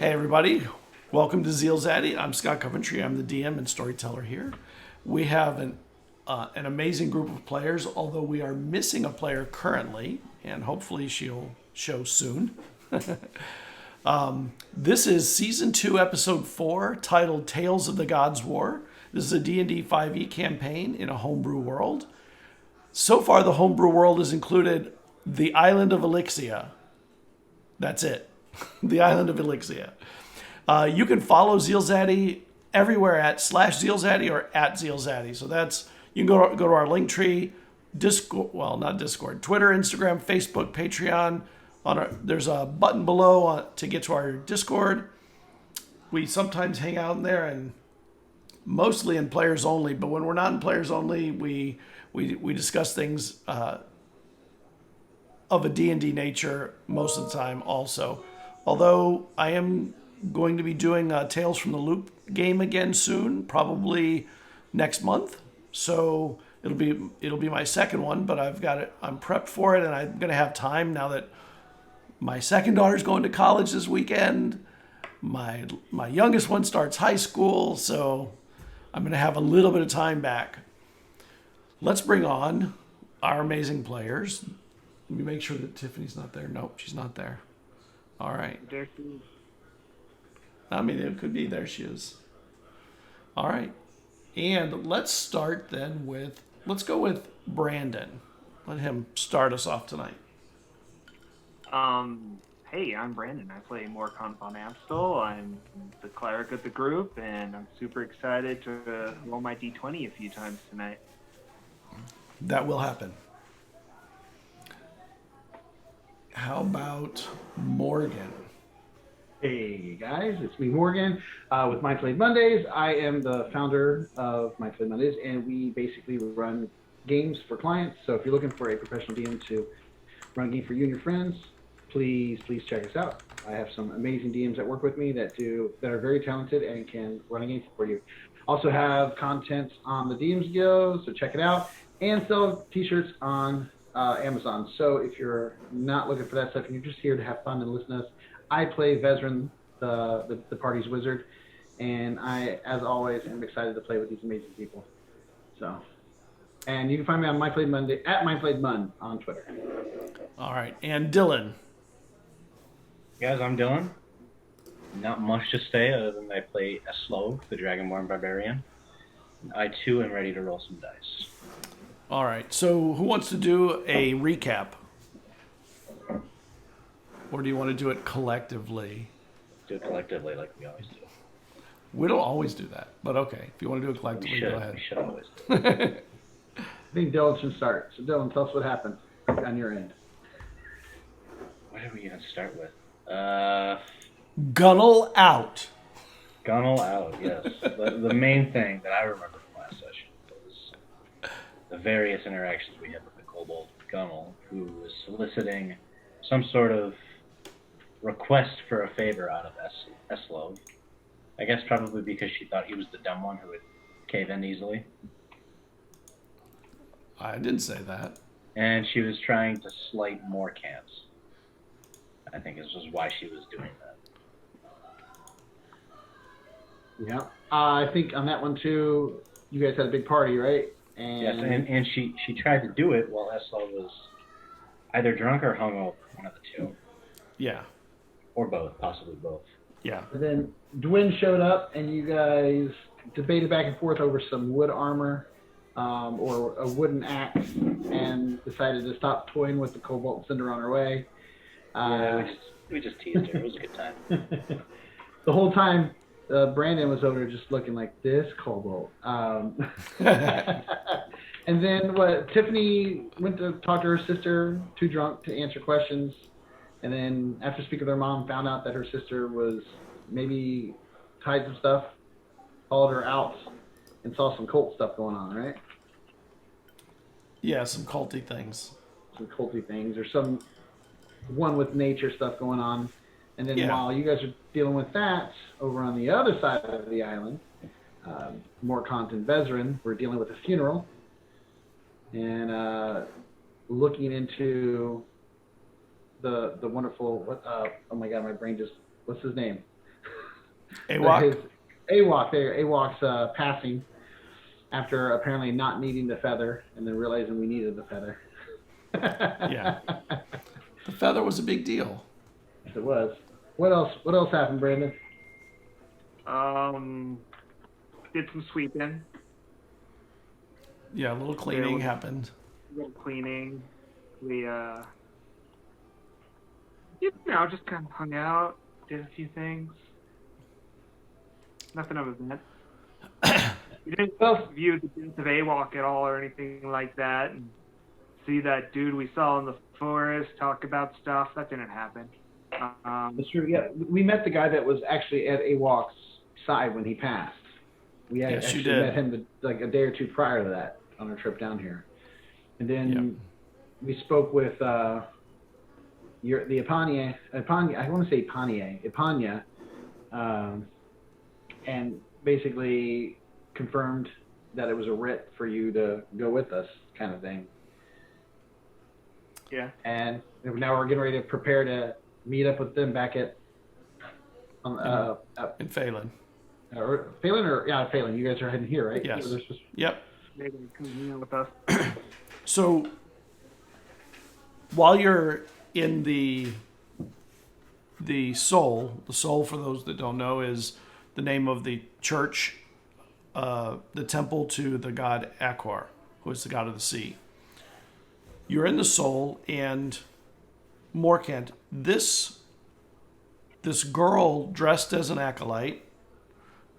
Hey everybody, welcome to ZealZaddy. I'm Scott Coventry. I'm the DM and storyteller here. We have an amazing group of players, although we are missing a player currently, and hopefully she'll show soon. This is Season 2, Episode 4, titled Tales of the Gods' War. This is a D&D 5e campaign in a homebrew world. So far, the homebrew world has included the island of Elixia. That's it. The island of Elixia. You can follow ZealZaddy everywhere at /ZealZaddy or at ZealZaddy. So that's, you can go to our link tree, Discord, well, not Discord, Twitter, Instagram, Facebook, Patreon. There's a button below to get to our Discord. We sometimes hang out in there, and mostly in players only, but when we're not in players only, we discuss things of a D&D nature most of the time also. Although I am going to be doing Tales from the Loop game again soon, probably next month. So it'll be my second one, but I've got it. I'm prepped for it, and I'm going to have time now that my second daughter's going to college this weekend. My youngest one starts high school, so I'm going to have a little bit of time back. Let's bring on our amazing players. Let me make sure that Tiffany's not there. Nope, she's not there. All right. There she is. I mean, it could be. There she is. All right. And let's start then let's go with Brandon. Let him start us off tonight. Hey, I'm Brandon. I play Morcant on Amstel. I'm the cleric of the group, and I'm super excited to roll my d20 a few times tonight. That will happen. How about Morgan? Hey guys, it's me Morgan with My Played Mondays. I am the founder of My Played Mondays, and we basically run games for clients. So if you're looking for a professional DM to run a game for you and your friends, please check us out. I have some amazing DMs that work with me that are very talented and can run a game for you. Also have content on the DMs Guild, so check it out, and sell t-shirts on Amazon. So if you're not looking for that stuff and you're just here to have fun and listen to us, I play Vesryn, the party's wizard, and I, as always, am excited to play with these amazing people. So, and you can find me on My Played Monday at My Played Mon on Twitter. All right, and Dillon. Guys, I'm Dillon. Not much to say other than I play Eslov, the Dragonborne Barbarian. I too am ready to roll some dice. All right, so who wants to do a recap? Or do you want to do it collectively? Do it collectively like we always do. We don't always do that, but okay. If you want to do it collectively, go ahead. We should always do it. I think Dillon should start. So Dillon, tell us what happened on your end. What did we even start with? Gunnel out. Gunnel out, yes. The main thing that I remember from last session was the various interactions we had with the kobold Gunnel, who was soliciting some sort of request for a favor out of Eslov. I guess probably because she thought he was the dumb one who would cave in easily. I didn't say that. And she was trying to slight Morcant. I think this was why she was doing that. Yeah. I think on that one too, you guys had a big party, right? Yes, and she tried to do it while Eslov was either drunk or hungover, one of the two. Yeah. Or both, possibly both. Yeah. And then Dwin showed up, and you guys debated back and forth over some wood armor or a wooden axe, and decided to stop toying with the kobold and send her on her way. We just teased her. It was a good time. The whole time, Brandon was over just looking like this kobold. And then Tiffany went to talk to her sister, too drunk to answer questions. And then after speaking with her mom, found out that her sister was maybe tied some stuff, called her out, and saw some cult stuff going on, right? Yeah, some culty things. Some culty things, or some one with nature stuff going on. And then while you guys are dealing with that, over on the other side of the island, Morcant and Vesryn were dealing with a funeral and looking into the wonderful, oh my god, my brain just, what's his name? AWOC? AWOC, there. AWOC's passing after apparently not needing the feather and then realizing we needed the feather. Yeah. The feather was a big deal. Yes, it was. What else happened, Brandon? Did some sweeping. Yeah, a little cleaning happened. A little cleaning. We, just kind of hung out, did a few things. Nothing of event. We didn't view the death of AWOC at all or anything like that. And see that dude we saw in the forest talk about stuff. That didn't happen. That's true. Yeah, we met the guy that was actually at AWOC's side when he passed. We actually met him like a day or two prior to that on our trip down here. And then we spoke with the Ipanya. I want to say Ipanya, and basically confirmed that it was a writ for you to go with us, kind of thing. Yeah. And now we're getting ready to prepare to meet up with them back at in Phelan. Phelan. You guys are heading here, right? Yes. So Yep. They can come with us. So while you're in the soul for those that don't know is the name of the church, the temple to the god Aquar, who is the god of the sea. You're in the soul, and Morcant, this girl dressed as an acolyte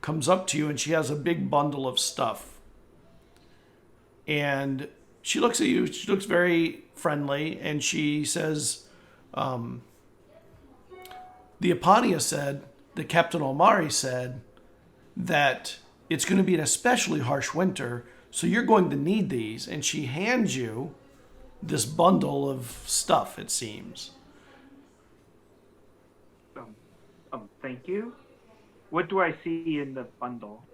comes up to you, and she has a big bundle of stuff. And she looks at you. She looks very friendly, and she says, the Ipania said, that Captain Omari said, that it's going to be an especially harsh winter, so you're going to need these. And she hands you this bundle of stuff, it seems. Thank you. What do I see in the bundle?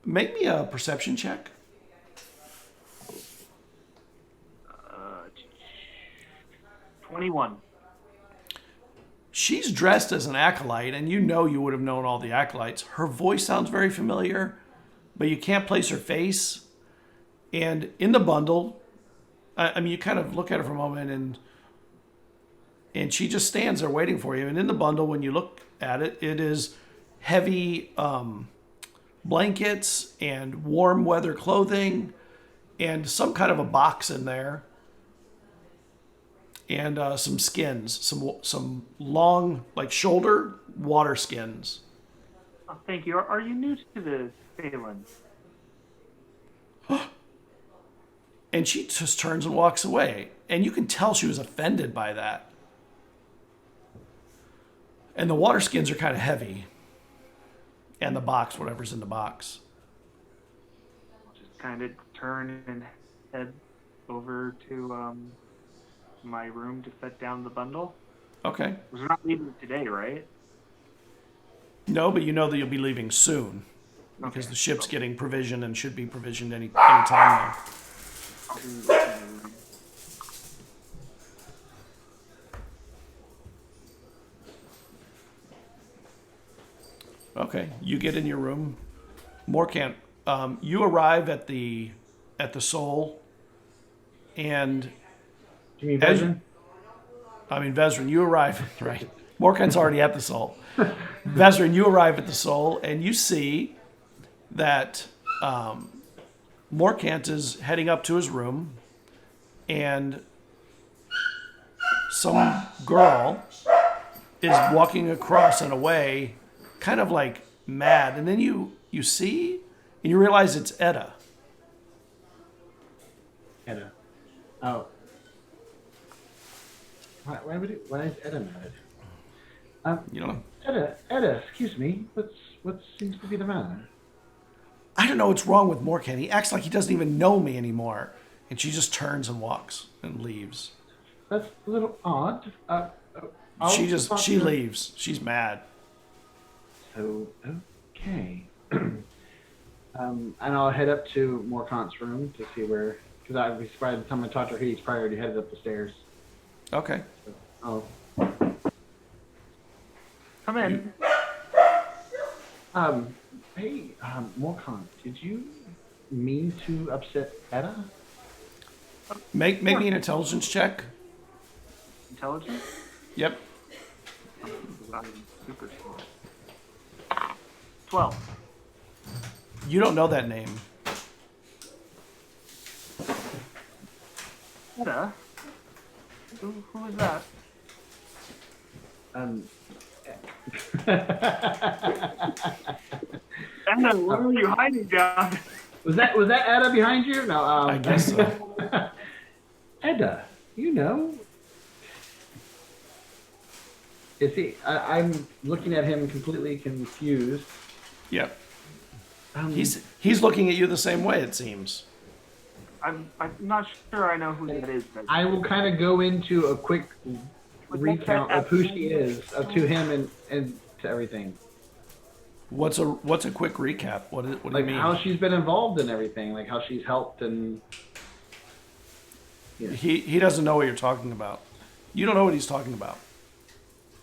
Make me a perception check. 21. She's dressed as an acolyte, and you would have known all the acolytes. Her voice sounds very familiar, but you can't place her face. And in the bundle, you kind of look at her for a moment, and she just stands there waiting for you. And in the bundle, when you look at it, it is heavy blankets and warm weather clothing and some kind of a box in there. And some skins, some long, like shoulder water skins. Oh, thank you. Are you new to the Phelan? And she just turns and walks away. And you can tell she was offended by that. And the water skins are kind of heavy. And the box, whatever's in the box. I'll just kind of turn and head over to my room to set down the bundle. Okay. We're not leaving today, right? No, but you know that you'll be leaving soon. Because the ship's getting provisioned and should be provisioned any time now. Okay, you get in your room. Morcant, you arrive at the soul, and Do you mean Vesryn? Vesryn, you arrive, right. Morcant's already at the soul. Vesryn, you arrive at the soul, and you see that Morcant is heading up to his room, and some girl is walking across and away, kind of like mad. And then you see, and you realize it's Edda. Edda. Oh. Why is Edda mad? You know? Edda, excuse me. What seems to be the matter? I don't know what's wrong with Morcant. He acts like he doesn't even know me anymore. And she just turns and walks and leaves. That's a little odd. She leaves. She's mad. So, okay. And I'll head up to Morcant's room to see where, because by the time I talk to her, he's probably already headed up the stairs. Okay. Oh. Come in. Hey, Morcant, did you mean to upset Edda? Make me an intelligence check. Intelligence? Yep. I'm super smart. 12. You don't know that name. Edda? Who is that? Edda, where are you hiding, John? Was that Edda behind you? No, I guess so. Edda, you know. Is he? I'm looking at him completely confused. Yep. He's looking at you the same way, it seems. I'm not sure I know who that is. But I will kind of go into a quick recount of who she is, to him and to everything. What's a quick recap? What do you mean? How she's been involved in everything, like how she's helped and. Yeah. He doesn't know what you're talking about. You don't know what he's talking about.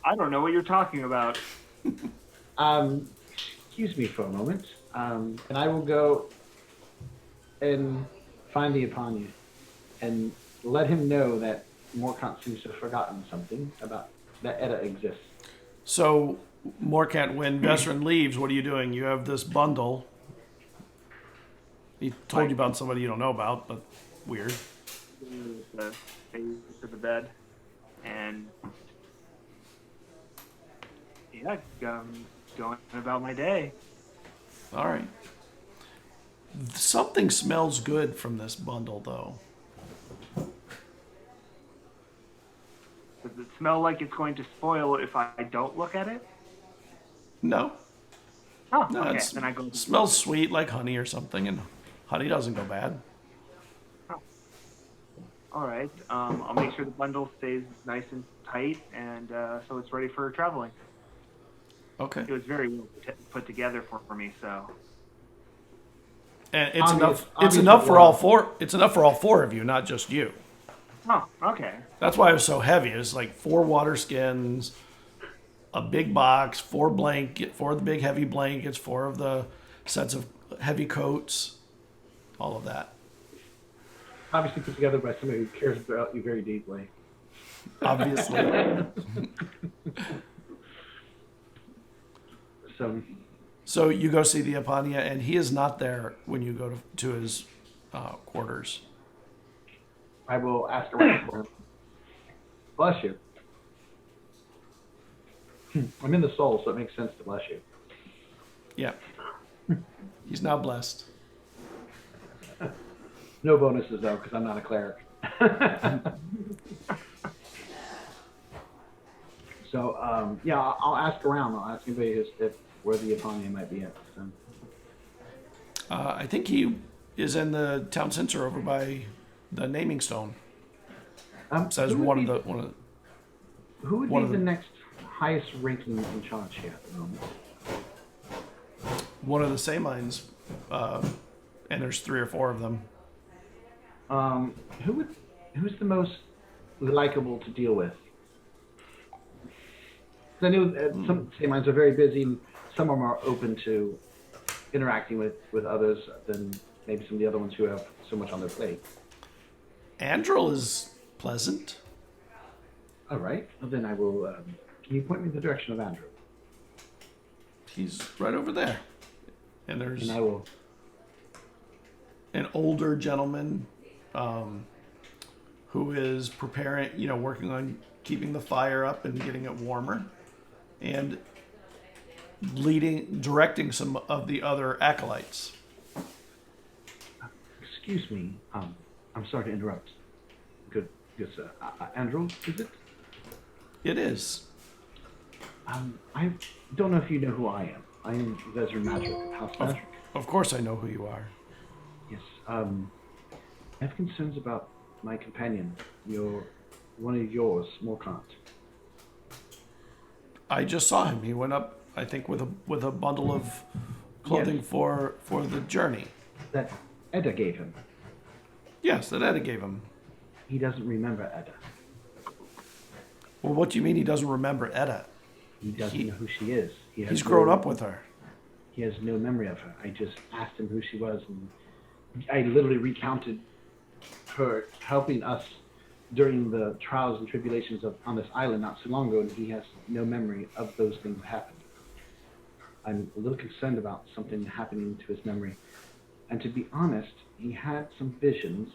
I don't know what you're talking about. Excuse me for a moment, and I will go and find the Epanya and let him know that Morcant seems to have forgotten something about that Edda exists. So, Morcant, when Vesryn leaves, what are you doing? You have this bundle. He told you about somebody you don't know about, but weird. The face to the bed, and yeah, going about my day. All right. Something smells good from this bundle, though. Does it smell like it's going to spoil if I don't look at it? No. Oh, No, okay. it Then I go. smells sweet like honey or something, and honey doesn't go bad. All right. I'll make sure the bundle stays nice and tight, and so it's ready for traveling. Okay. It was very well put together for me, so. And it's enough. It's obvious enough for well. all four. It's enough for all four of you, not just you. Oh, okay. That's why it was so heavy. It's like 4 water skins, a big box, 4 the big heavy blankets, 4 of the sets of heavy coats, all of that. Obviously put together by somebody who cares about you very deeply. Obviously. So you go see the Epanya, and he is not there when you go to his quarters. I will ask around for him. Bless you. I'm in the soul, so it makes sense to bless you. Yeah. He's now blessed. No bonuses, though, because I'm not a cleric. So, yeah, I'll ask around. I'll ask anybody where the Epanya might be at. So. I think he is in the town center over by the naming stone. Says who one would of be- the. Who would one be of the the- next highest ranking in charge here at the moment? One of the Samines, and there's 3 or 4 of them. Who's the most likable to deal with? 'Cause I know some Samines are very busy, and some are more open to interacting with others than maybe some of the other ones who have so much on their plate. Andrel is pleasant. All right. Well, then I will. Can you point me in the direction of Andrew? He's right over there. And there's And I will. an older gentleman who is preparing, working on keeping the fire up and getting it warmer, and directing some of the other acolytes. Excuse me. I'm sorry to interrupt. Good sir. Andrew, is it? It is. I don't know if you know who I am. I am Vesryn Magic, House Magic. Of course I know who you are. Yes. I have concerns about my companion, one of yours, Morcant. I just saw him. He went up, I think, with a bundle of clothing Yes. for the journey. That Edda gave him. Yes, that Edda gave him. He doesn't remember Edda. Well, what do you mean he doesn't remember Edda? He doesn't know who she is. He's grown up with her. he has no memory of her. I just asked him who she was, and I literally recounted her helping us during the trials and tribulations on this island not so long ago, and he has no memory of those things that happened. I'm a little concerned about something happening to his memory. And to be honest, he had some visions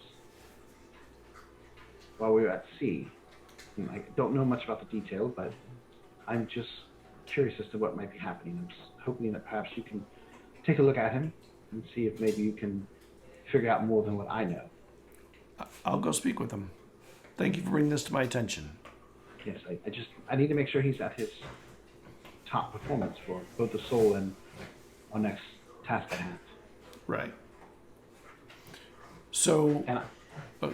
while we were at sea. And I don't know much about the detail, but I'm just curious as to what might be happening. I'm just hoping that perhaps you can take a look at him and see if maybe you can figure out more than what I know. I'll go speak with him. Thank you for bringing this to my attention. Yes, I need to make sure he's at his top performance for both the soul and our next task at hand. Right. So,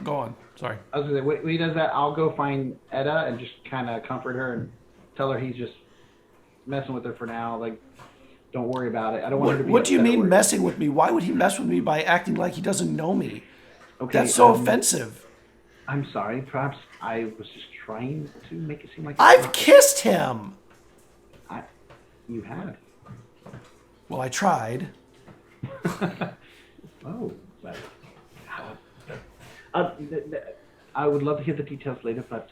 go on. Sorry. I was going to say, when he does that, I'll go find Edda and just kind of comfort her and tell her he's just messing with her for now. Like, don't worry about it. I don't want her to be What do you upset or mean worried. messing with me? Why would he mess with me by acting like he doesn't know me? Okay, That's so offensive. I'm sorry. Perhaps I was just trying to make it seem like... I've kissed him! You have? Well, I tried. Oh, but... I would love to hear the details later, but...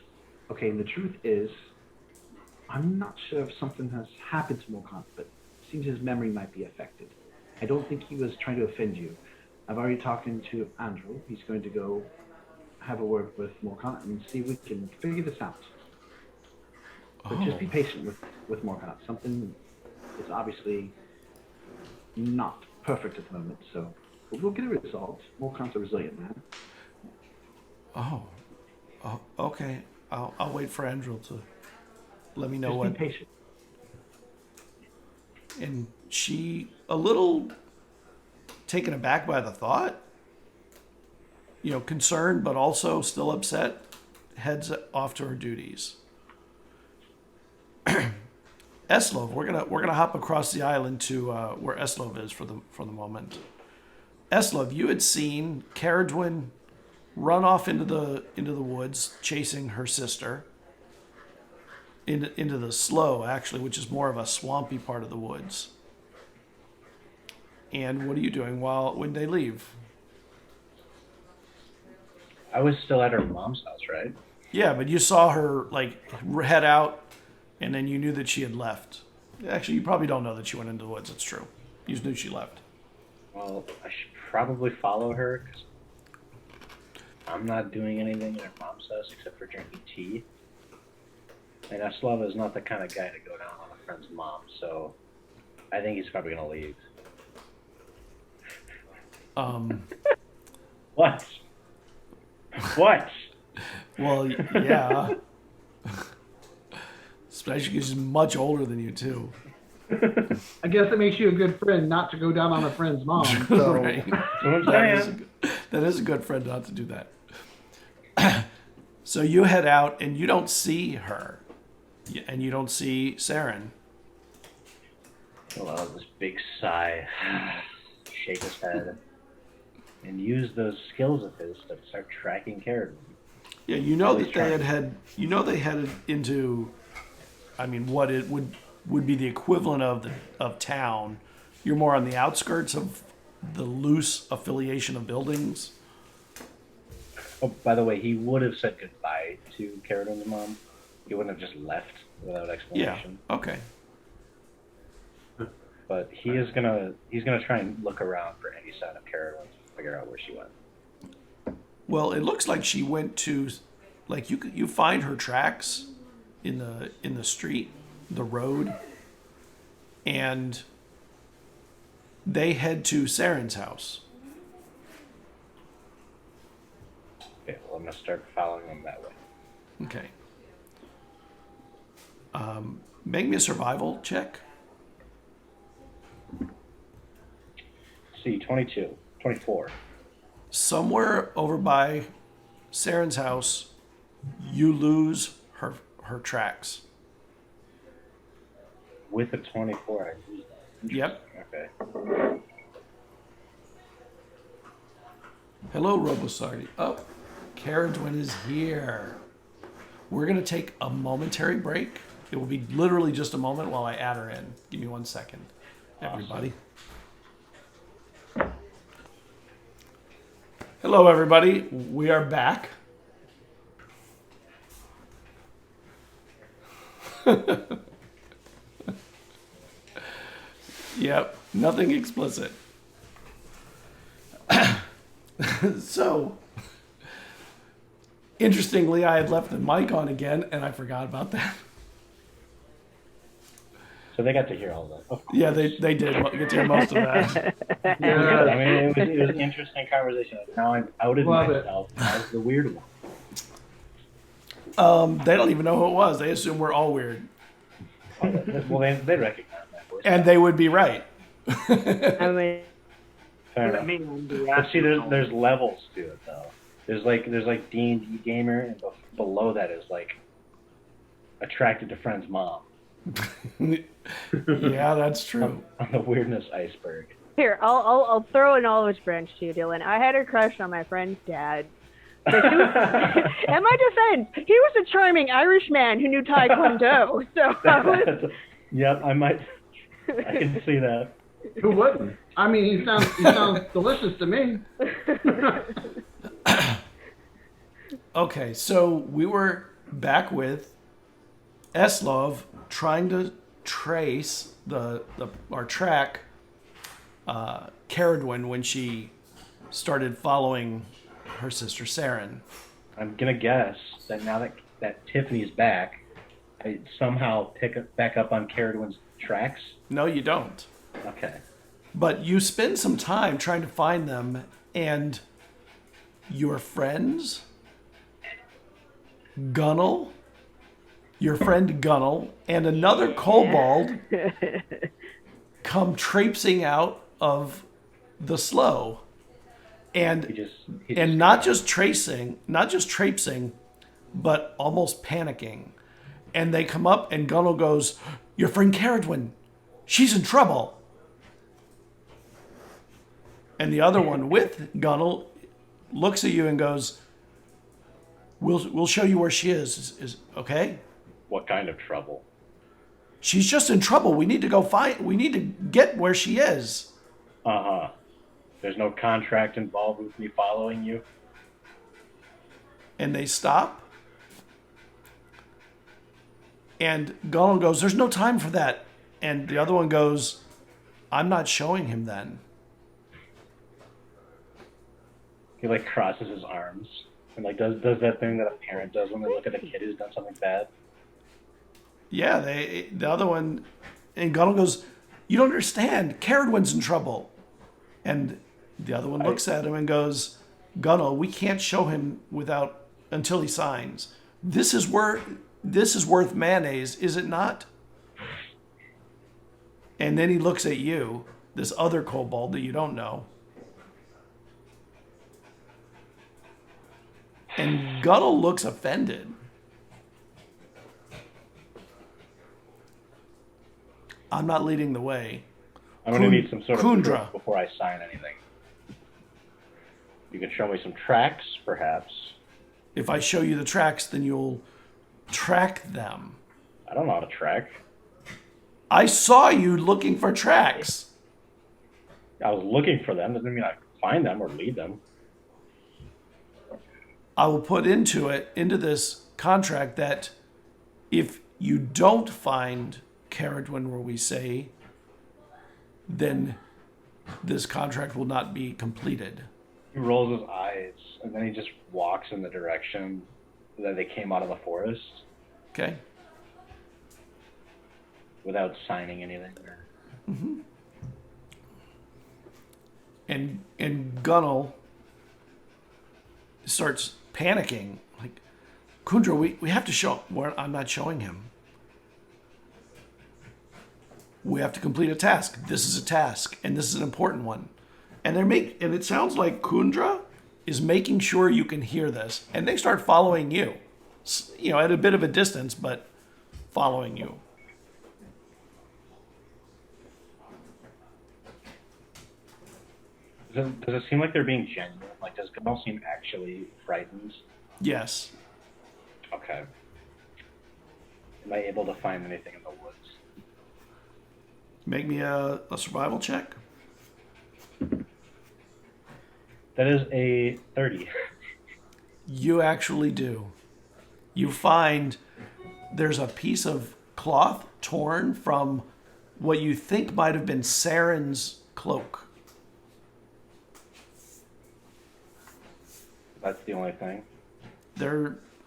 Okay, and the truth is, I'm not sure if something has happened to Morcant, but it seems his memory might be affected. I don't think he was trying to offend you. I've already talked to Andrew. He's going to go have a word with Morcant and see if we can figure this out. But just be patient with Morcant. Something is obviously not perfect at the moment, so we'll get it resolved. Morcant's a resilient man. Oh, okay. I'll wait for Andrew to let me know Just what. be patient. And she, a little taken aback by the thought, concerned but also still upset, heads off to her duties. Eslov, we're gonna hop across the island to where Eslov is for the moment. Eslov, you had seen Cerridwen run off into the woods, chasing her sister. Into the slough, actually, which is more of a swampy part of the woods. And what are you doing when they leave? I was still at her mom's house, right? Yeah, but you saw her head out, and then you knew that she had left. Actually, you probably don't know that she went into the woods. It's true. You just knew she left. Well, I should probably follow her because I'm not doing anything at her mom's house except for drinking tea. And Eslov is not the kind of guy to go down on a friend's mom, so I think he's probably gonna leave. What? What? Well, yeah. Especially because she's much older than you, too. I guess it makes you a good friend not to go down on a friend's mom. So. Right. That's what I'm saying. That is a good friend not to do that. So you head out, and you don't see her. And you don't see Saren. Well, this big sigh, shake his head, and use those skills of his to start tracking Cerridwen. Yeah, you know that they headed into, what it would be the equivalent of town. You're more on the outskirts of the loose affiliation of buildings. Oh, by the way, he would have said goodbye to Cerridwen's mom. He wouldn't have just left without explanation. Yeah. Okay. But he's gonna try and look around for any sign of Cerridwen to figure out where she went. Well, it looks like she went to, you find her tracks in the street, the road, and they head to Saren's house. Okay, well, I'm gonna start following them that way. Okay. Make me a survival check. See, 22, 24. Somewhere over by Saren's house, you lose her tracks. With a 24, I lose that. Yep. Okay. Hello, Robosardi. Oh, Cerridwen is here. We're going to take a momentary break. It will be literally just a moment while I add her in. Give me 1 second. everybody. Hello, everybody. We are back. Yep, nothing explicit. So, interestingly, I had left the mic on again, and I forgot about that. So they got to hear all of that. Of course. Yeah, they did get to hear most of that. Yeah. I mean, it was an interesting conversation. Now I'm outed myself as the weird one. They don't even know who it was. They assume we're all weird. Well, they recognize that voice. And they would be right. I mean, Fair I enough. mean, But see, there's levels to it though. There's like D&D gamer, and below that is like attracted to friend's mom. Yeah, that's true. On the weirdness iceberg. here, I'll throw an olive branch to you, Dillon. I had a crush on my friend's dad. But he was, in my defense, he was a charming Irish man who knew Taekwondo. So I was, Yep, I can see that. Who wouldn't? I mean, he sounds delicious to me. Okay, so we were back with Eslov trying to trace or track Cerridwen when she started following her sister Saren. I'm gonna guess that now that Tiffany's back, I somehow back up on Cerridwen's tracks. No, you don't. Okay. But you spend some time trying to find them, and your friends, Gunnel, your friend Gunnel, and another kobold come traipsing out of the slough. And not just traipsing, but almost panicking. And they come up, and Gunnel goes, "Your friend Cerridwen, she's in trouble." And the other one with Gunnel looks at you and goes, "We'll show you where she is okay?" What kind of trouble? "She's just in trouble. We need to get where she is." Uh-huh. There's no contract involved with me following you? And they stop. And Gunnel goes, "There's no time for that." And the other one goes, "I'm not showing him then." He like crosses his arms and like does that thing that a parent does when they look at a kid who's done something bad. Yeah, the other one, and Gunnel goes, "You don't understand. Cerridwen's in trouble." And the other one looks at him and goes, "Gunnel, we can't show him until he signs. This is worth mayonnaise, is it not?" And then he looks at you, this other kobold that you don't know. And Gunnel looks offended. "I'm not leading the way." I'm going to need some sort of Kundra. proof before I sign anything. You can show me some tracks, perhaps. If I show you the tracks, then you'll track them. I don't know how to track. I saw you looking for tracks. I was looking for them. Doesn't mean I find them or lead them. I will put into this contract that if you don't find Cerridwen where we say, then this contract will not be completed. He rolls his eyes, and then he just walks in the direction that they came out of the forest Okay? without signing anything. And Gunnel starts panicking. Like, "Kundra, we have to show... I'm not showing him. We have to complete a task. This is a task, and this is an important one." And and it sounds like Kundra is making sure you can hear this, and they start following you. At a bit of a distance, but following you. Does it seem like they're being genuine? Like, does Gunnel seem actually frightened? Yes. Okay. Am I able to find anything in the woods? Make me a survival check. That is a 30. You actually do. You find there's a piece of cloth torn from what you think might have been Saren's cloak. That's the only thing.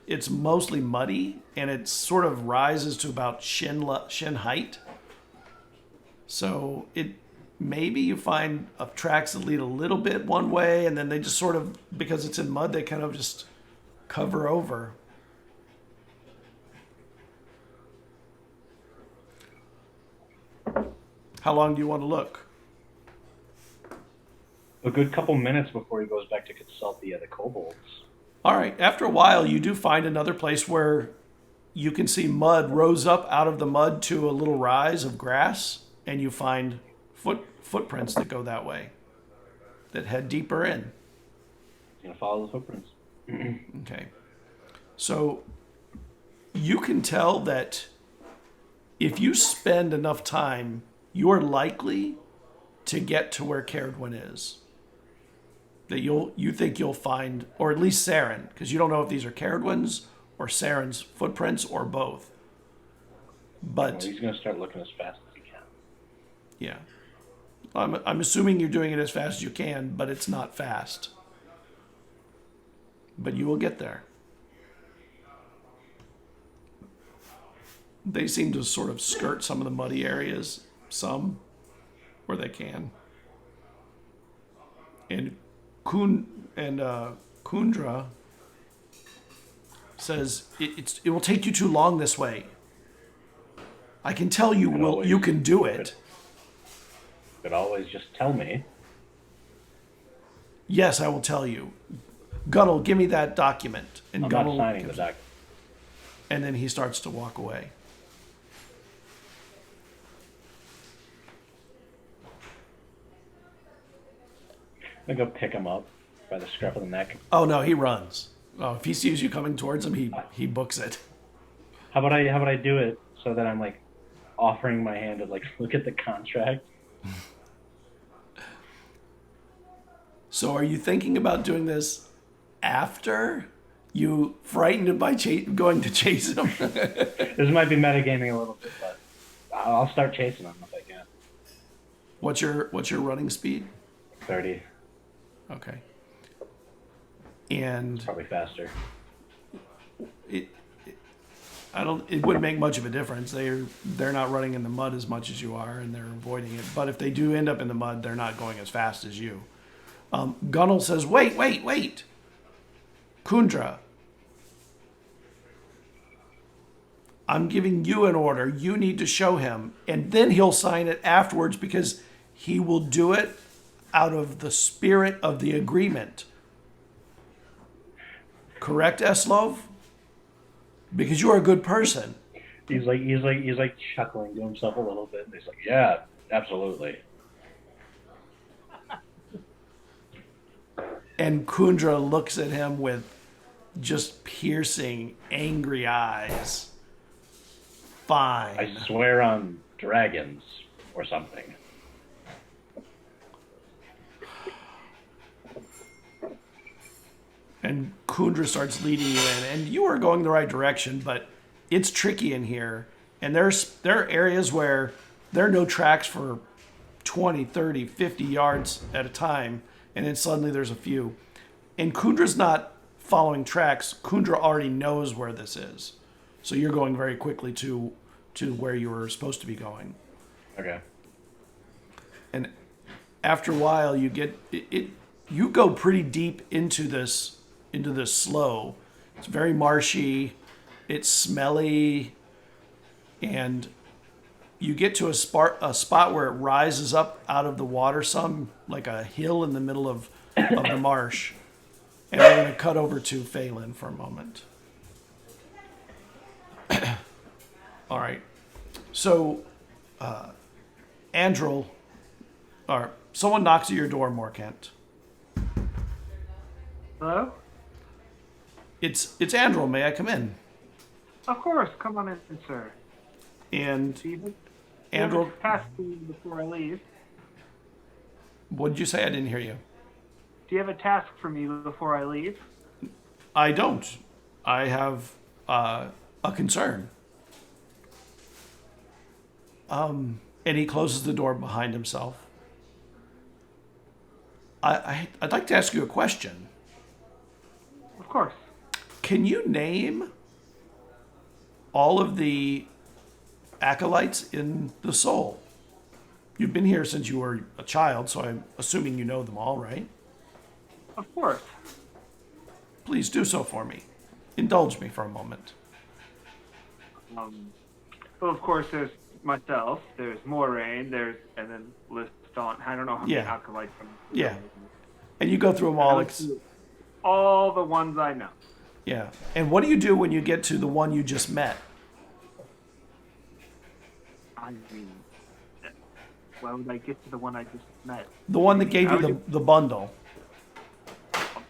It's mostly muddy, and it sort of rises to about shin height. So maybe you find tracks that lead a little bit one way, and then they just sort of, because it's in mud, they kind of just cover over. How long do you want to look? A good couple minutes before he goes back to consult the kobolds. All right. After a while, you do find another place where you can see mud rose up out of the mud to a little rise of grass, and you find footprints that go that way, that head deeper in. He's going to follow the footprints. Okay. So you can tell that if you spend enough time, you're likely to get to where Cerridwen is. That you think you'll find, or at least Saren, because you don't know if these are Cerridwen's or Saren's footprints or both. But well, he's going to start looking as fast as he can. Yeah. I'm assuming you're doing it as fast as you can, but it's not fast. But you will get there. They seem to sort of skirt some of the muddy areas, some where they can. And Kundra says it will take you too long this way. I can tell you you can do it. You could always just tell me. Yes, I will tell you. Gunnel, give me that document. And I'm Gunnel not signing the document. And then he starts to walk away. I'm going to go pick him up by the scruff of the neck. Oh no, he runs. Oh, if he sees you coming towards him, he books it. How about I do it so that I'm like offering my hand to like look at the contract? So are you thinking about doing this after you frightened him by going to chase him? This might be metagaming a little bit, but I'll start chasing him if I can. What's your running speed? 30. Okay. And Probably faster. it wouldn't make much of a difference. They're not running in the mud as much as you are, and they're avoiding it. But if they do end up in the mud, they're not going as fast as you. Gunnel says, wait. Kundra, I'm giving you an order. You need to show him. And then he'll sign it afterwards because he will do it out of the spirit of the agreement. Correct, Eslov? Because you are a good person. He's like chuckling to himself a little bit. And he's like, yeah, absolutely. And Kundra looks at him with just piercing, angry eyes. Fine. I swear on dragons or something. And Kundra starts leading you in, and you are going the right direction, but it's tricky in here. And there are areas where there are no tracks for 20, 30, 50 yards at a time, and then suddenly there's a few. And Kundra's not following tracks. Kundra already knows where this is. So you're going very quickly to where you were supposed to be going. Okay. And after a while, you go pretty deep into this slough. It's very marshy, it's smelly, and you get to a spot where it rises up out of the water, some like a hill in the middle of the marsh. And we're going to cut over to Phelan for a moment. All right. So, Andrel, or someone knocks at your door, Morcant. Hello? It's Andrel. May I come in? Of course. Come on in, sir. And Steven? Andrew, Task for me before I leave. what did you say? I didn't hear you. Do you have a task for me before I leave? I don't. I have a concern. And he closes the door behind himself. I'd like to ask you a question. Of course. Can you name all of the acolytes in the Soul? You've been here since you were a child, so I'm assuming you know them all, right? Of course. Please do so for me. Indulge me for a moment. Well, of course, there's myself, there's Moraine, and then list on, I don't know how many Yeah. acolytes from. Yeah. And you go through them all. All the ones I know. Yeah. And what do you do when you get to the one you just met? I mean, why would I get to the one I just met? The one that gave you the bundle.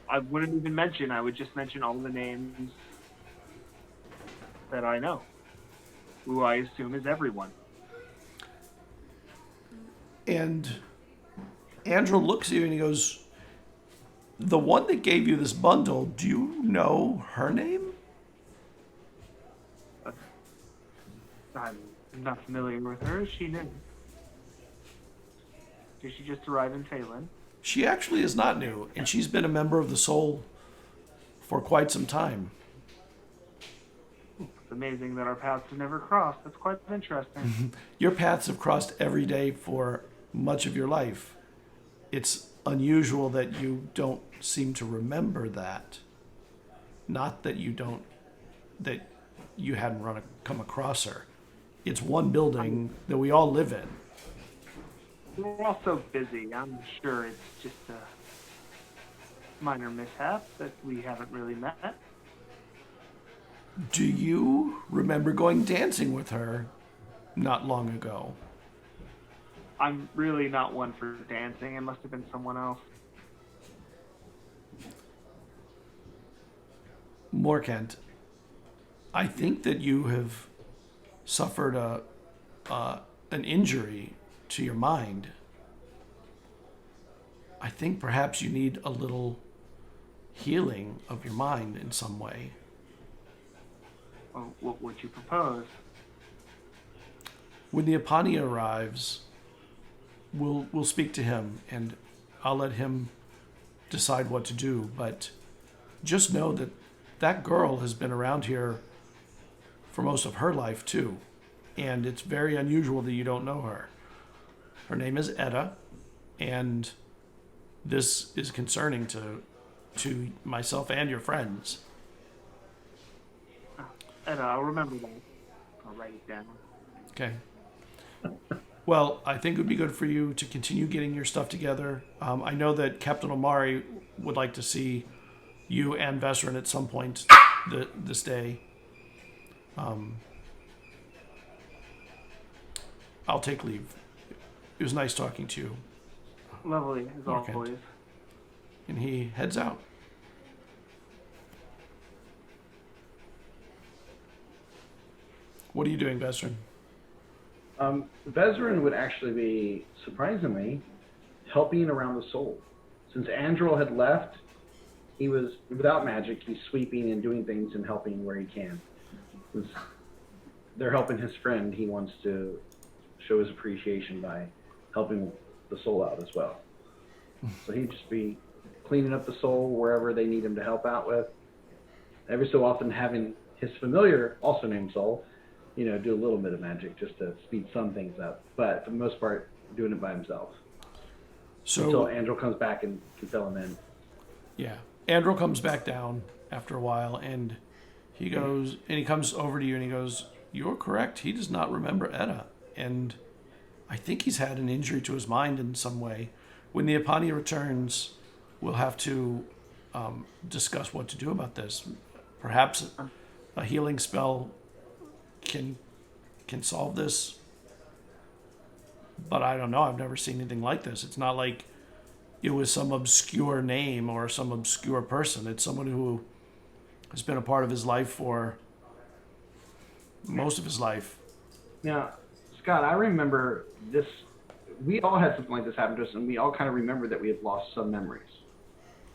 I wouldn't even mention. I would just mention all the names that I know, who I assume is everyone. And Andrew looks at you and he goes, the one that gave you this bundle, do you know her name? I'm not familiar with her. Is she new? Did she just arrive in Phelan? She actually is not new, and she's been a member of the Soul for quite some time. It's amazing that our paths have never crossed. That's quite interesting. Your paths have crossed every day for much of your life. It's unusual that you don't seem to remember that. Not that you hadn't come across her. It's one building that we all live in. We're all so busy. I'm sure it's just a minor mishap that we haven't really met. Do you remember going dancing with her not long ago? I'm really not one for dancing. It must have been someone else. Morcant, I think that you have suffered an injury to your mind. I think perhaps you need a little healing of your mind in some way. Well, what would you propose? When the Apani arrives, we'll speak to him and I'll let him decide what to do. But just know that that girl has been around here for most of her life too. And it's very unusual that you don't know her. Her name is Edda, and this is concerning to myself and your friends. And I'll remember that. I'll write it down. Okay. Well, I think it would be good for you to continue getting your stuff together. I know that Captain Omari would like to see you and Vesryn at some point this day. I'll take leave. It was nice talking to you. Lovely, as Okay. always. And he heads out. What are you doing, Vesryn? Vesryn would actually be, surprisingly, helping around the Soul. Since Andrel had left, he was, without magic, he's sweeping and doing things and helping where he can. Since they're helping his friend, he wants to show his appreciation by helping the Soul out as well. So he'd just be cleaning up the Soul wherever they need him to help out with. Every so often having his familiar, also named Soul, do a little bit of magic just to speed some things up. But for the most part, doing it by himself. So Until Andrel comes back and can fill him in. yeah, Andrew comes back down after a while, and he comes over to you and he goes, "You're correct. He does not remember Edda, and I think he's had an injury to his mind in some way. When the Apani returns, we'll have to discuss what to do about this. Perhaps a healing spell can solve this, but I don't know. I've never seen anything like this. It's not like it was some obscure name or some obscure person. It's someone who has been a part of his life for most of his life." Now, Scott, I remember this. We all had something like this happen to us, and we all kind of remember that we had lost some memories.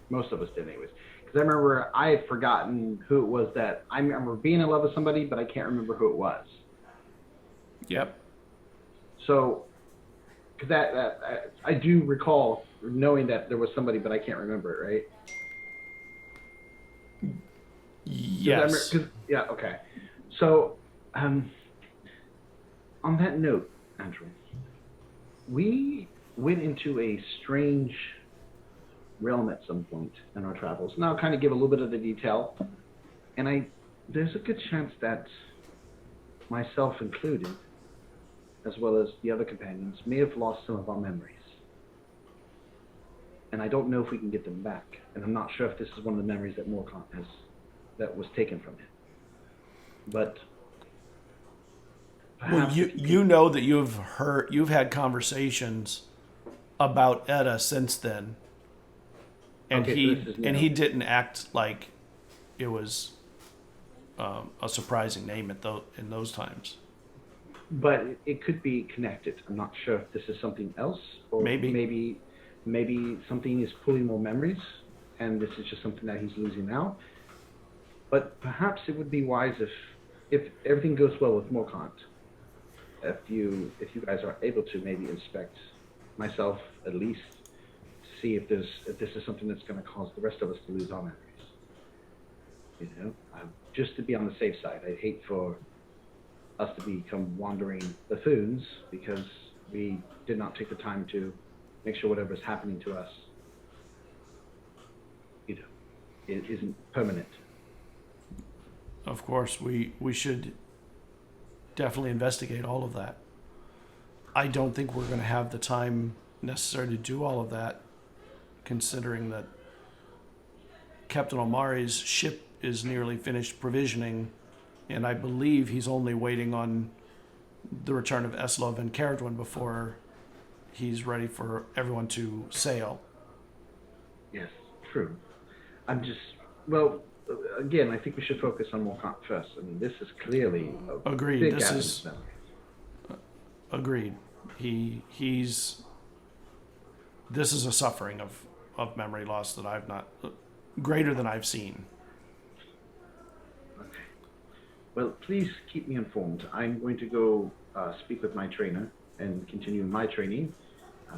Most of us did, anyways. Because I remember I had forgotten who it was that I remember being in love with somebody, but I can't remember who it was. Yep. So, because I do recall knowing that there was somebody, but I can't remember it, right? Yes. Yeah. Okay. So, on that note, Andrew, we went into a strange realm at some point in our travels. And I'll kind of give a little bit of the detail. And there's a good chance that myself included, as well as the other companions, may have lost some of our memories. And I don't know if we can get them back. And I'm not sure if this is one of the memories that Morcant has, that was taken from him. But well, you know that you've had conversations about Edda since then, and he didn't act like it was a surprising name in those times. But it could be connected. I'm not sure if this is something else, or maybe something is pulling more memories, and this is just something that he's losing now. But perhaps it would be wise if everything goes well with Morcant, if you guys are able to maybe inspect myself at least, to see if this is something that's going to cause the rest of us to lose our memories. You know, just to be on the safe side. I'd hate for us to become wandering buffoons because we did not take the time to make sure whatever's happening to us, you know, it isn't permanent. Of course, we should definitely investigate all of that. I don't think we're going to have the time necessary to do all of that, considering that Captain Omari's ship is nearly finished provisioning, and I believe he's only waiting on the return of Eslov and Cerridwen before he's ready for everyone to sail. Yes, true. Again, I think we should focus on Morcant first. I mean, this is clearly a agreed. Big gap in his memory. Agreed. This is a suffering of memory loss that I've not greater than I've seen. Okay. Well, please keep me informed. I'm going to go speak with my trainer and continue my training.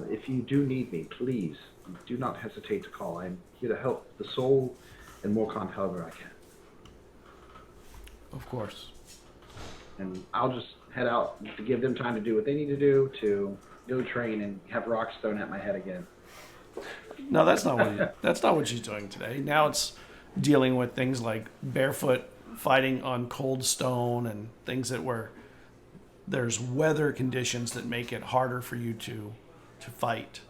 If you do need me, please do not hesitate to call. I'm here to help the soul and Morcant however I can. Of course. And I'll just head out to give them time to do what they need to do, to go train and have rocks thrown at my head again. No, that's not what she's doing today. Now it's dealing with things like barefoot fighting on cold stone and things where there's weather conditions that make it harder for you to fight.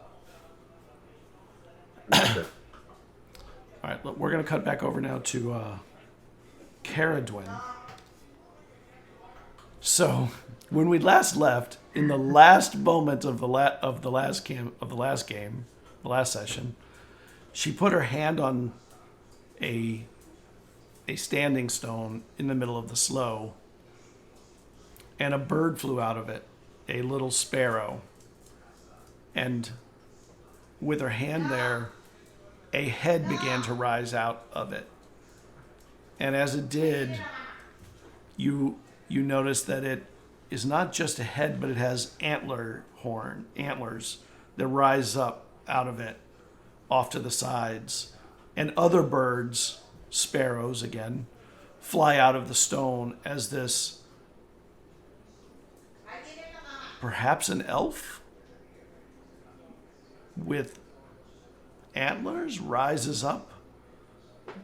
All right, look, we're going to cut back over now to Cerridwen. So, when we last left, in the last moment of the last session, she put her hand on a standing stone in the middle of the slough, and a bird flew out of it, a little sparrow. And with her hand there, a head began to rise out of it. And as it did, you notice that it is not just a head, but it has antlers that rise up out of it off to the sides. And other birds, sparrows again, fly out of the stone as this, perhaps an elf with antlers, rises up,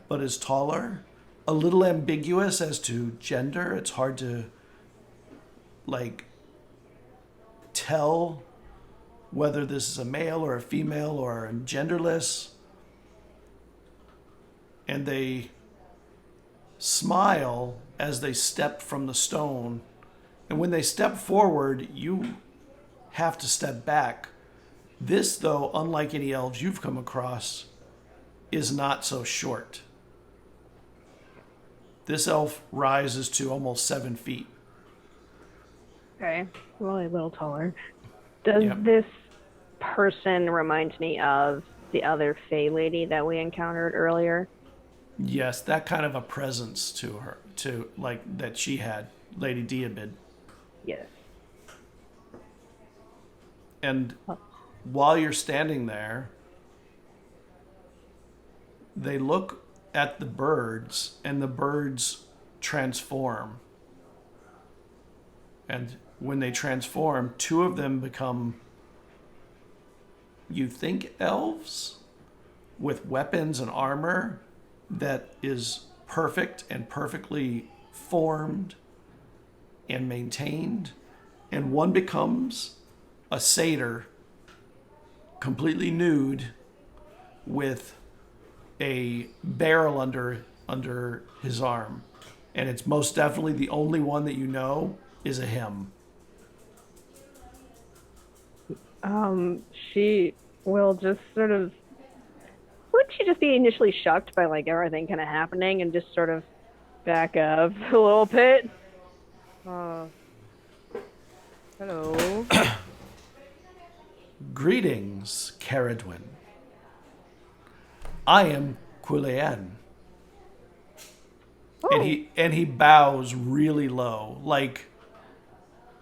but is taller. A little ambiguous as to gender. It's hard to tell whether this is a male or a female or genderless. And they smile as they step from the stone. And when they step forward, you have to step back. This, though, unlike any elves you've come across, is not so short. This elf rises to almost 7 feet. Okay. Well, a little taller. Does Yep. this person remind me of the other Fey lady that we encountered earlier? Yes, that kind of a presence to her, to like that she had, Lady Diabid. Yes. And while you're standing there, they look at the birds, and the birds transform. And when they transform, two of them become, you think, elves with weapons and armor that is perfect and perfectly formed and maintained. And one becomes a satyr, completely nude, with a barrel under his arm. And it's most definitely the only one that you know is a him. She will just sort of. Would she just be initially shocked by like everything kind of happening and just sort of back up a little bit? Hello. Greetings, Cerridwen. I am Quilean. Oh. And he bows really low, like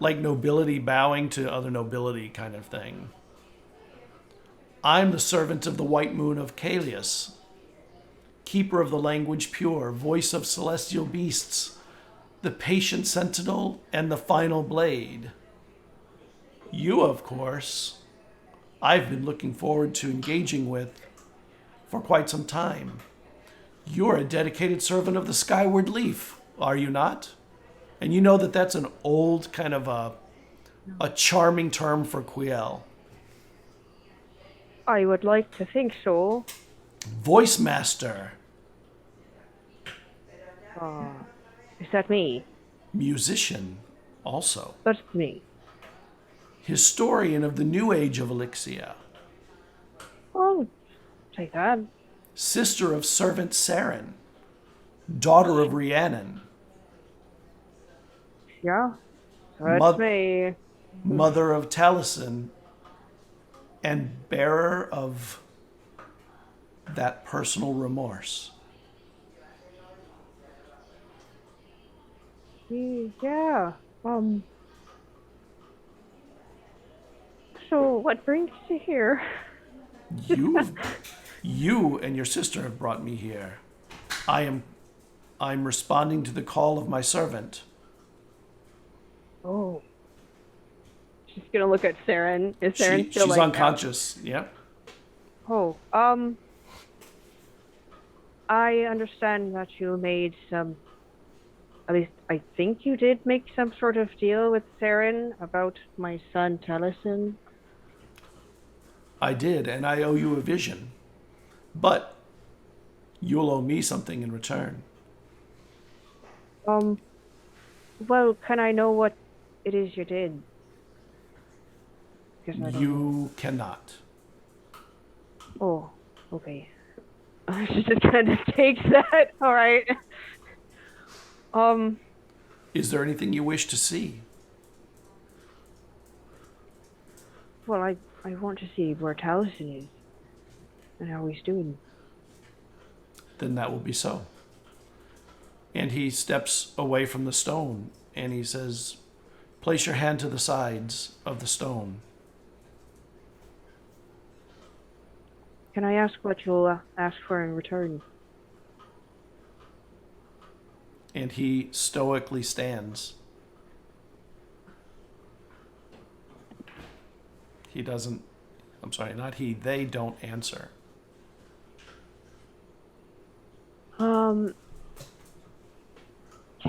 nobility bowing to other nobility kind of thing. I'm the servant of the White Moon of Kalius, keeper of the language pure, voice of celestial beasts, the patient sentinel, and the final blade. You, of course, I've been looking forward to engaging with for quite some time. You're a dedicated servant of the Skyward Leaf, are you not? And you know that that's an old kind of a charming term for Quiel. I would like to think so. Voice Master, Is that me? musician, also. That's me. Historian of the new age of Elixia. Oh, take that. Sister of servant Saren. Daughter of Rhiannon. Yeah, that's me. Mother of Taliesin. And bearer of that personal remorse. Yeah. So what brings you here? You and your sister have brought me here. I'm responding to the call of my servant. Oh. She's gonna look at Saren. Is Saren still she's like unconscious. Yep. Oh, I understand that you made some. At least I think you did make some sort of deal with Saren about my son Taliesin. I did, and I owe you a vision. But you'll owe me something in return. Well, can I know what it is you did? You cannot. Oh, okay. She just kind of takes that. All right. Is there anything you wish to see? Well, I want to see where Taliesin is and how he's doing. Then that will be so. And he steps away from the stone and he says, place your hand to the sides of the stone. Can I ask what you'll ask for in return? And he stoically stands. He doesn't, I'm sorry, not he, they don't answer. Can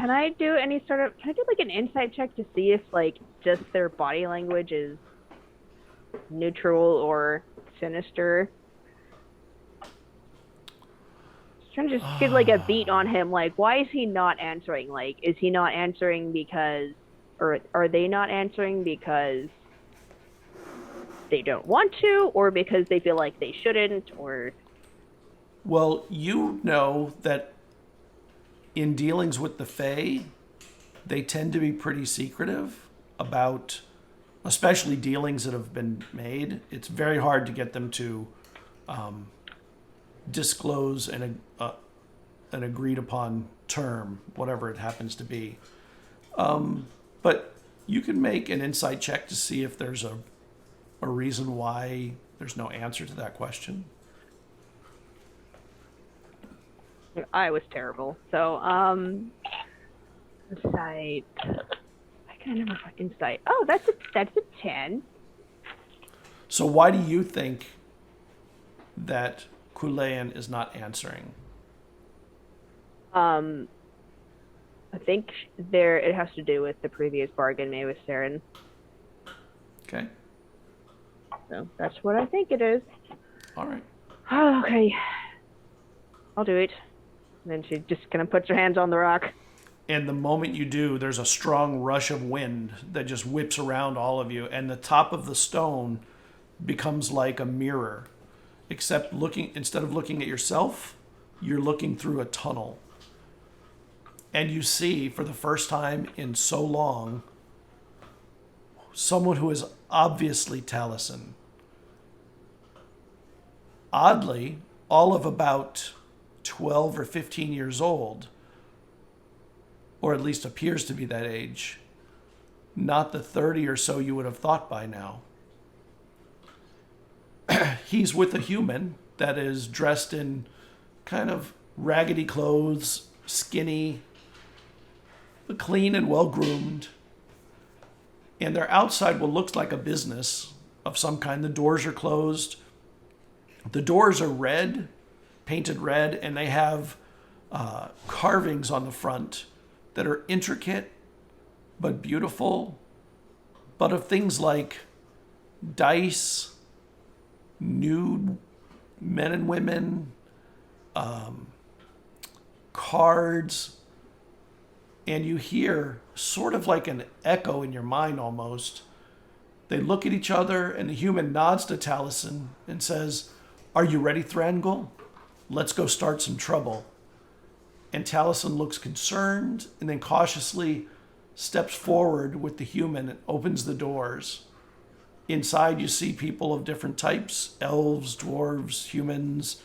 I do like an insight check to see if like just their body language is neutral or sinister? Trying to just get like a beat on him. Like, why is he not answering? Like, is he not answering because, or are they not answering because they don't want to, or because they feel like they shouldn't, or? Well, you know that in dealings with the Fae, they tend to be pretty secretive, about, especially dealings that have been made, it's very hard to get them to disclose an agreed upon term, whatever it happens to be. But you can make an insight check to see if there's a reason why there's no answer to that question. I was terrible. So, insight. I can never fucking insight. Oh, that's a 10. So why do you think that Kulean is not answering? I think it has to do with the previous bargain made with Saren. Okay. So that's what I think it is. All right. Oh, okay. I'll do it. And then she just kind of puts her hands on the rock. And the moment you do, there's a strong rush of wind that just whips around all of you, and the top of the stone becomes like a mirror, except instead of looking at yourself, you're looking through a tunnel. And you see, for the first time in so long, someone who is obviously Taliesin. Oddly, all of about 12 or 15 years old, or at least appears to be that age, not the 30 or so you would have thought by now. He's with a human that is dressed in kind of raggedy clothes, skinny, but clean and well-groomed. And they're outside what looks like a business of some kind. The doors are closed. The doors are red, painted red, and they have carvings on the front that are intricate but beautiful, but of things like dice, nude men and women, cards, and you hear sort of like an echo in your mind almost. They look at each other, and the human nods to Taliesin and says, "Are you ready, Thrangle? Let's go start some trouble." And Taliesin looks concerned and then cautiously steps forward with the human and opens the doors. Inside you see people of different types, elves, dwarves, humans,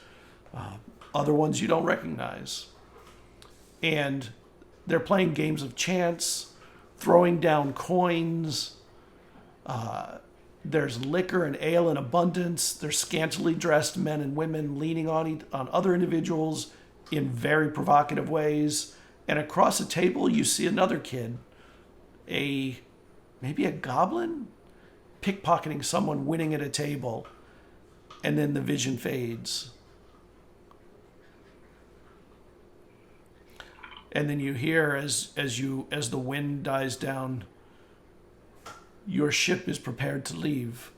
other ones you don't recognize. And they're playing games of chance, throwing down coins. There's liquor and ale in abundance. There's scantily dressed men and women leaning on other individuals in very provocative ways. And across the table, you see another kid, maybe a goblin, pickpocketing someone winning at a table. And then the vision fades. And then you hear as the wind dies down, your ship is prepared to leave.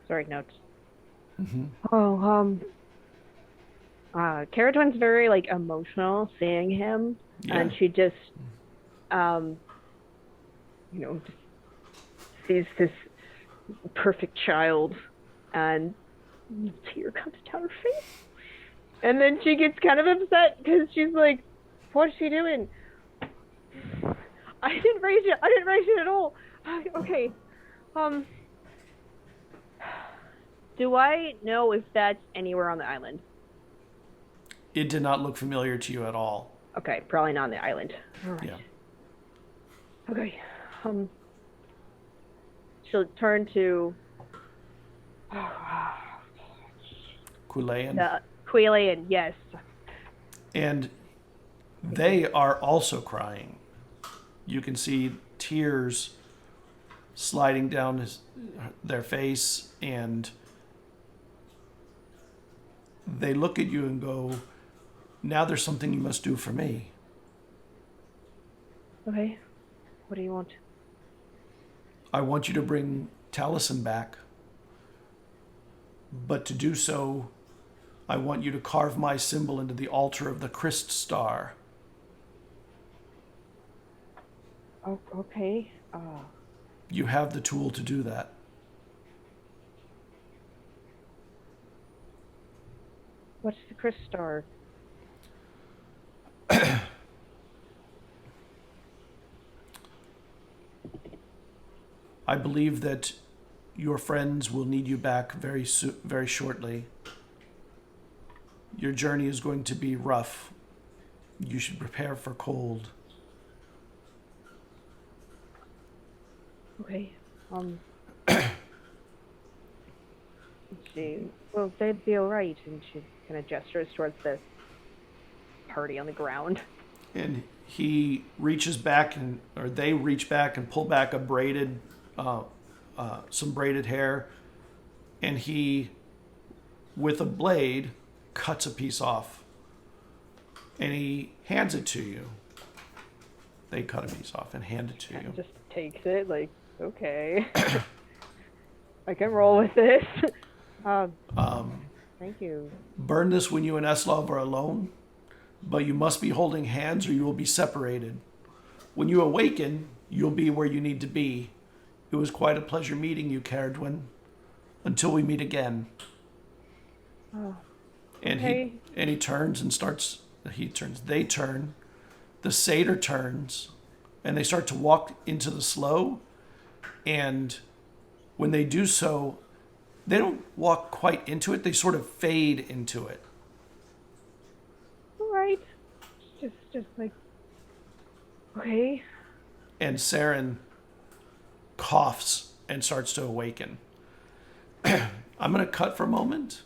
Sorry, notes. Mm-hmm. Oh, Cerridwen's very like emotional seeing him, Yeah. and she just, just sees this perfect child, and a tear comes down her face, and then she gets kind of upset because she's like, "What's she doing? I didn't raise it at all." Okay, do I know if that's anywhere on the island? It did not look familiar to you at all. Okay, probably not on the island. All right. Yeah. Okay. She'll turn to Kulean. Quilian, yes. And they are also crying. You can see tears sliding down their face, and they look at you and go, "Now there's something you must do for me." Okay. What do you want? I want you to bring Taliesin back. But to do so, I want you to carve my symbol into the altar of the Christ Star. Oh, okay. You have the tool to do that. What's the Christ Star? I believe that your friends will need you back very shortly. Your journey is going to be rough. You should prepare for cold. Okay. Well, they'd be alright. And she kind of gestures towards the party on the ground. And he reaches back, or they reach back and pull back some braided hair, and he, with a blade, cuts a piece off, and he hands it to you. They cut a piece off and hand it to you. Just takes it, like, okay. I can roll with this. Thank you. Burn this when you and Eslov are alone, but you must be holding hands or you will be separated. When you awaken, you'll be where you need to be. It was quite a pleasure meeting you, Cerridwen. Until we meet again. Oh, and okay. he turns and starts. They turn. The satyr turns, and they start to walk into the slough. And when they do so, they don't walk quite into it. They sort of fade into it. All right. Just like, okay. And Saren coughs and starts to awaken. I'm going to cut for a moment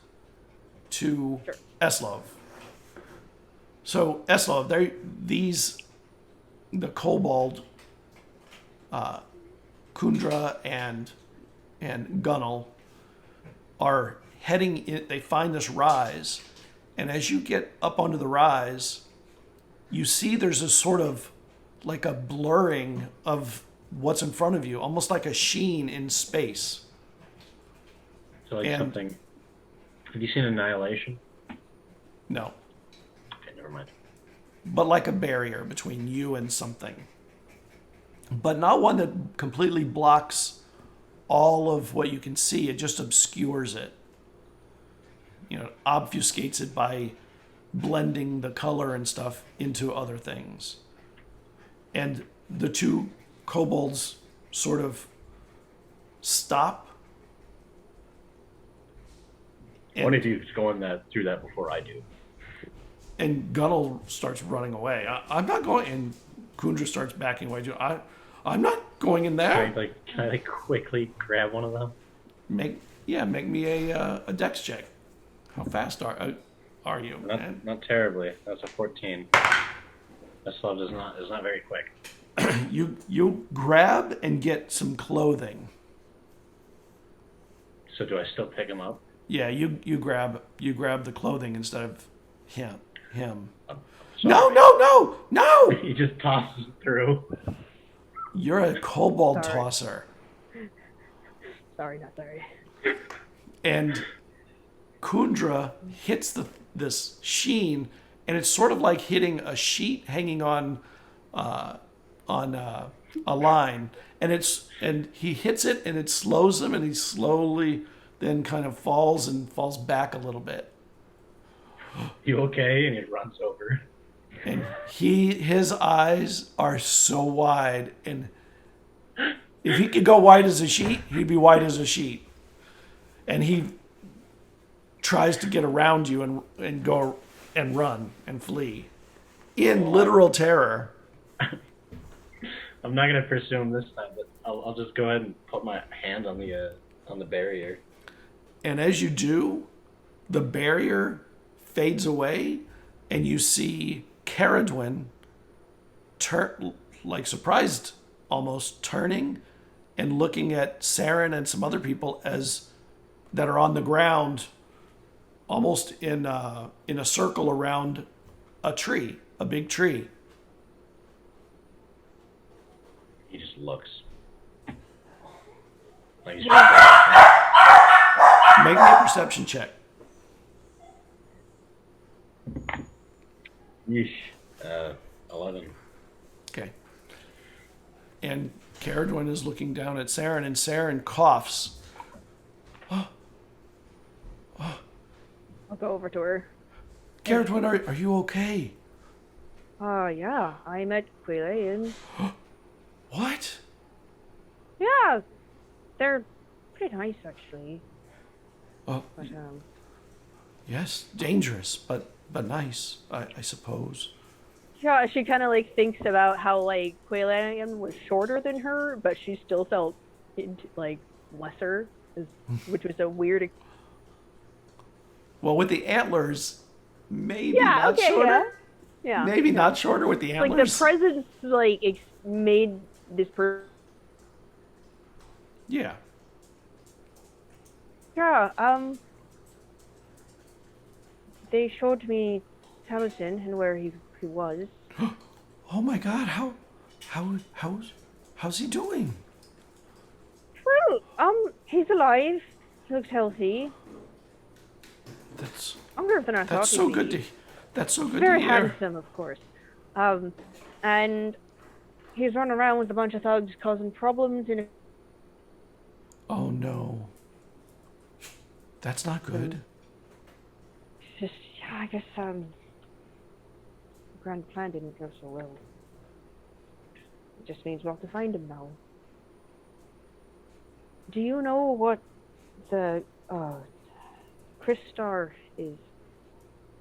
to Eslov. So Eslov, the kobold, Kundra and Gunnel are heading in. They find this rise, and as you get up onto the rise, you see there's a sort of like a blurring of what's in front of you, almost like a sheen in space. So like something. Have you seen Annihilation? No. Okay, never mind. But like a barrier between you and something. But not one that completely blocks all of what you can see. It just obscures it. Obfuscates it by blending the color and stuff into other things. And the two kobolds sort of stop. What if you go through that before I do? And Gunnel starts running away. I'm not going. And Kundra starts backing away too. I'm not going in there. Can I quickly grab one of them? Make me a dex check. How fast are you? Not terribly. That's a 14. Eslov is not very quick. You grab and get some clothing. So do I still pick him up? Yeah, you grab the clothing instead of him. No! No! He just tosses it through. You're a kobold Sorry. tosser. Sorry, not sorry. And Kundra hits this sheen, and it's sort of like hitting a sheet hanging on a line, and he hits it, and it slows him, and he slowly then kind of falls back a little bit. You okay? And he runs over. And his eyes are so wide, and if he could go wide as a sheet, he'd be wide as a sheet. And he tries to get around you and go and run and flee in literal terror. I'm not gonna pursue him this time, but I'll just go ahead and put my hand on the barrier. And as you do, the barrier fades away, and you see Cerridwen surprised, almost turning and looking at Saren and some other people that are on the ground, almost in a circle around a tree, a big tree. He just looks. Like he's Make me a perception check. Yeesh. 11. Okay. And Cerridwen is looking down at Saren, and Saren coughs. I'll go over to her. Cerridwen, are you okay? Yeah, I met Quile and... What? Yeah, they're pretty nice, actually. Oh, But, yes, dangerous, but nice, I suppose. yeah, she kind of, like, thinks about how, like, Quaylan was shorter than her, but she still felt, like, lesser, which was a weird... Well, with the antlers, maybe Yeah, not okay, shorter. yeah. Maybe not shorter with the antlers. Like, the presence, like, made this person... Yeah. Yeah, they showed me Taliesin and where he was. Oh my God! How's he doing? Well, he's alive. He looks healthy. That's Longer than I thought. that's so good to. That's so good Very to hear. handsome, of course. And he's running around with a bunch of thugs causing problems in. Oh no. That's not good. Just, yeah, I guess the grand plan didn't go so well. It just means we'll have to find him now. Do you know what the Crystar is?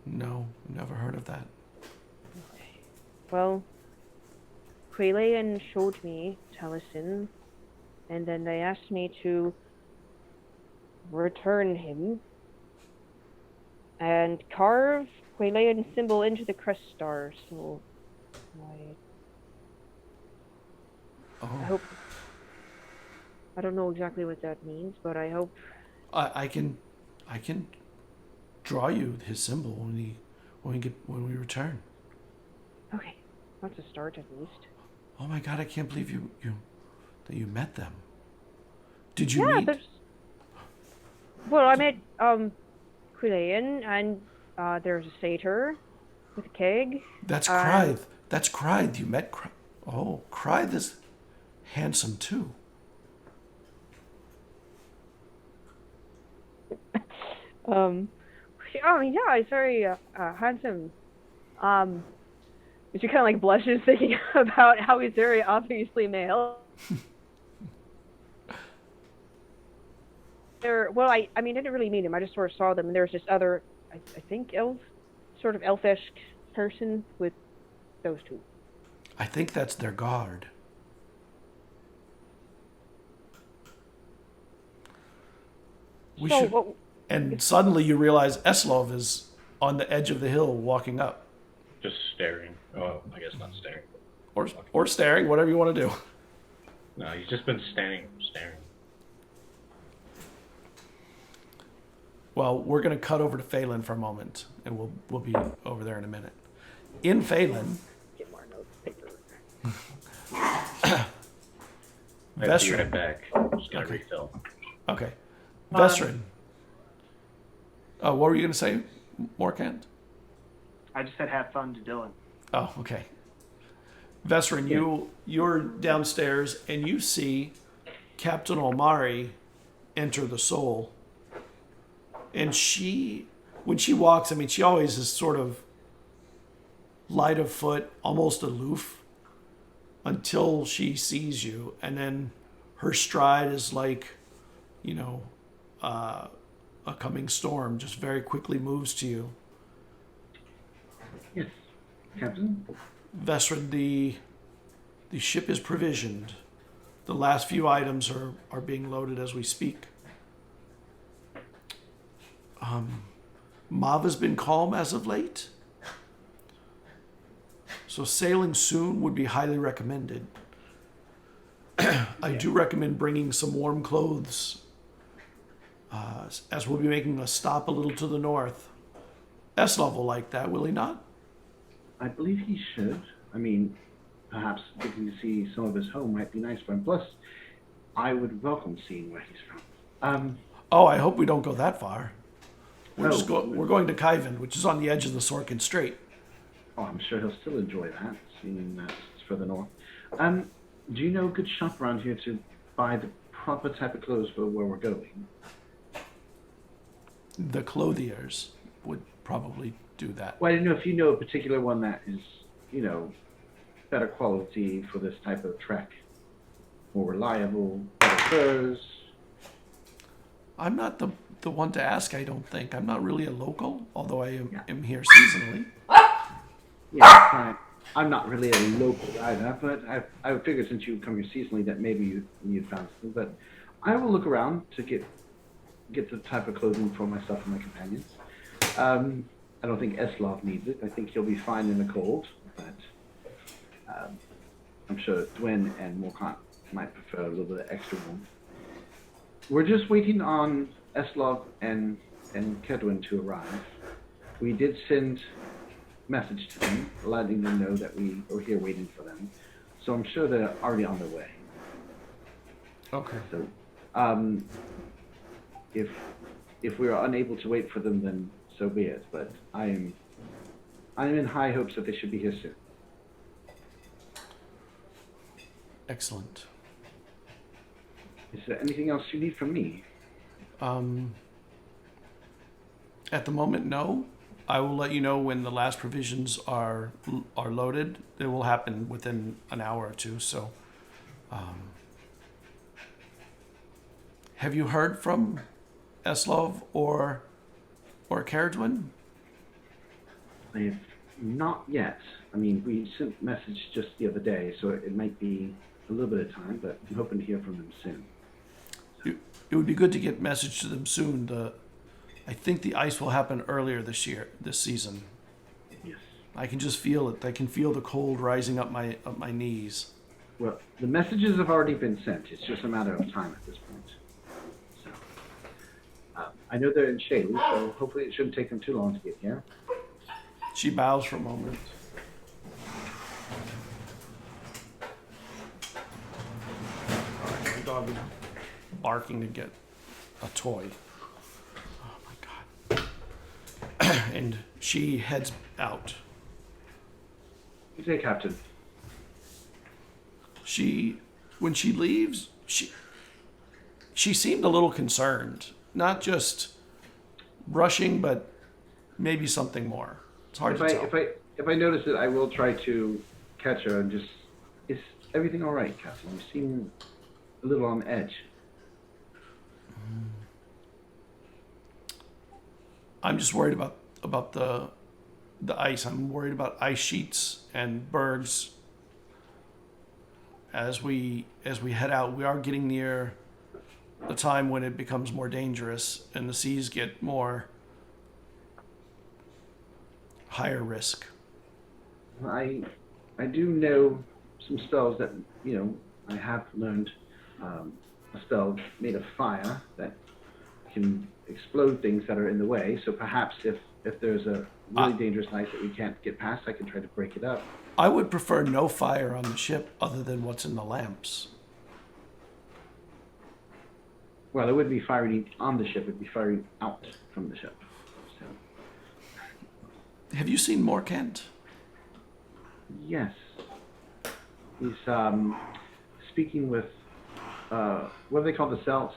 No, never heard of that. Well, Quaylan showed me Taliesin, and then they asked me to return him and carve Quaylan's symbol into the Crystar. So, I hope. I don't know exactly what that means, but I hope. I can draw you his symbol when we return. Okay, that's a start at least. Oh my God! I can't believe that you met them. Did you Yeah, meet? Well, I met Quaylan, and there's a satyr with a keg. That's Crythe. That's Crythe. You met Crythe. Oh, Crythe is handsome too. Yeah, he's very handsome. She kind of like blushes thinking about how he's very obviously male. Well, I didn't really meet him. I just sort of saw them, and there was this other, I think, sort of elfish person with those two. I think that's their guard. And suddenly you realize Eslov is on the edge of the hill walking up. Just staring. Oh, I guess not staring. Or staring, whatever you want to do. No, he's just been staring. Well, we're going to cut over to Phelan for a moment, and we'll be over there in a minute. In Phelan... Get more notes, paper. I have to be right back. Just got to refill. Okay. Vesryn. What were you going to say, Morcant? I just said have fun to Dillon. Oh, okay. Vesryn, you're downstairs, and you see Captain Omari enter the Soul. And when she walks, she always is sort of light of foot, almost aloof, until she sees you. And then her stride is like, a coming storm, just very quickly moves to you. Yes, Captain. Vesryn, the ship is provisioned. The last few items are being loaded as we speak. Mava's been calm as of late, so sailing soon would be highly recommended. I do recommend bringing some warm clothes, as we'll be making a stop a little to the north. Eslov will like that, will he not? I believe he should. Perhaps getting to see some of his home might be nice for him. Plus, I would welcome seeing where he's from. I hope we don't go that far. We're Oh. going to Coventry, which is on the edge of the Sorkin Strait. Oh, I'm sure he'll still enjoy that, seeing that it's further north. Do you know a good shop around here to buy the proper type of clothes for where we're going? The clothiers would probably do that. Well, I didn't know if you know a particular one that is, better quality for this type of trek. More reliable, better furs. I'm not the one to ask, I don't think. I'm not really a local, although I am here seasonally. Yeah, I'm not really a local either, but I figured since you come here seasonally that maybe you'd found something. But I will look around to get the type of clothing for myself and my companions. I don't think Eslov needs it. I think he'll be fine in the cold, but I'm sure Dwyn and Morcant might prefer a little bit of extra warmth. We're just waiting on Eslov and Cerridwen to arrive. We did send message to them, letting them know that we are here waiting for them. So I'm sure they're already on their way. Okay. So, if we are unable to wait for them, then so be it. But I'm in high hopes that they should be here soon. Excellent. Is there anything else you need from me? At the moment, no. I will let you know when the last provisions are loaded. It will happen within an hour or two. So, have you heard from Eslov or Cerridwen? I have not yet. I mean, we sent a message just the other day, so it might be a little bit of time, but I'm hoping to hear from them soon. It would be good to get message to them soon. I think the ice will happen earlier this season. Yes. I can just feel it. I can feel the cold rising up my knees. Well, the messages have already been sent. It's just a matter of time at this point. So, I know they're in Shaley, so hopefully it shouldn't take them too long to get here. She bows for a moment. All right, my dog is barking to get a toy. Oh my god. And she heads out. You say, Captain. When she leaves, she seemed a little concerned. Not just rushing, but maybe something more. It's hard to tell. If I notice it, I will try to catch her and just... Is everything all right, Captain? You seem a little on edge. I'm just worried about the ice. I'm worried about ice sheets and bergs. As we head out, we are getting near the time when it becomes more dangerous and the seas get more higher risk. I do know some spells that, I have learned a spell made of fire that can explode things that are in the way. So perhaps if there's a really dangerous ice that we can't get past, I can try to break it up. I would prefer no fire on the ship other than what's in the lamps. Well, it wouldn't be firing on the ship, it'd be firing out from the ship. So. Have you seen Morcant? Yes. He's speaking with, what do they call the cell?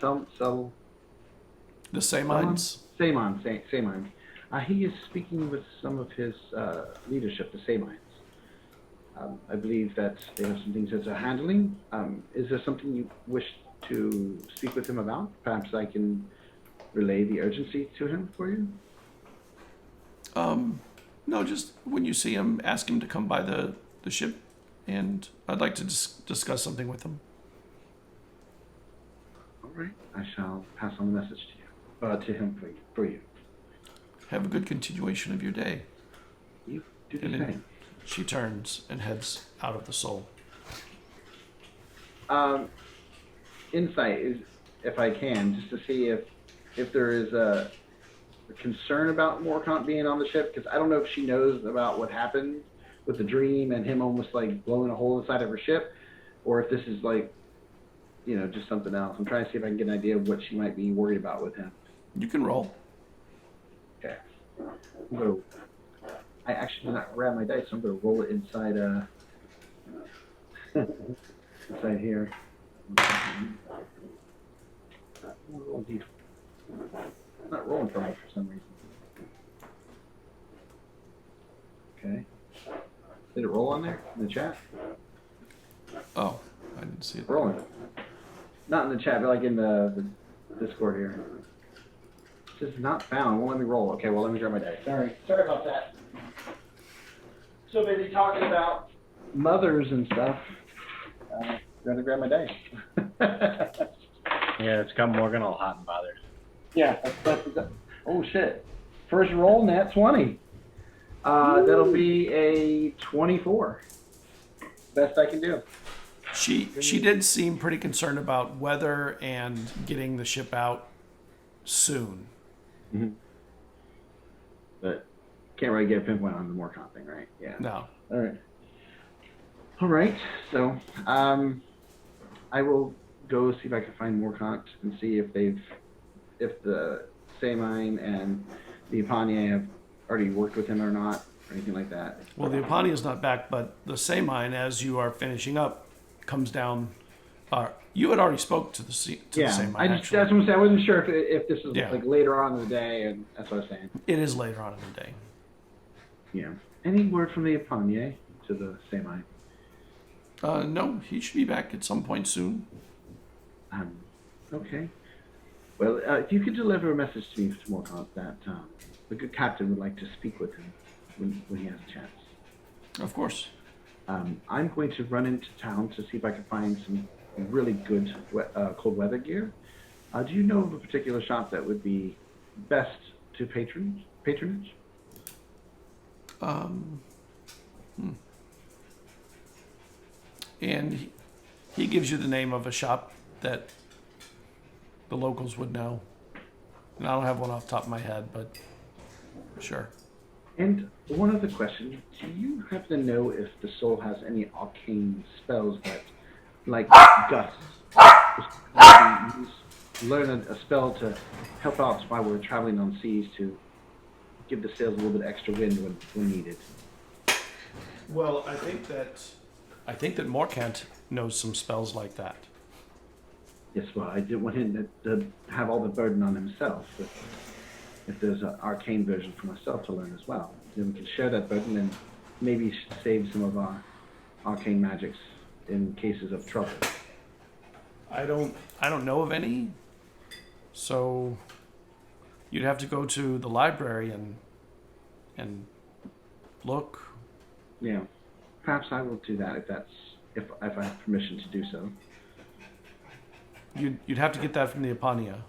The Sagewynd? Sagewynd. He is speaking with some of his leadership, the Sagewynd. I believe that they have some things that they're handling. Is there something you wish to speak with him about? Perhaps I can relay the urgency to him for you? No, just when you see him, ask him to come by the ship, and I'd like to discuss something with him. All right. I shall pass on the message to him for you. Have a good continuation of your day. You do the And same. then she turns and heads out of the soul. Insight is, if I can, just to see if there is a concern about Morcant being on the ship, because I don't know if she knows about what happened with the dream and him almost like blowing a hole inside of her ship, or if this is like, just something else. I'm trying to see if I can get an idea of what she might be worried about with him. You can roll. Okay. I actually did not grab my dice, so I'm going to roll it inside inside here. It's not rolling for me for some reason. Okay. Did it roll on there in the chat? Oh, I didn't see it. Rolling. Not in the chat, but like in the Discord here. This is not found. Won't let me roll. Okay, well, let me grab my dice. Sorry about that. So busy talking about mothers and stuff. Gonna grab my dice. Yeah, it's got Morgan all hot and bothered. Yeah, that's oh shit. First roll, nat 20. That'll be a 24. Best I can do. She did seem pretty concerned about weather and getting the ship out soon. Mm-hmm. But can't really get a pinpoint on the Morcant thing, right? Yeah. No. All right. So I will go see if I can find Morcant and see if the Sagewynd and the Epania have already worked with him or not, or anything like that. Well, the Epania is not back, but the Sagewynd, as you are finishing up, comes down. You had already spoke to the Sagewynd, actually. That's what I'm saying. I wasn't sure if this was Yeah. like later on in the day, and that's what I was saying. It is later on in the day. Yeah. Any word from the Epania to the Sagewynd? No, he should be back at some point soon. Okay. Well, if you could deliver a message to me to Morcant that the good captain would like to speak with him when he has a chance. Of course. I'm going to run into town to see if I can find some really good cold weather gear. Do you know of a particular shop that would be best to patronage? And he gives you the name of a shop that the locals would know. And I don't have one off the top of my head, but sure. And one other question: do you happen to know if the soul has any arcane spells that, like gusts, learn a spell to help out while we're traveling on seas to give the sails a little bit extra wind when needed? Well, I think that Morcant knows some spells like that. Yes, well, I didn't want him to have all the burden on himself. But if there's an arcane version for myself to learn as well, then we can share that burden and maybe save some of our arcane magics in cases of trouble. I don't know of any. So you'd have to go to the library and look. Yeah, perhaps I will do that if I have permission to do so. You'd have to get that from the Epania.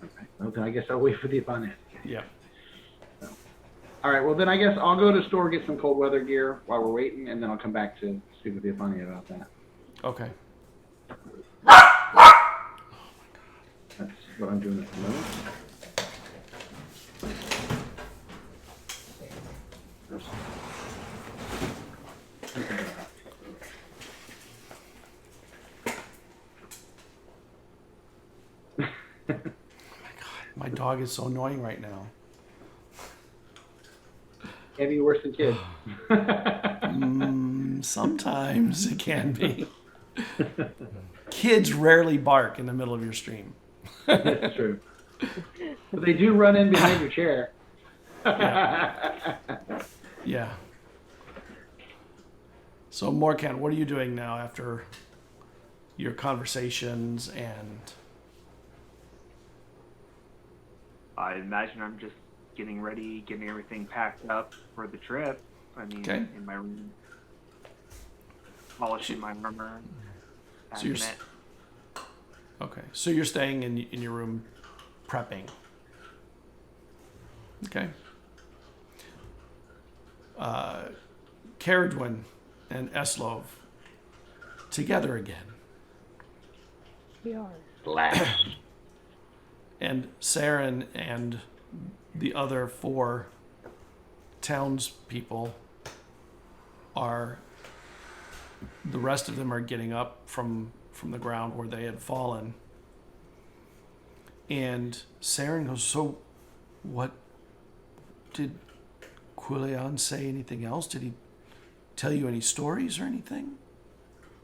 Okay. Well, then I guess I'll wait for the Epania. Yeah. So. All right. Well, then I guess I'll go to the store, get some cold weather gear while we're waiting, and then I'll come back to speak with the Epania about that. Okay. That's what I'm doing at the moment. My dog is so annoying right now. Can't be worse than kids. Sometimes it can be. Kids rarely bark in the middle of your stream. That's true. But they do run in behind your chair. Yeah. So, Morcant, what are you doing now after your conversations and... I imagine I'm just getting ready, getting everything packed up for the trip. I mean, Okay. in my room, polishing my armor. So you're okay. So you're staying in your room, prepping. Okay. Cerridwen and Eslov together again. We are. Blast. And Saren and the other 4 townspeople are... The rest of them are getting up from the ground where they had fallen. And Saren goes, so what... Did Quilian say anything else? Did he tell you any stories or anything?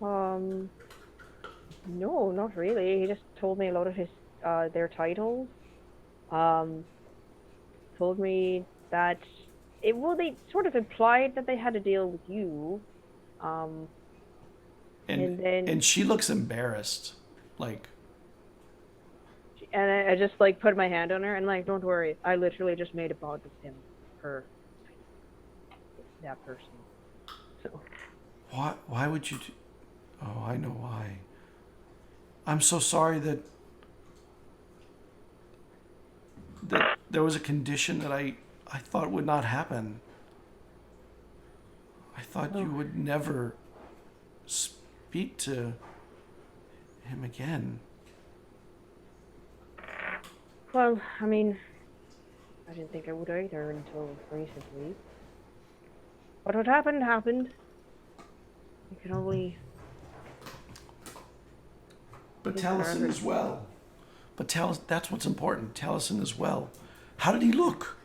No, not really. He just told me a lot of his their titles. Told me that they sort of implied that they had to deal with you. And then And she looks embarrassed. Like, And I just like put my hand on her and like, don't worry, I literally just made a bond with him, her, that person. So. Why would you do... Oh, I know why. I'm so sorry that there was a condition that I thought would not happen. I thought you would never speak to him again. Well, I mean, I didn't think I would either until recently. But what happened, happened. You can only... But Taliesin as well. But that's what's important. Taliesin as well. How did he look?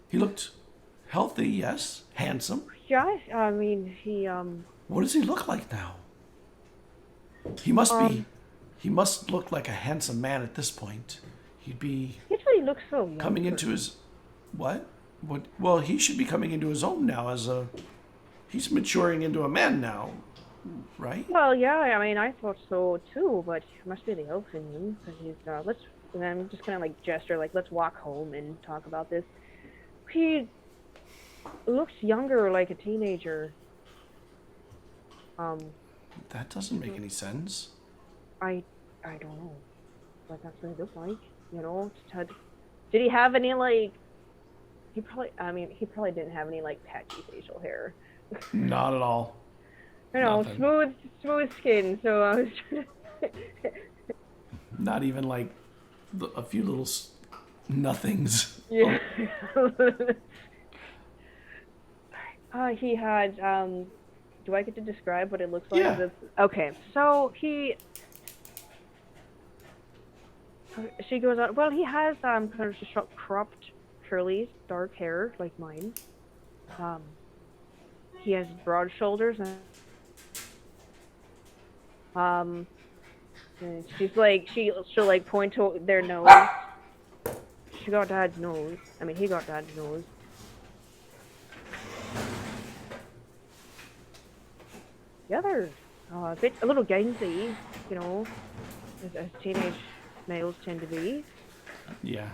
He looked healthy, yes. Handsome. Yeah, I mean, he, What does he look like now? He must look like a handsome man at this point. He'd be That's what he looks so young. coming into his... What? Well, he should be coming into his own now as a... He's maturing into a man now, right? Well, yeah, I mean, I thought so too, but it must be the elf in him, because he's, and I'm just kind of like gesture, like, let's walk home and talk about this. He looks younger, like a teenager. That doesn't make any sense. I don't know, but that's what it looked like, you know. Did he have any, like, he probably didn't have any, like, patchy facial hair. Not at all. You know, Nothing. smooth skin, so I was trying to... Not even like a few little nothings. Yeah. He had, do I get to describe what it looks like? Yeah. Okay, so she goes on, well, he has, kind of just cropped, curly, dark hair, like mine. He has broad shoulders, and she's like, she'll like point to their nose. She got Dad's nose. I mean, he got Dad's nose. The other, a little gainsy, you know, as teenage males tend to be. Yeah.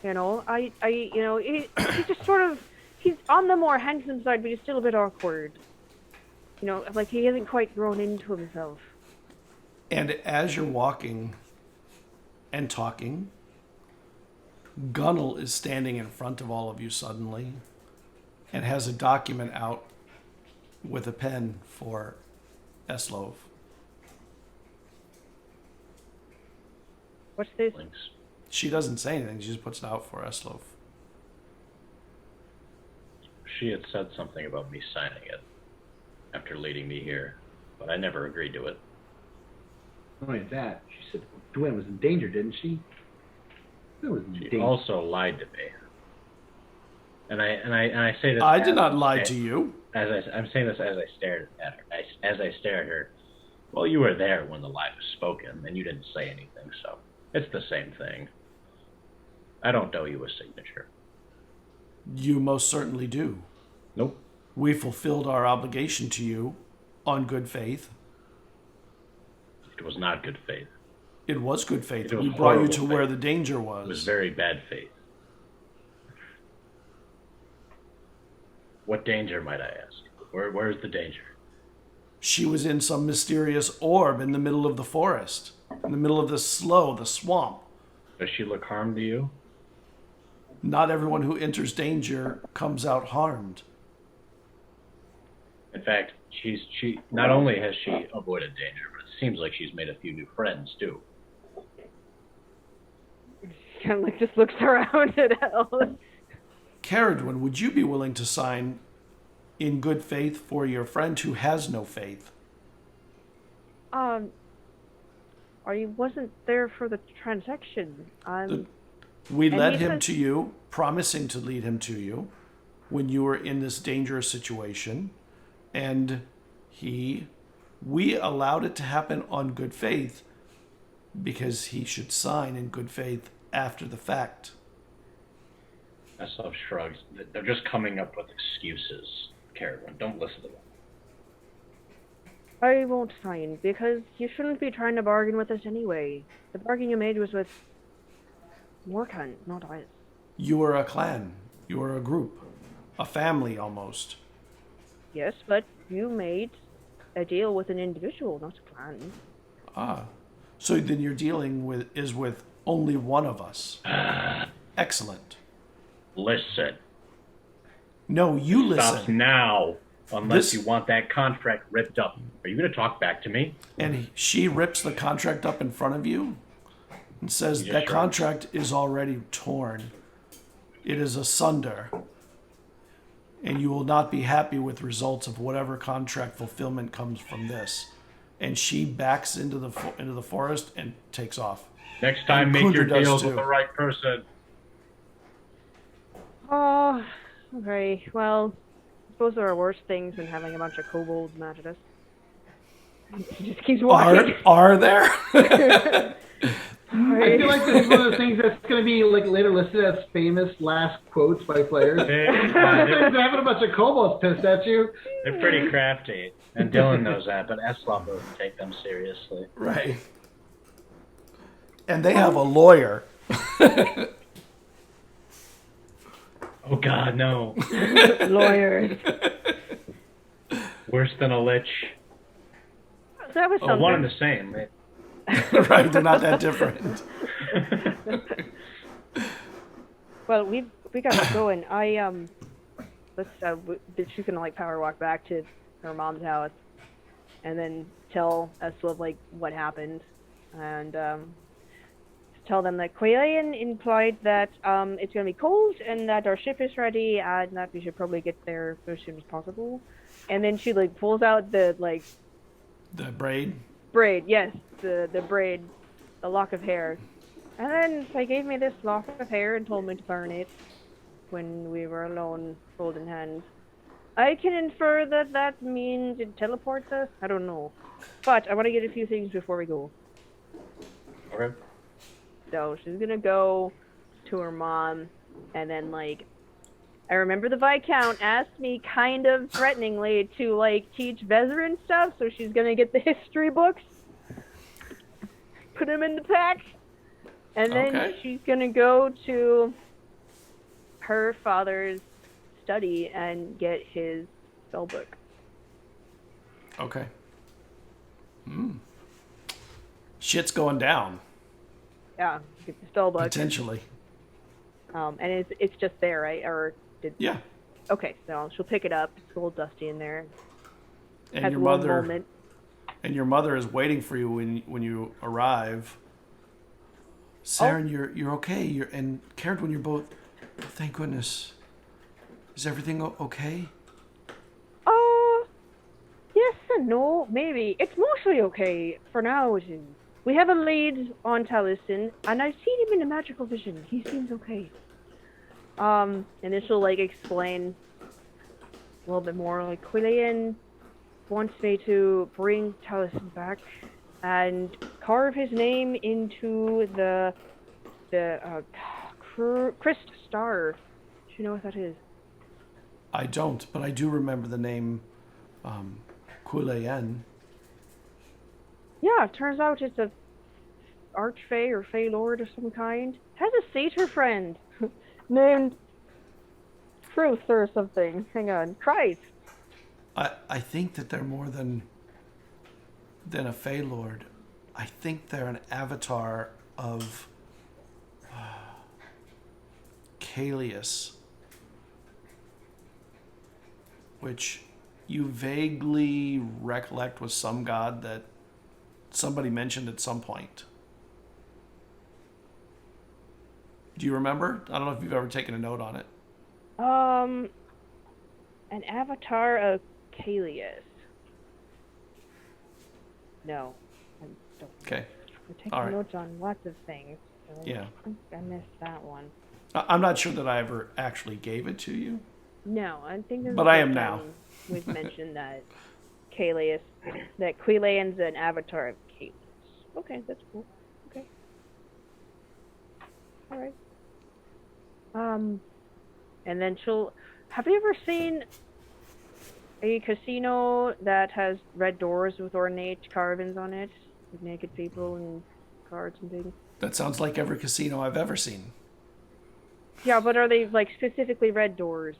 You know, you know, he's just sort of, he's on the more handsome side, but he's still a bit awkward. You know, like he hasn't quite grown into himself. And as you're walking and talking, Gunnel is standing in front of all of you suddenly and has a document out with a pen for Eslov. What's this? Links. She doesn't say anything. She just puts it out for Eslov. She had said something about me signing it after leading me here, but I never agreed to it. Not only that, she said Dwayne was in danger, didn't she? Dwayne was in She danger. also lied to me. And I say this. I did not lie to you. I'm saying this as I stared at her. As I stare at her. Well, you were there when the lie was spoken, and you didn't say anything, so it's the same thing. I don't owe you a signature. You most certainly do. Nope. We fulfilled our obligation to you on good faith. It was not good faith. It was good faith. It was We brought you horrible to faith. where the danger was. It was very bad faith. What danger, might I ask? Where's the danger? She was in some mysterious orb in the middle of the forest, in the middle of the swamp. Does she look harmed to you? Not everyone who enters danger comes out harmed. In fact, she not only has she avoided danger, but it seems like she's made a few new friends too. Kind of like just looks around at Alice. Cerridwen, would you be willing to sign in good faith for your friend who has no faith? I wasn't there for the transaction. We And led he him says- to you, promising to lead him to you when you were in this dangerous situation, and we allowed it to happen on good faith because he should sign in good faith after the fact. Eslov shrugs. They're just coming up with excuses, Cerridwen. Don't listen to them. I won't sign, because you shouldn't be trying to bargain with us anyway. The bargain you made was with Morcant, not us. You were a clan. You were a group. A family, almost. Yes, but you made a deal with an individual, not a clan. Ah. So then you're dealing with only one of us. Excellent. Listen. No, you Stops listen. now, unless This- you want that contract ripped up. Are you going to talk back to me? And she rips the contract up in front of you and says, You that just contract is already torn. It is asunder. And you will not be happy with results of whatever contract fulfillment comes from this. And she backs into the forest and takes off. Next time, And make your Kundra does deals too. with the right person. Oh, okay. Well, I suppose there are worse things than having a bunch of kobolds mad at us. He just keeps walking. Are there? I feel like this is one of the things that's going to be like later listed as famous last quotes by players. They're Having a bunch of kobolds pissed at you. pretty crafty, and Dillon knows that, but Eslov doesn't take them seriously. Right. And they have a lawyer. Oh God, no! Lawyers. Worse than a lich. That was Oh, something. one and the same. Right, they're not that different. Well, we got it going. She's gonna like power walk back to her mom's house, and then tell Eslov like what happened, and tell them that Quailian implied that it's gonna be cold and that our ship is ready and that we should probably get there as soon as possible. And then she like pulls out the like The braid. braid, yes, the braid, the lock of hair. And then they gave me this lock of hair and told me to burn it when we were alone, holding hands. I can infer that that means it teleports us. I don't know. But I want to get a few things before we go. Okay. So she's gonna go to her mom, and then like, I remember the Viscount asked me kind of threateningly to like teach Vesryn stuff, so she's gonna get the history books, put them in the pack, and then Okay. she's gonna go to her father's study and get his spellbook. Okay. Shit's going down, Yeah, get the spellbook. potentially. And it's just there, right? Or did? Yeah. Okay, so she'll pick it up. It's a little dusty in there. And Has your a little mother moment. and your mother is waiting for you when you arrive. Saren, you're okay. And Cerridwen, you're both. Thank goodness. Is everything okay? Yes and no, maybe. It's mostly okay for now. We have a lead on Taliesin, and I've seen him in a magical vision. He seems okay. And then she'll like explain a little bit more. Like Quailian wants me to bring Taliesin back and carve his name into the Christ Star. Do you know what that is? I don't, but I do remember the name Quailian. Yeah, it turns out it's a archfey or fey lord of some kind. Has a satyr friend named Truth or something. Hang on, Christ. I think that they're more than a Fey Lord. I think they're an avatar of Kalius, which you vaguely recollect was some god that somebody mentioned at some point. Do you remember? I don't know if you've ever taken a note on it. An avatar of Kalius. No, I don't. Okay. We're taking All right. notes on lots of things. So Yeah. I think I missed that one. I'm not sure that I ever actually gave it to you. No, I think this is But the I am first now. time we've mentioned that Kalius, that Quailian's an avatar of Kalius. Okay, that's cool. Okay. Alright. And then have you ever seen a casino that has red doors with ornate carvings on it, with naked people and cards and things. That sounds like every casino I've ever seen. Yeah, but are they like specifically red doors?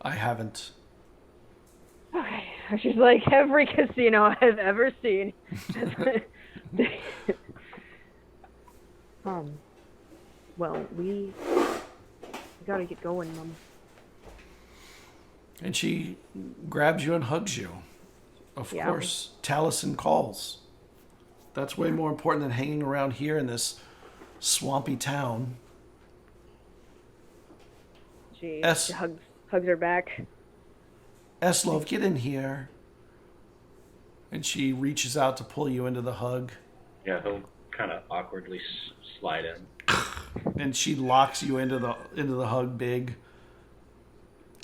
I haven't. Okay, she's like every casino I've ever seen. Well, we gotta get going, Mom. And she grabs you and hugs you. Of course, Taliesin calls. That's way more important than hanging around here in this swampy town. She hugs her back. Eslov, get in here. And she reaches out to pull you into the hug. Yeah, he'll kind of awkwardly slide in. And she locks you into the hug big.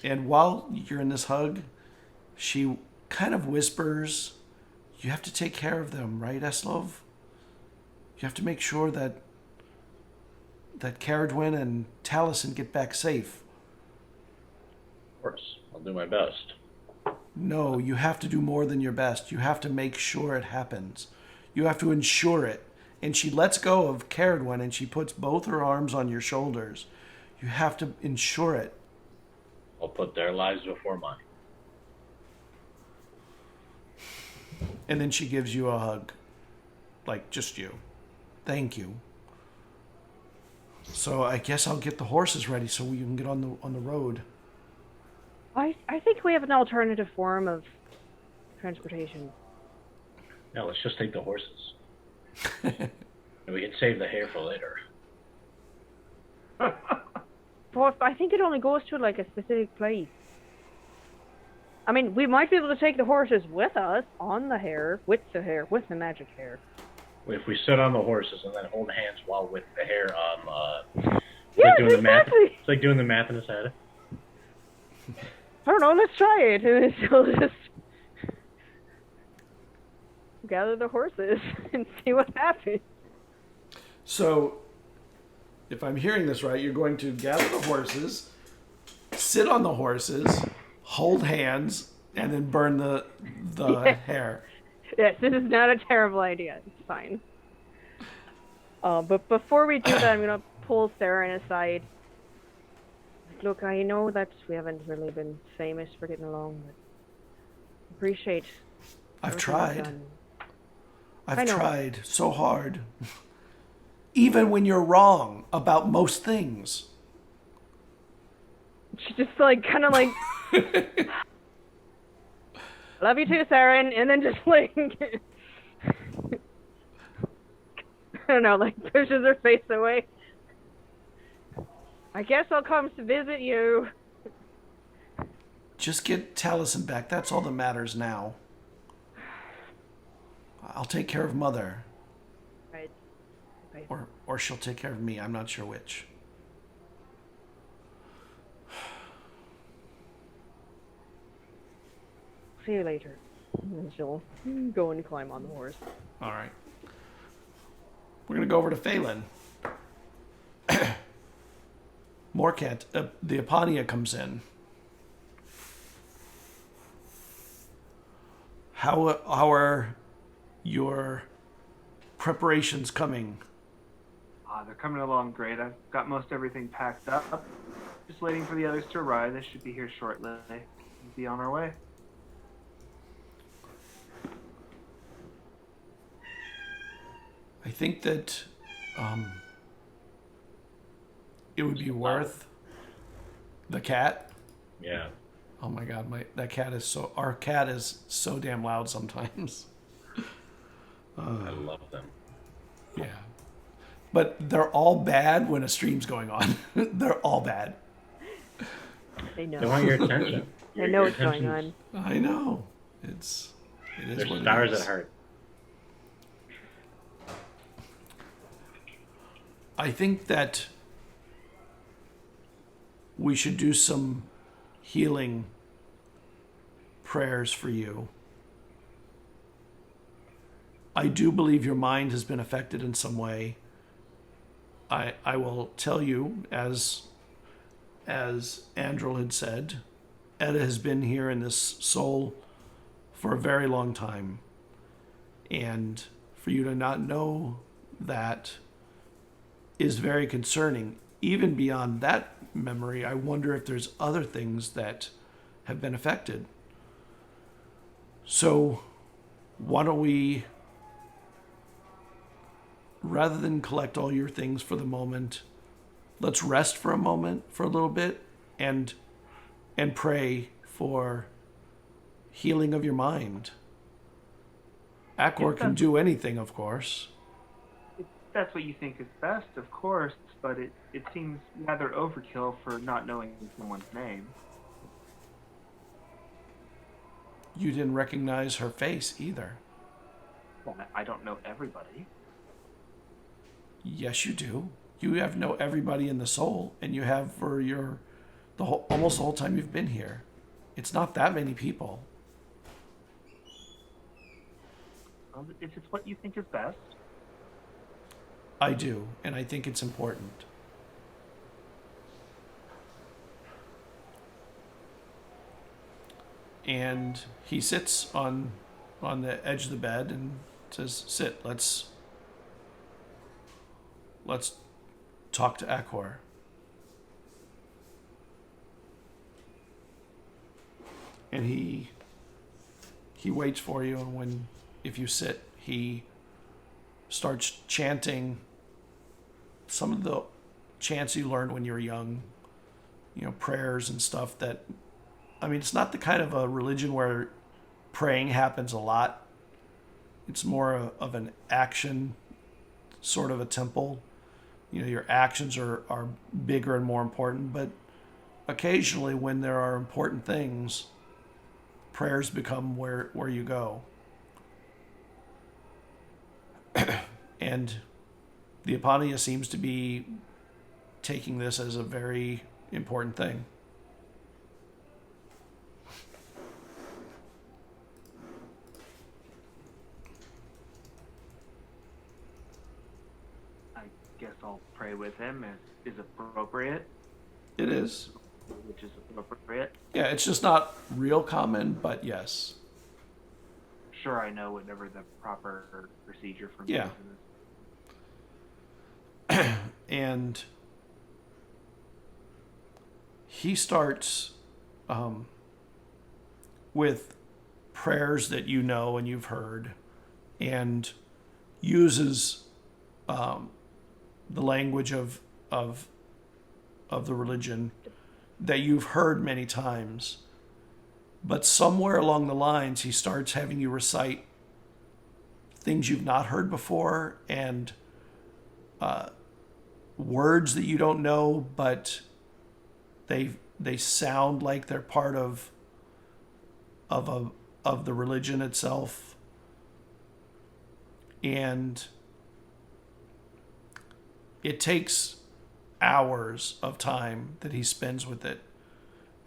And while you're in this hug, she kind of whispers, you have to take care of them, right, Eslov? You have to make sure that Cerridwen and Taliesin get back safe. Of course, I'll do my best. No, you have to do more than your best. You have to make sure it happens. You have to ensure it. And she lets go of Cerridwen and she puts both her arms on your shoulders. You have to ensure it. I'll put their lives before mine. And then she gives you a hug. Like, just you. Thank you. So I guess I'll get the horses ready so you can get on the road. I think we have an alternative form of transportation. Yeah, let's just take the horses. And we can save the hair for later. But I think it only goes to like a specific place. I mean, we might be able to take the horses with us on the hair, with the magic hair. If we sit on the horses and then hold hands while with the hair, Yeah, doing the math. exactly. It's like doing the math in his head. I don't know, let's try it. And we'll just gather the horses and see what happens. So, if I'm hearing this right, you're going to gather the horses, sit on the horses, hold hands, and then burn the hair. Yes, this is not a terrible idea. It's fine. But before we do that, I'm going to pull Sarah aside. Look, I know that we haven't really been famous for getting along, but appreciate I've everything tried. you've done. I've tried so hard. Even when you're wrong about most things. She just like kind of like love you too, Sarah, and then just like I don't know, like pushes her face away. I guess I'll come to visit you. Just get Taliesin back. That's all that matters now. I'll take care of Mother. Right. Or she'll take care of me. I'm not sure which. See you later. And she'll go and climb on the horse. All right. We're going to go over to Phelan. Morcant, the Apania comes in. How are your preparations coming? They're coming along great. I've got most everything packed up. Just waiting for the others to arrive. They should be here shortly. We'll be on our way. I think that it would be worth the cat. Yeah. Oh my God, our cat is so damn loud sometimes. I love them. Yeah. But they're all bad when a stream's going on. They're all bad. They know. They want your attention. They know what's going on. I know. It is They're what stars it is. at heart. I think that we should do some healing prayers for you. I do believe your mind has been affected in some way. I will tell you, as Andrel had said, Etta has been here in this soul for a very long time. And for you to not know that is very concerning. Even beyond that memory, I wonder if there's other things that have been affected. So why don't we, rather than collect all your things for the moment, let's rest for a moment, for a little bit, and pray for healing of your mind. Akor can do anything, of course. If that's what you think is best, of course, but it seems rather overkill for not knowing someone's name. You didn't recognize her face either. Well, I don't know everybody. Yes, you do. You have know everybody in the soul, and you have for almost the whole time you've been here. It's not that many people. Well, if it's what you think is best. I do, and I think it's important. And he sits on the edge of the bed and says, "Sit. Let's talk to Akor." And he waits for you, and if you sit, he starts chanting some of the chants you learned when you were young, prayers and stuff that, it's not the kind of a religion where praying happens a lot. It's more of an action, sort of a temple. Your actions are bigger and more important, but occasionally when there are important things, prayers become where you go. And the Epania seems to be taking this as a very important thing. I guess I'll pray with him is appropriate. It is. Which is appropriate. Yeah, it's just not real common, but yes. Sure, I know whatever the proper procedure for me Yeah. is. And he starts with prayers that you know and you've heard, and uses the language of the religion that you've heard many times. But somewhere along the lines, he starts having you recite things you've not heard before, and words that you don't know, but they sound like they're part of the religion itself. And it takes hours of time that he spends with it.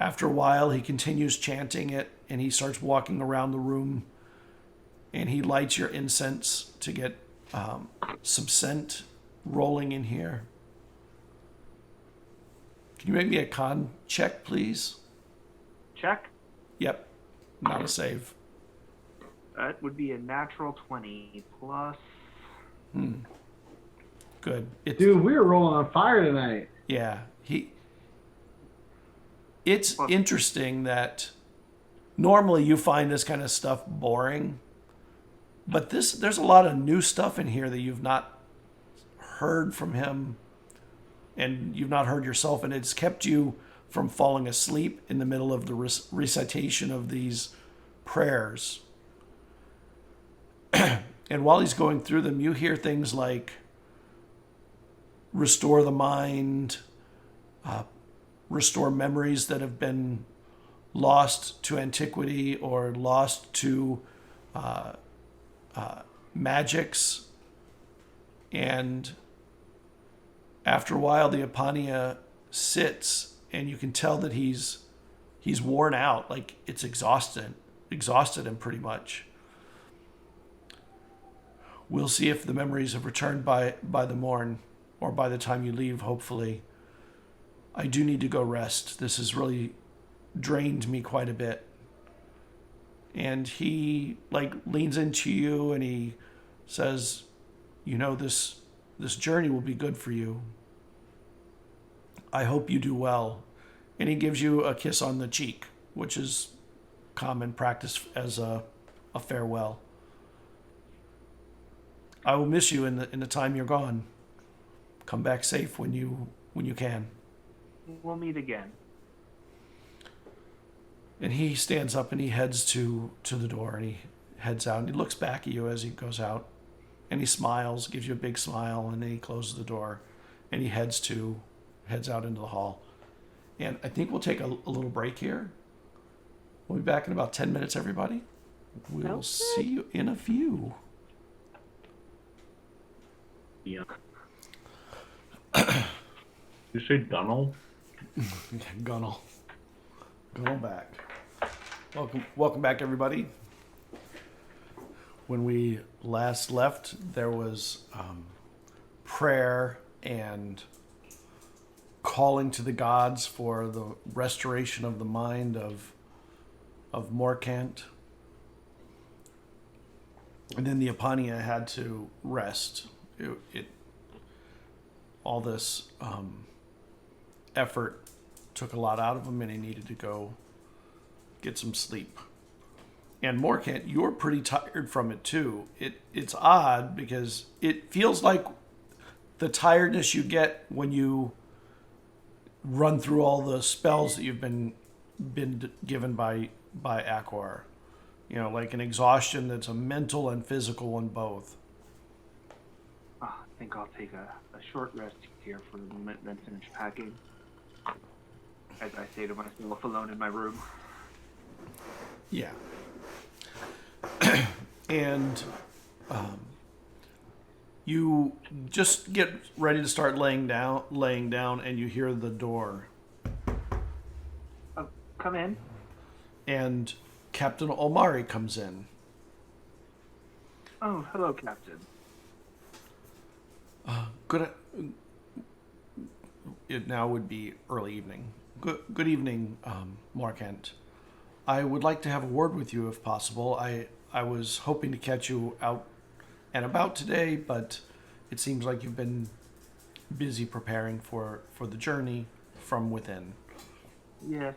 After a while, he continues chanting it, and he starts walking around the room, and he lights your incense to get some scent rolling in here. Can you make me a con check, please? Check. Yep. Not a save. That would be a natural 20 plus. Good. Dude, we were rolling on fire tonight. Yeah. It's interesting that normally you find this kind of stuff boring, but there's a lot of new stuff in here that you've not heard from him, and you've not heard yourself, and it's kept you from falling asleep in the middle of the recitation of these prayers. And while he's going through them, you hear things like restore the mind, restore memories that have been lost to antiquity or lost to magics. And after a while, the Epania sits, and you can tell that he's worn out, like it's exhausted him pretty much. We'll see if the memories have returned by the morn, or by the time you leave, hopefully. I do need to go rest. This has really drained me quite a bit. And he like leans into you and he says, you know, this journey will be good for you. I hope you do well. And he gives you a kiss on the cheek, which is common practice as a farewell. I will miss you in the time you're gone. Come back safe when you can. We'll meet again. And he stands up and he heads to the door and he heads out and he looks back at you as he goes out and he smiles, gives you a big smile, and then he closes the door and he heads out into the hall. And I think we'll take a little break here. We'll be back in about 10 minutes, everybody. We'll see you in a few. Yeah. You say Gunnel? Gunnel back. Welcome back, everybody. When we last left, there was prayer and calling to the gods for the restoration of the mind of Morcant. And then the Apania had to rest. All this effort took a lot out of him, and he needed to go get some sleep. And Morcant, you're pretty tired from it too. It's odd because it feels like the tiredness you get when you run through all the spells that you've been given by Akor. You know, like an exhaustion that's a mental and physical one both. I think I'll take a short rest here for the moment, then finish packing. As I say to myself alone in my room. Yeah. And you just get ready to start laying down, and you hear the door. Oh, come in. And Captain Omari comes in. Oh, hello, Captain. It now would be early evening. Good evening, Morcant. I would like to have a word with you if possible. I was hoping to catch you out and about today, but it seems like you've been busy preparing for the journey from within. Yes,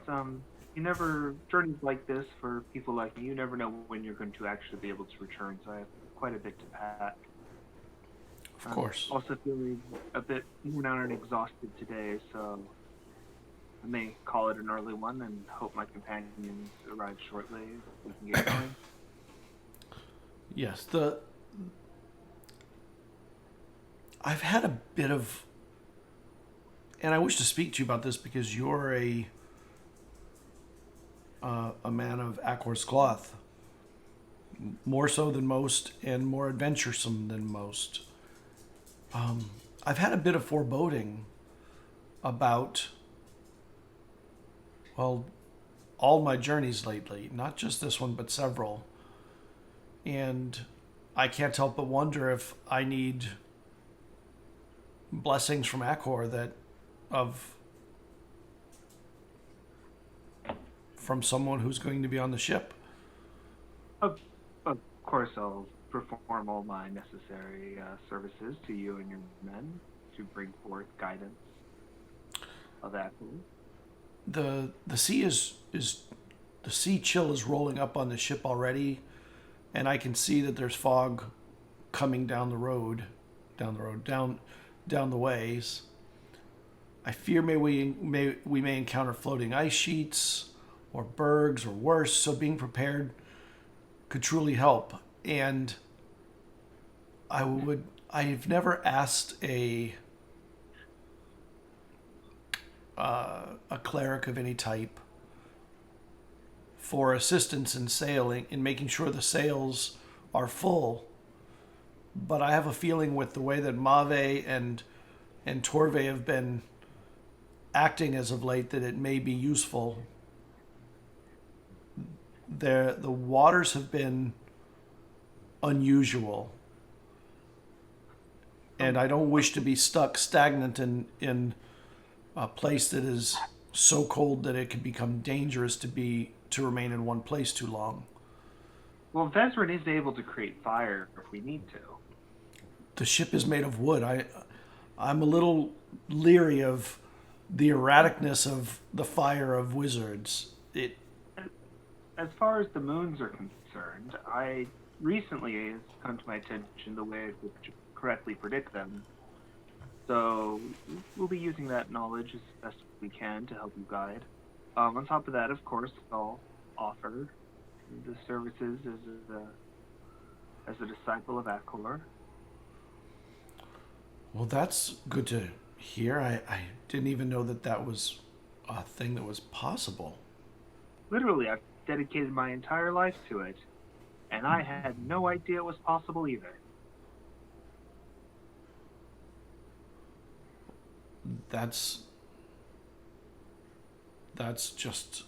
journeys like this for people like me, you never know when you're going to actually be able to return, so I have quite a bit to pack. Of course. Also feeling a bit worn out and exhausted today, so I may call it an early one and hope my companions arrive shortly. We can get going. Yes, I've had a bit of, and I wish to speak to you about this because you're a man of Akor's cloth, more so than most and more adventuresome than most. I've had a bit of foreboding about, well, all my journeys lately, not just this one, but several. And I can't help but wonder if I need blessings from Akor from someone who's going to be on the ship. Of course, I'll perform all my necessary services to you and your men to bring forth guidance of Akor. The sea the sea chill is rolling up on the ship already, and I can see that there's fog coming down the ways. I fear we may encounter floating ice sheets or bergs or worse, so being prepared could truly help. And I've never asked a cleric of any type for assistance in sailing, in making sure the sails are full. But I have a feeling with the way that Mave and Torve have been acting as of late that it may be useful. The waters have been unusual, and I don't wish to be stuck stagnant in a place that is so cold that it can become dangerous to remain in one place too long. Well, Vesryn is able to create fire if we need to. The ship is made of wood. I'm a little leery of the erraticness of the fire of wizards. As far as the moons are concerned, recently it's come to my attention the way to correctly predict them. So we'll be using that knowledge as best we can to help you guide. On top of that, of course, I'll offer the services as a disciple of Akor. Well, that's good to hear. I didn't even know that was a thing that was possible. Literally, I've dedicated my entire life to it, and I had no idea it was possible either. That's just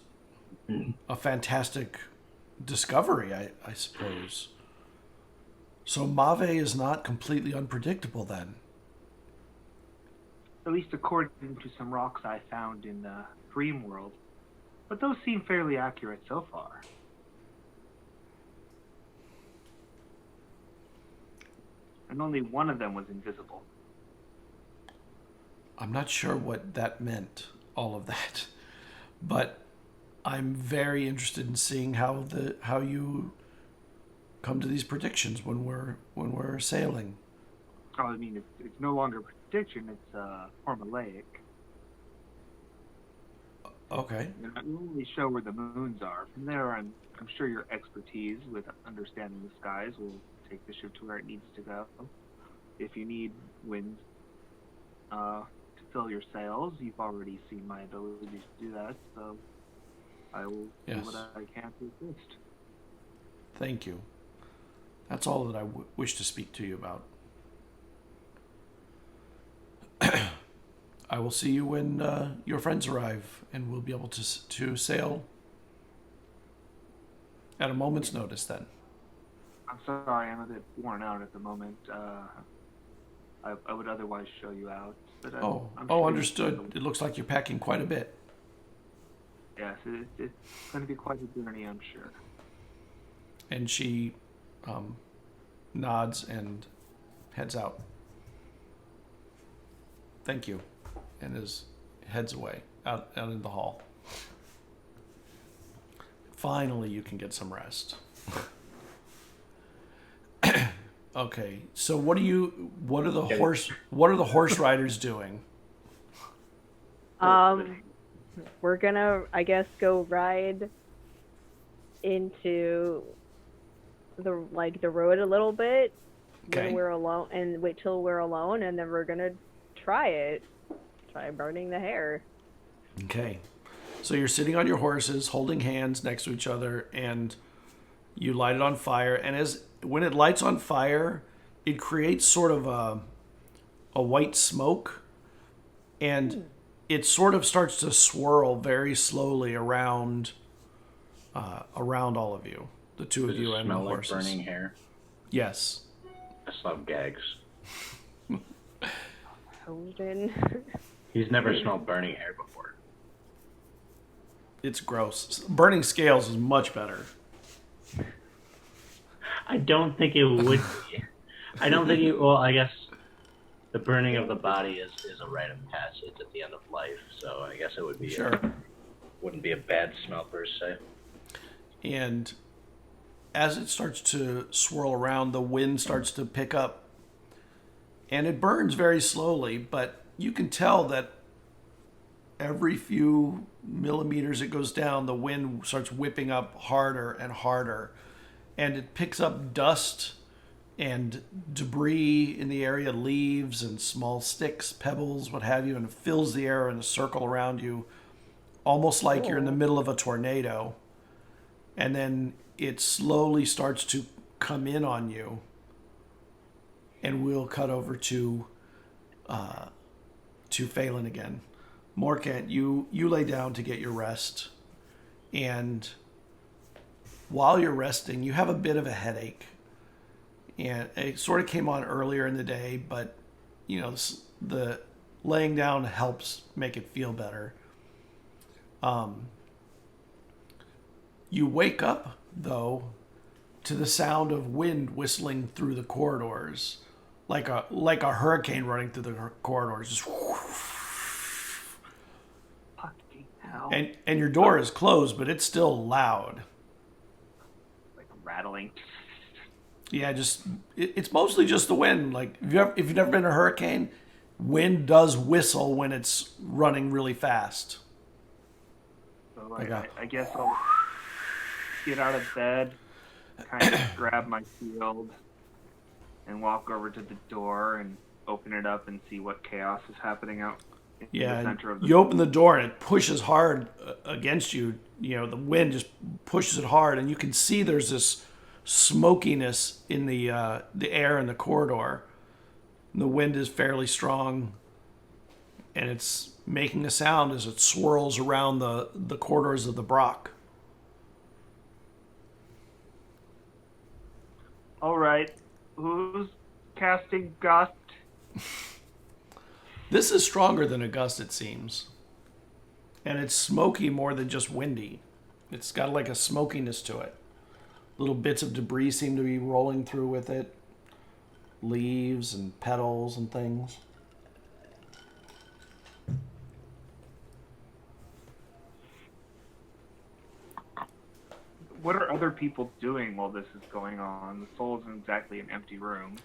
a fantastic discovery, I suppose. So Mave is not completely unpredictable then. At least according to some rocks I found in the Dream World. But those seem fairly accurate so far. And only one of them was invisible. I'm not sure what that meant, all of that. But I'm very interested in seeing how you come to these predictions when we're sailing. Oh, I mean, it's no longer prediction, it's formulaic. Okay. And I only show where the moons are. From there, I'm sure your expertise with understanding the skies will take the ship to where it needs to go. If you need winds to fill your sails, you've already seen my ability to do that, so I will do what I can to assist. Thank you. That's all that I wish to speak to you about. I will see you when your friends arrive, and we'll be able to sail at a moment's notice then. I'm sorry, I'm a bit worn out at the moment. I would otherwise show you out. But I'm sure understood. It looks like you're packing quite a bit. Yes, it's going to be quite a journey, I'm sure. And she nods and heads out. Thank you. And heads away, out in the hall. Finally, you can get some rest. Okay, so what are the horse riders doing? We're gonna, I guess, go ride into the road a little bit when we're alone, and wait till we're alone, and then we're gonna try burning the hair. Okay, so you're sitting on your horses, holding hands next to each other, and you light it on fire. And when it lights on fire, it creates sort of a white smoke, and it sort of starts to swirl very slowly around all of you, the two of you and the horses. Smell like burning hair? Yes. Eslov gags. Odin. He's never smelled burning hair before. It's gross. Burning scales is much better. I don't think it would be. I don't think it. Well, I guess the burning of the body is a rite of passage at the end of life. So I guess it would be. Sure. Wouldn't be a bad smell per se. And as it starts to swirl around, the wind starts to pick up. And it burns very slowly, but you can tell that every few millimeters it goes down, the wind starts whipping up harder and harder. And it picks up dust and debris in the area, leaves and small sticks, pebbles, what have you, and it fills the air in a circle around you, almost like you're in the middle of a tornado. And then it slowly starts to come in on you. And we'll cut over to Phelan again. Morcant, you lay down to get your rest. And while you're resting, you have a bit of a headache. And it sort of came on earlier in the day, but, the laying down helps make it feel better. You wake up, though, to the sound of wind whistling through the corridors, like a hurricane running through the corridors. Just Fucking hell. and your door is closed, but it's still loud. Like rattling. Yeah, it's mostly just the wind. Like if you've never been in a hurricane, wind does whistle when it's running really fast. So Like I guess I'll get out of bed, kind of grab my shield, and walk over to the door and open it up and see what chaos is happening out in the center of the you open the door and it pushes hard against you. You know, the wind just pushes it hard, and you can see there's this smokiness in the air in the corridor. And the wind is fairly strong, and it's making a sound as it swirls around the corridors of the Brock. All right, who's casting Gust? This is stronger than a gust, it seems. And it's smoky more than just windy. It's got like a smokiness to it. Little bits of debris seem to be rolling through with it. Leaves and petals and things. What are other people doing while this is going on? The soul isn't exactly an empty room.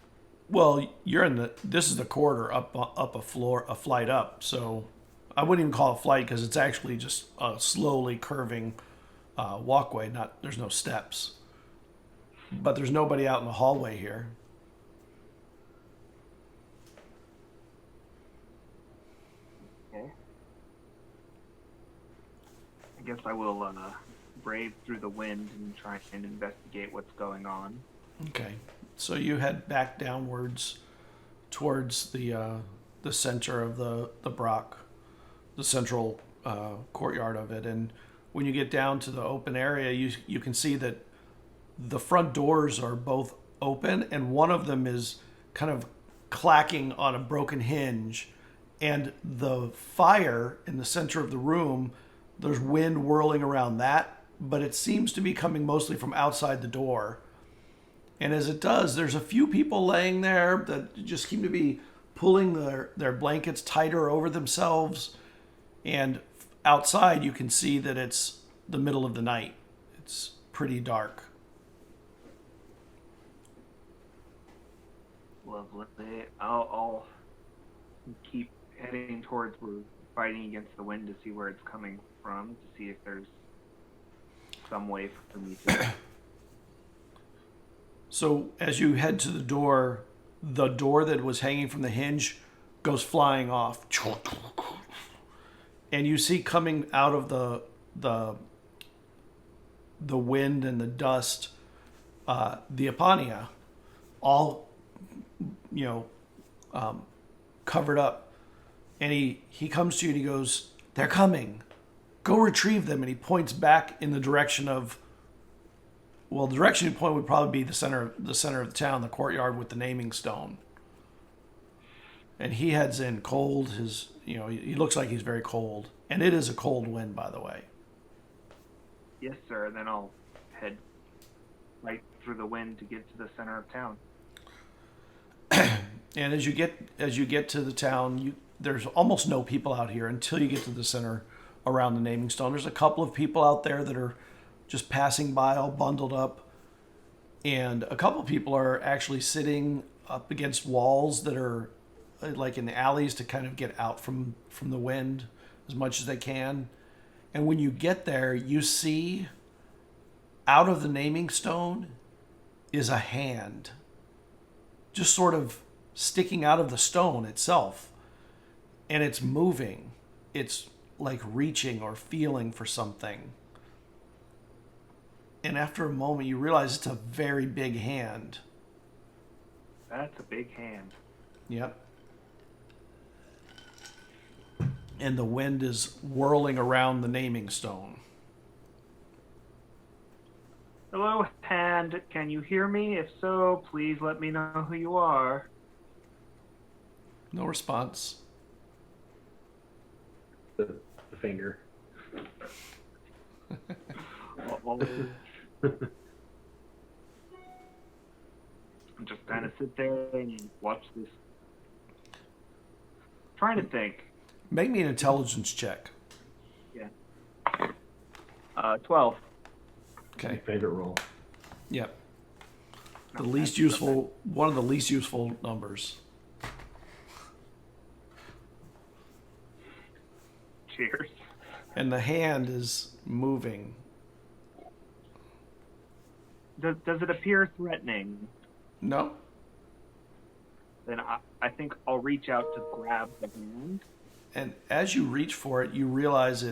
Well, this is the corridor up a flight up. So I wouldn't even call it flight because it's actually just a slowly curving walkway. There's no steps. But there's nobody out in the hallway here. Okay. I guess I will brave through the wind and try and investigate what's going on. Okay. So you head back downwards towards the center of the Brock, the central courtyard of it. And when you get down to the open area, you can see that the front doors are both open, and one of them is kind of clacking on a broken hinge. And the fire in the center of the room, there's wind whirling around that, but it seems to be coming mostly from outside the door. And as it does, there's a few people laying there that just seem to be pulling their blankets tighter over themselves. And outside, you can see that it's the middle of the night. It's pretty dark. Lovely. I'll keep heading towards where we're fighting against the wind to see where it's coming from, to see if there's some way for me to... So as you head to the door that was hanging from the hinge goes flying off. And you see coming out of the wind and the dust, the Apania, all, covered up. And he comes to you and he goes, "They're coming. Go retrieve them." And he points back in the direction of, well, the direction you point would probably be the center of the town, the courtyard with the naming stone. And he heads in cold. He looks like he's very cold. And it is a cold wind, by the way. Yes, sir. And then I'll head right through the wind to get to the center of town. And as you get to the town, there's almost no people out here until you get to the center around the naming stone. There's a couple of people out there that are just passing by, all bundled up. And a couple of people are actually sitting up against walls that are like in the alleys to kind of get out from the wind as much as they can. And when you get there, you see out of the naming stone is a hand just sort of sticking out of the stone itself. And it's moving. It's like reaching or feeling for something. And after a moment, you realize it's a very big hand. That's a big hand. Yep. And the wind is whirling around the naming stone. Hello, hand. Can you hear me? If so, please let me know who you are. No response. The finger. Just kind of sit there and watch this. Trying to think. Make me an intelligence check. Yeah. 12. Okay. Favorite roll. Yep. The least useful, one of the least useful numbers. Cheers. And the hand is moving. Does it appear threatening? No? Then I think I'll reach out to grab the hand. And as you reach for it, you realize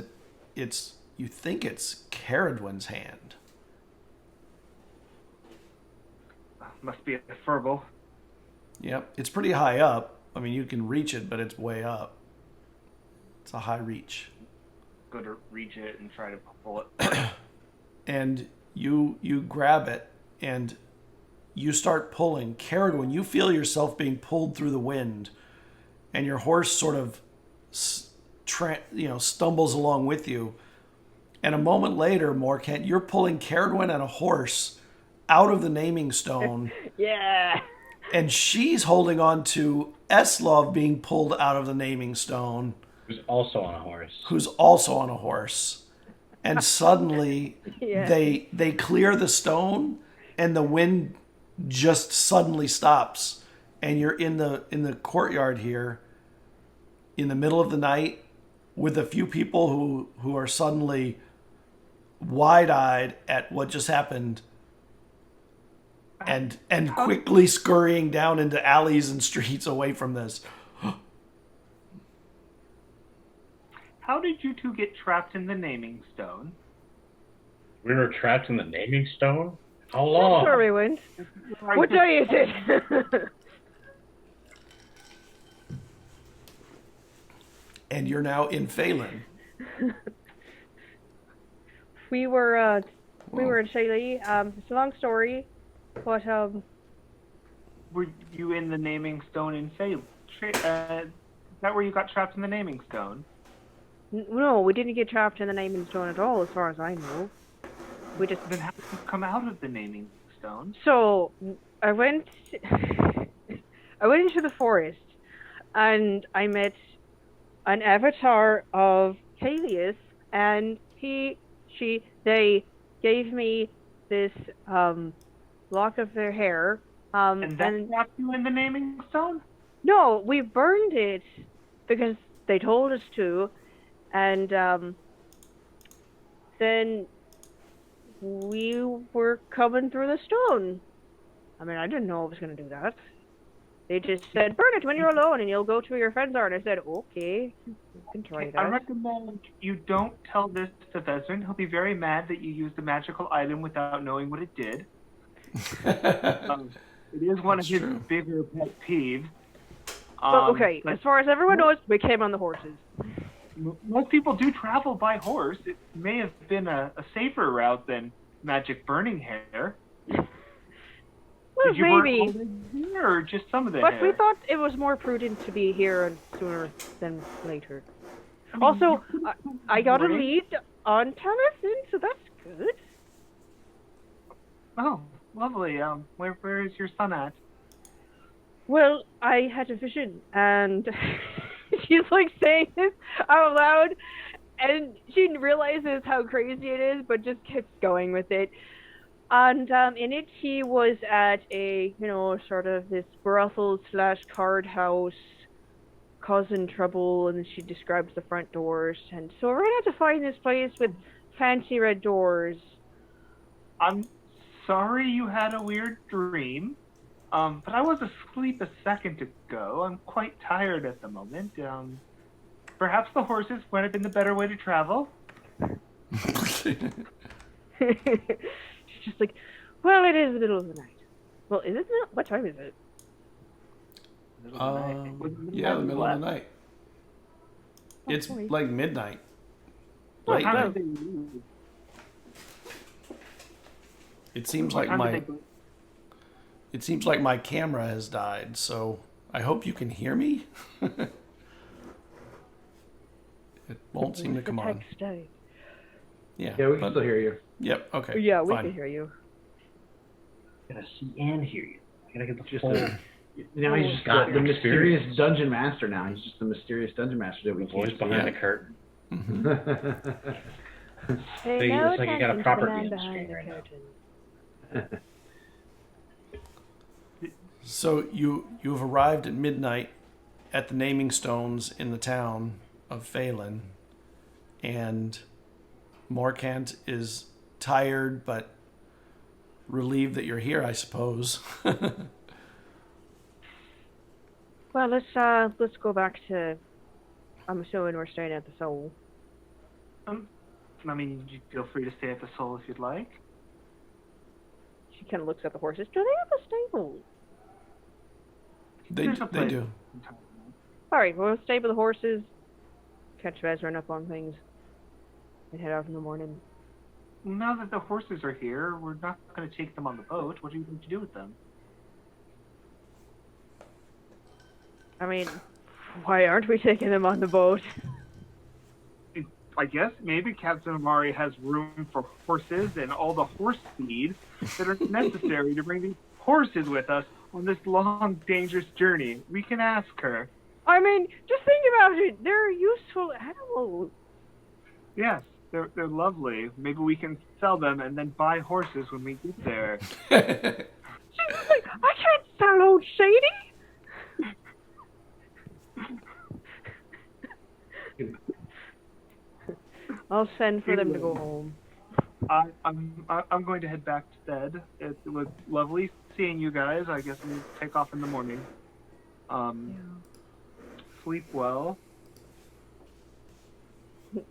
you think it's Cerridwen's hand. Must be a Firbolg. Yep. It's pretty high up. I mean, you can reach it, but it's way up. It's a high reach. Go to reach it and try to pull it. And you grab it, and you start pulling. Cerridwen, you feel yourself being pulled through the wind, and your horse sort of stumbles along with you. And a moment later, Morcant, you're pulling Cerridwen and a horse out of the naming stone. Yeah. And she's holding on to Eslov being pulled out of the naming stone. Who's also on a horse. And suddenly Yeah. they clear the stone, and the wind just suddenly stops. And you're in the courtyard here in the middle of the night with a few people who are suddenly wide-eyed at what just happened and quickly scurrying down into alleys and streets away from this. How did you two get trapped in the naming stone? We were trapped in the naming stone? How long? Cerridwen. What day is it? And you're now in Phelan. We were in Shaley. It's a long story, but Were you in the naming stone in Fail? Is that where you got trapped in the naming stone? no, we didn't get trapped in the naming stone at all, as far as I know. We just Then how did you come out of the naming stone? so I went into the forest, and I met an avatar of Helios, and they gave me this lock of their hair. And that trapped you in the naming stone? No, we burned it because they told us to, and then we were coming through the stone. I mean, I didn't know I was going to do that. They just said, burn it when you're alone and you'll go to where your friends are. And I said, okay, you can try that. I recommend you don't tell this to Vesryn. He'll be very mad that you used a magical item without knowing what it did. It is one of his bigger pet peeves. But okay, but as far as everyone knows, we came on the horses. most people do travel by horse. It may have been a safer route than magic burning hair. Well, Did you burn maybe. all the hair or just some of the But hair? we thought it was more prudent to be here sooner than later. I mean, Also, you I got a Right? lead on Tennyson, so that's good. Oh, lovely. Where is your son at? Well, I had a vision, and she's like saying this out loud, and she realizes how crazy it is, but just keeps going with it. And in it, he was at a, sort of this brothel / card house, causing trouble, and she describes the front doors. And so we're going to find this place with fancy red doors. I'm sorry you had a weird dream, but I was asleep a second ago. I'm quite tired at the moment. Perhaps the horses might have been the better way to travel. She's just like, well, it is the middle of the night. Well, is it not? What time is it? Yeah, the middle of the night. It's boy. like midnight. Oh, Late How night. did they leave? It seems What like time did they go? my camera has died, so I hope you can hear me. It won't seem to come on. Text died. Yeah. Yeah, we can but- still hear you. Yep. Okay. Yeah, we fine. can hear you. I gotta see and hear you. I gotta get the Just full. Now he's just Got the your mysterious experience. dungeon master. Now he's just the mysterious dungeon master that we voice can't behind Yeah. the curtain. Pay So no it's like you got a attention to the proper man DM behind screen the right now. curtain. So you've arrived at midnight at the naming stones in the town of Phelan, and Morcant is tired but relieved that you're here, I suppose. Well, let's go back to. I'm assuming we're staying at the Soul. I mean, you feel free to stay at the Soul if you'd like. She kind of looks at the horses. Do they have a stable? They There's a place. do. All right, we'll stable the horses, catch Vesryn up on things, and head out in the morning. Well, now that the horses are here, we're not going to take them on the boat. What are you going to do with them? I mean, why aren't we taking them on the boat? I guess maybe Captain Amari has room for horses and all the horse feed that are necessary to bring these horses with us on this long, dangerous journey. We can ask her. I mean, just think about it. They're useful animals. Yes, they're lovely. Maybe we can sell them and then buy horses when we get there. She's like, I can't sell old Shady. I'll send for them to go home. I'm going to head back to bed. It was lovely seeing you guys. I guess we'll take off in the morning. Sleep well.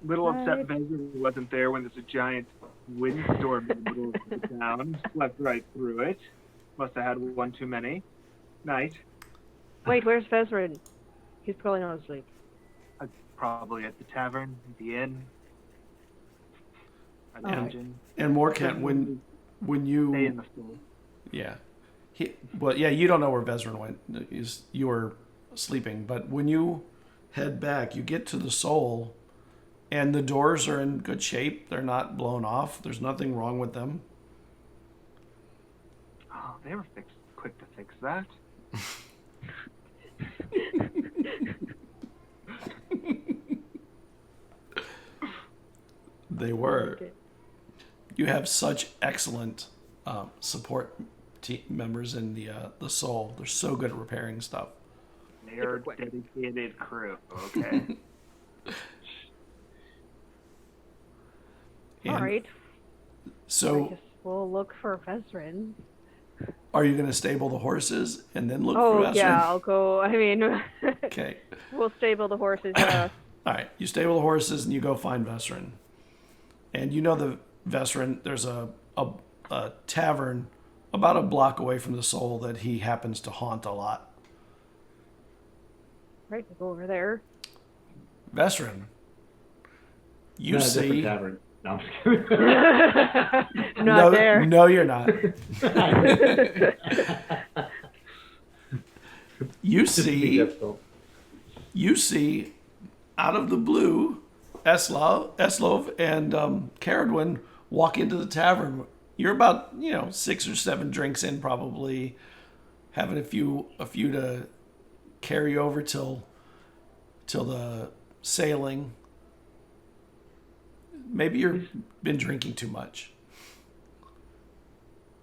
Little upset Vesryn wasn't there when there's a giant windstorm in the middle of the town. Slept right through it. Must have had one too many. Night. Wait, where's Vesryn? He's probably not asleep. Probably at the tavern, the inn. I imagine. And Morcant, when you Stay in the school. yeah, you don't know where Vesryn went. You were sleeping, but when you head back, you get to the Soul, and the doors are in good shape. They're not blown off. There's nothing wrong with them. Oh, they were quick to fix that. They were. You have such excellent support members in the Soul. They're so good at repairing stuff. They are a dedicated crew, okay? All And right. I So, guess we'll look for Vesryn. are you going to stable the horses and then look for Oh, Vesryn? yeah, I'll go. I mean, Okay. we'll stable the horses. All right. You stable the horses and you go find Vesryn. And you know the Vesryn, there's a tavern about a block away from the Soul that he happens to haunt a lot. Right, we'll go over there. Vesryn, you No, a different see... tavern. No, I'm just kidding. Not there. No, you're not. You Just to be see... difficult. You see, out of the blue, Eslov and Cerridwen walk into the tavern. You're about 6 or 7 drinks in, probably having a few to carry over till the sailing. Maybe you've been drinking too much.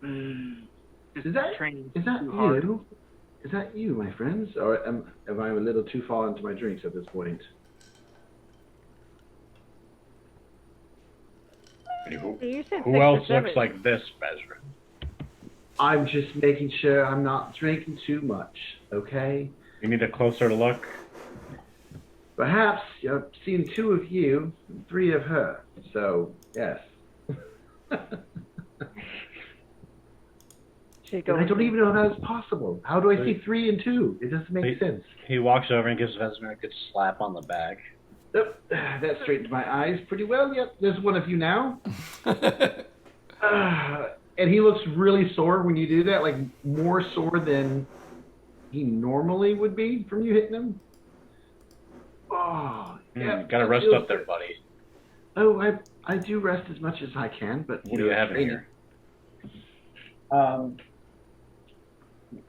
Just Is that training is that too hard. you? Is that you, my friends? Or am I a little too far into my drinks at this point? You said 6 Who or else 7. looks like this, Vesryn? I'm just making sure I'm not drinking too much, okay? You need a closer look. Perhaps I've seen 2 of you and 3 of her. So, yes. Should And go I don't with even know how that's possible. How do I see 3 and 2? It doesn't make Wait. sense. He walks over and gives Vesryn a good slap on the back. Oh, that straightened my eyes pretty well. Yep, there's one of you now. And he looks really sore when you do that, like more sore than he normally would be from you hitting him. Oh, yeah. Gotta rest up there, buddy. Oh, I do rest as much as I can, but What do you have in training- here?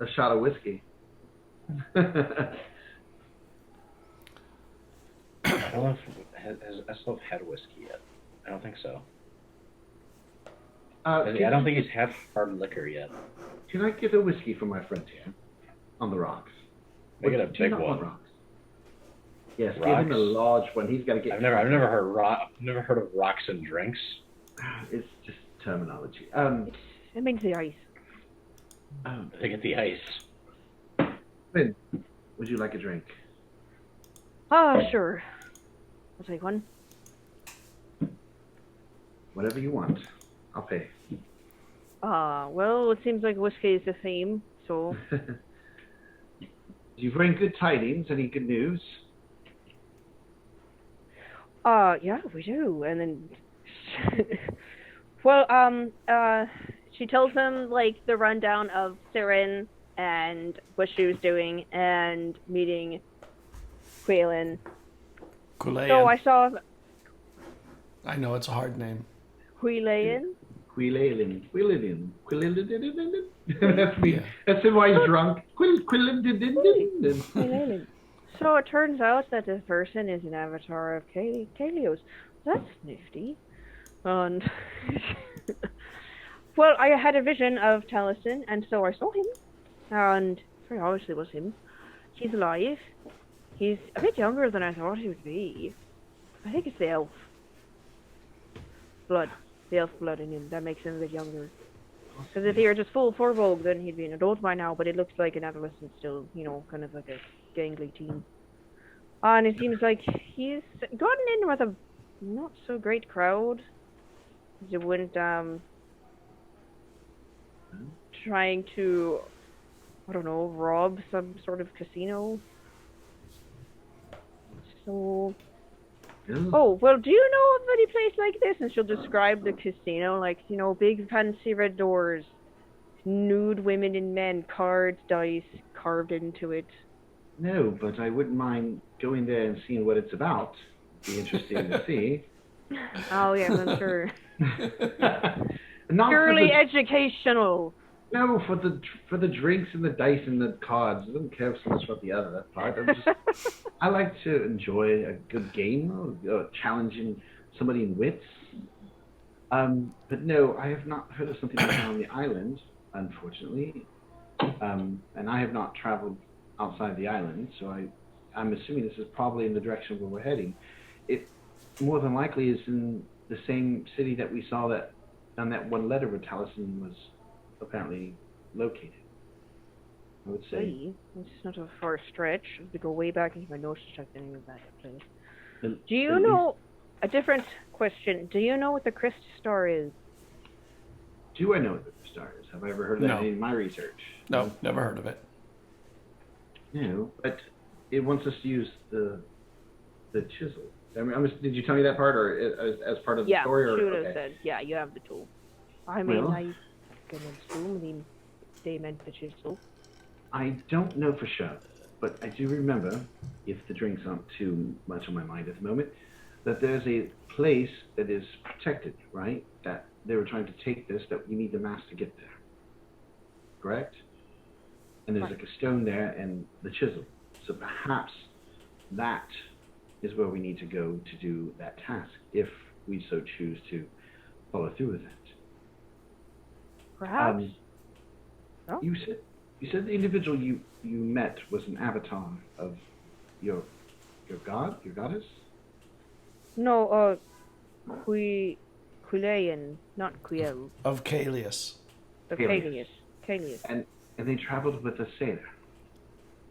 A shot of whiskey. I don't know if has Eslov had whiskey yet. I don't think so. I don't think he's had hard liquor yet. Can I get a whiskey for my friend here on the rocks? I get a Do you big not want one. rocks? Yes, give Rocks? him a large one. He's got to get. I've never heard of rocks and drinks. It's just terminology. It means the ice. They get the ice. Finn, would you like a drink? Oh, sure. I'll take one. Whatever you want, I'll pay. Well, it seems like whiskey is the theme, so... Do you bring good tidings? Any good news? Yeah, we do. And then... well, she tells him, like, the rundown of Cerridwen and what she was doing and meeting Quaelin. So I saw... I know, it's a hard name. Quaelin? Quillalin. That's me. That's him why he's drunk. Quaelin. So it turns out that this person is an avatar of Kalios. That's nifty. And... well, I had a vision of Taliesin, and so I saw him. And very obviously was him. He's alive. He's a bit younger than I thought he would be. I think it's the elf blood. The elf blood in him. That makes him a bit younger. Because if he were just full Firbolg, then he'd be an adult by now, but it looks like an adolescent still, you know, kind of like a gangly teen. And it seems like he's gotten in with a not so great crowd. He went, trying to, I don't know, rob some sort of casino. So... Oh, well, do you know of any place like this? And she'll describe the casino, like, you know, big fancy red doors, nude women and men, cards, dice, carved into it. No, but I wouldn't mind going there and seeing what it's about. Be interesting to see. Oh, yes, I'm sure. Not Purely educational. No, for the drinks and the dice and the cards. I don't care so much about the other part. I like to enjoy a good game, challenging somebody in wits. But no, I have not heard of something like that on the island, unfortunately. And I have not traveled outside the island, so I'm assuming this is probably in the direction where we're heading. It more than likely is in the same city that we saw that on that one letter where Taliesin was apparently located. I would say. Hey, it's not a far stretch. I have to go way back into my notes to check the name of that place. Do you know, a different question, do you know what the Christ Star is? Do I know what the star is? Have I ever heard of that in my research? No, never heard of it. No, but it wants us to use the chisel. I mean, did you tell me that part, or as part of the story? Yeah, or, she would have okay. said, yeah, you have the tool. I mean, Well, I can assume they meant the chisel. I don't know for sure, but I do remember, if the drinks aren't too much on my mind at the moment, that there's a place that is protected, right? That they were trying to take this, that you need the mask to get there. Correct? And there's like a stone there and the chisel. So perhaps that is where we need to go to do that task, if we so choose to follow through with it. Perhaps. No? You said the individual you met was an avatar of your goddess? No, Quilian, not Quiel. Of Kalius. Of Kalius. Kalius. And they traveled with a sailor.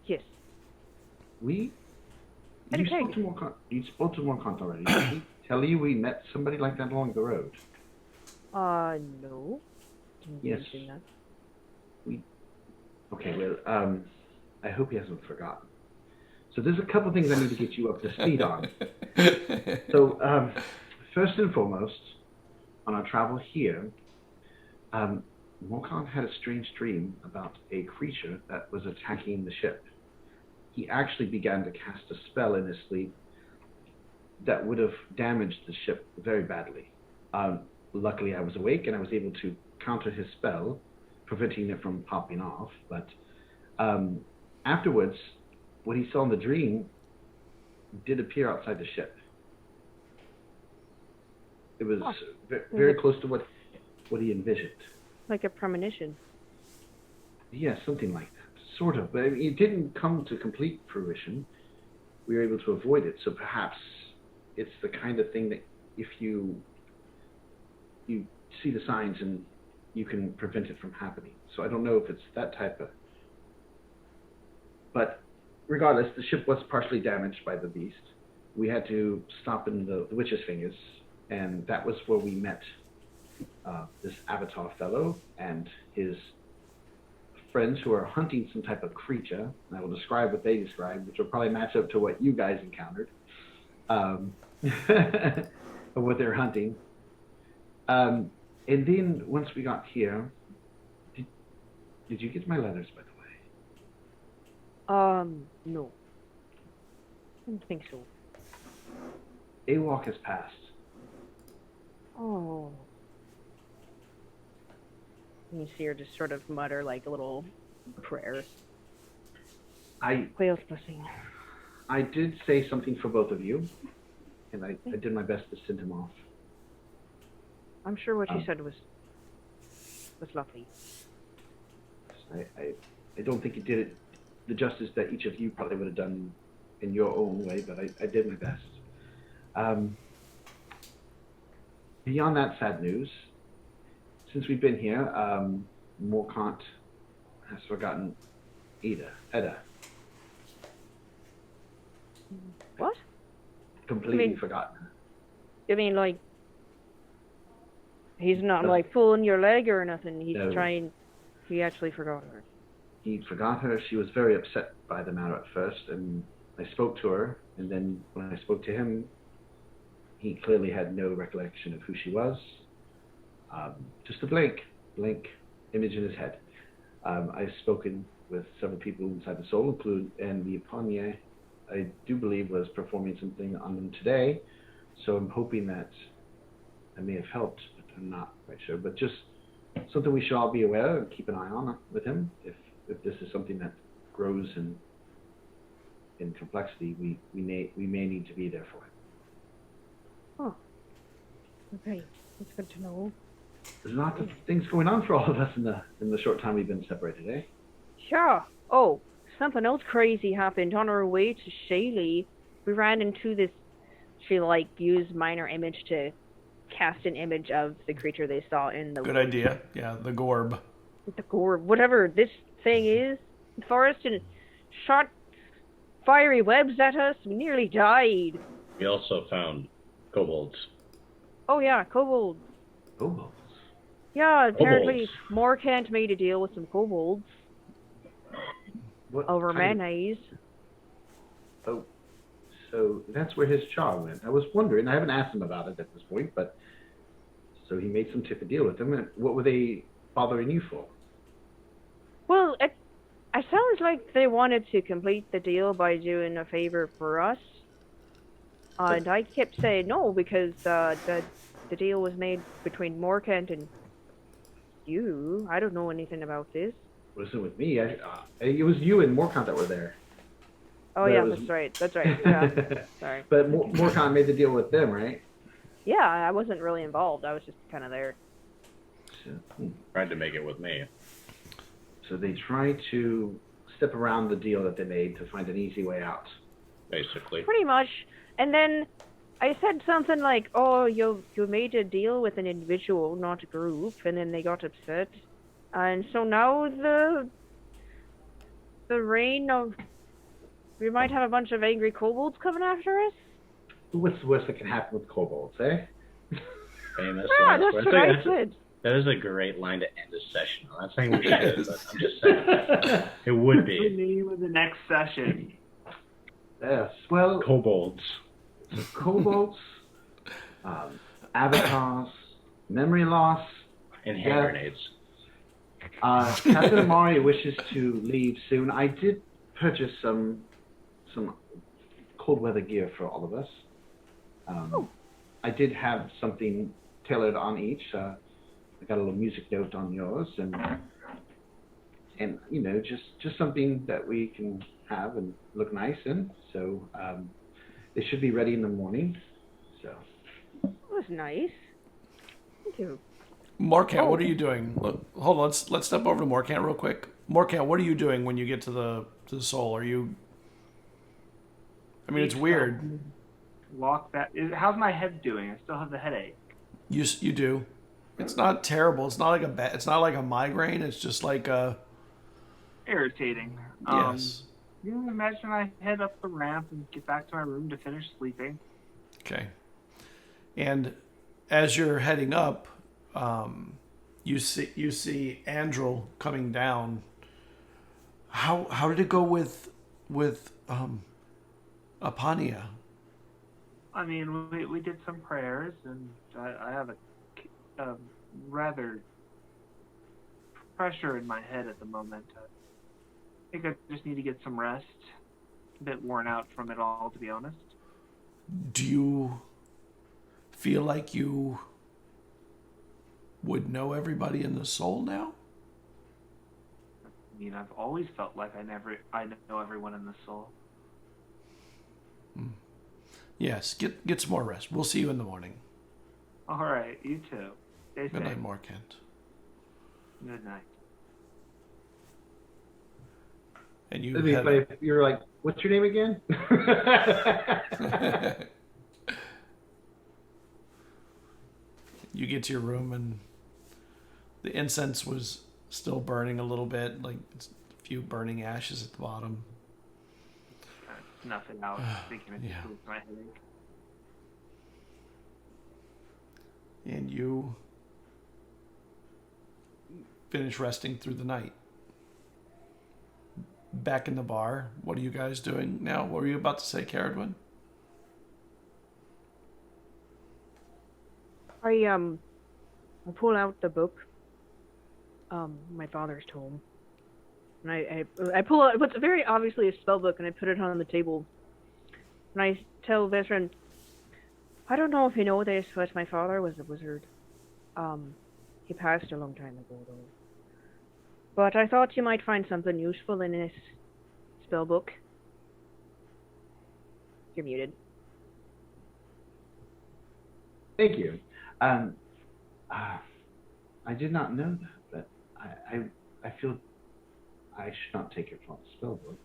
Yes. You And spoke to Morcant already. Did he tell you we met somebody like that along the road? No. Didn't Yes. mention that. Okay, well, I hope he hasn't forgotten. So there's a couple things I need to get you up to speed on. So, first and foremost, on our travel here, Morcant had a strange dream about a creature that was attacking the ship. He actually began to cast a spell in his sleep that would have damaged the ship very badly Luckily, I was awake and I was able to counter his spell, preventing it from popping off. But afterwards, what he saw in the dream did appear outside the ship. It was very close to what he envisioned. Like a premonition. Yeah, something like that, sort of. But it didn't come to complete fruition. We were able to avoid it. So perhaps it's the kind of thing that if you see the signs and you can prevent it from happening. So I don't know if it's that type of... But regardless, the ship was partially damaged by the beast. We had to stop in the Witch's Fingers, and that was where we met this Avatar fellow and his friends who are hunting some type of creature. And I will describe what they described, which will probably match up to what you guys encountered, of what they're hunting. And then once we got here, did you get my letters, by the way? No. I don't think so. A walk has passed. Oh. And you see her just sort of mutter like a little prayer. Whale's blessing. I did say something for both of you, and I did my best to send him off. I'm sure what you said was lovely. I don't think it did it the justice that each of you probably would have done in your own way, but I did my best. Beyond that sad news, since we've been here, Morcant has forgotten Edda. What? Completely forgotten her. You mean like he's not like pulling your leg or nothing? He's No. trying. He actually forgot her. He forgot her. She was very upset by the matter at first, and I spoke to her, and then when I spoke to him, he clearly had no recollection of who she was. Just a blank image in his head. I've spoken with several people inside the soul, and the Eponye, I do believe, was performing something on them today, so I'm hoping that I may have helped, but I'm not quite sure. But just something we should all be aware and keep an eye on with him. If this is something that grows in complexity, we may need to be there for it. Oh. Okay. That's good to know. There's lots of things going on for all of us in the short time we've been separated, eh? Sure. Oh, something else crazy happened on our way to Shaylee. We ran into this. She used minor image to cast an image of the creature they saw in the Good idea. Yeah, the Gorb. the gore, whatever this thing is, in the forest, and shot fiery webs at us. We nearly died. We also found kobolds. Oh yeah, kobolds. Kobolds. Yeah, apparently Morcant made a deal with some kobolds What over kind of- mayonnaise. Oh, so that's where his jaw went. I was wondering. I haven't asked him about it at this point, but so he made some type of deal with them. And what were they bothering you for? Well, it sounds like they wanted to complete the deal by doing a favor for us. And I kept saying no because the deal was made between Morcant and you. I don't know anything about this. What is it with me? It was you and Morcant that were there. Oh But yeah, it was- that's right. That's right. Yeah. Sorry. But Morcant made the deal with them, right? Yeah, I wasn't really involved. I was just kind of there. So, Tried to make it with me. so they tried to step around the deal that they made to find an easy way out. Basically. Pretty much. And then I said something like, "Oh, you made a deal with an individual, not a group," and then they got upset. And so now the reign of we might have a bunch of angry kobolds coming after us. What's the worst that can happen with kobolds, eh? Famous Yeah, last that's words. what I said. That is a great line to end a session. I'm not saying we should, but I'm just saying. It would The be. name of the next session. Yes. Well, Kobolds. kobolds, avatars, memory loss. And hand grenades. Captain Amari wishes to leave soon. I did purchase some cold weather gear for all of us. I did have something tailored on each. I got a little music note on yours, and you know, just something that we can have and look nice in. So they should be ready in the morning. So That was nice. Thank you. Morcant, what are you doing? Look, hold on, let's step over to Morcant real quick. Morcant, what are you doing when you get to the soul? Are you? I mean, it's weird. Walk back. How's my head doing? I still have the headache. You do. It's not terrible. It's not like it's not like a migraine. It's just like a. Irritating. Yes. You imagine I head up the ramp and get back to my room to finish sleeping. Okay. And as you're heading up, you see Andrel coming down. How did it go with Apania? I mean, we did some prayers, and I have a rather pressure in my head at the moment. I think I just need to get some rest. A bit worn out from it all, to be honest. Do you feel like you would know everybody in the soul now? I mean, I've always felt like I know everyone in the soul. Yes, get some more rest. We'll see you in the morning. All right, you too. Stay Good safe. night, Morcant. Good night. And you It'd be funny if you're like, what's your name again? You get to your room and the incense was still burning a little bit, like a few burning ashes at the bottom. Snuff it out, thinking it Yeah. soothes my headache. And you finish resting through the night. Back in the bar, what are you guys doing now? What were you about to say, Cerridwen? I pull out the book, my father's tome, and I pull out what's very obviously a spell book, and I put it on the table, and I tell Vesryn, I don't know if you know this, but my father was a wizard. He passed a long time ago, though. But I thought you might find something useful in this spell book. You're muted. Thank you. I did not know that, but I feel I should not take it from the spell book.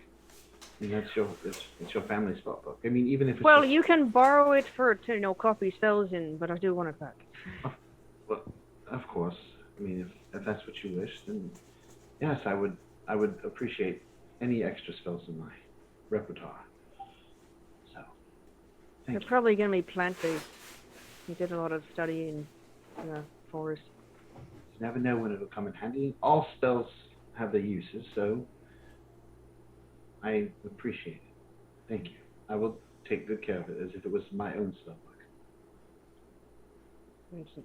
I mean, it's your family spell book. I mean, even if it's Well, just, you can borrow it for to copy spells in, but I do want it back. well, of course. I mean, if that's what you wish, then yes, I would appreciate any extra spells in my repertoire. So, They're thank you. probably going to be plant-based. You did a lot of study in the forest. You never know when it'll come in handy. All spells have their uses, so I appreciate it. Thank you. I will take good care of it as if it was my own spell book. And so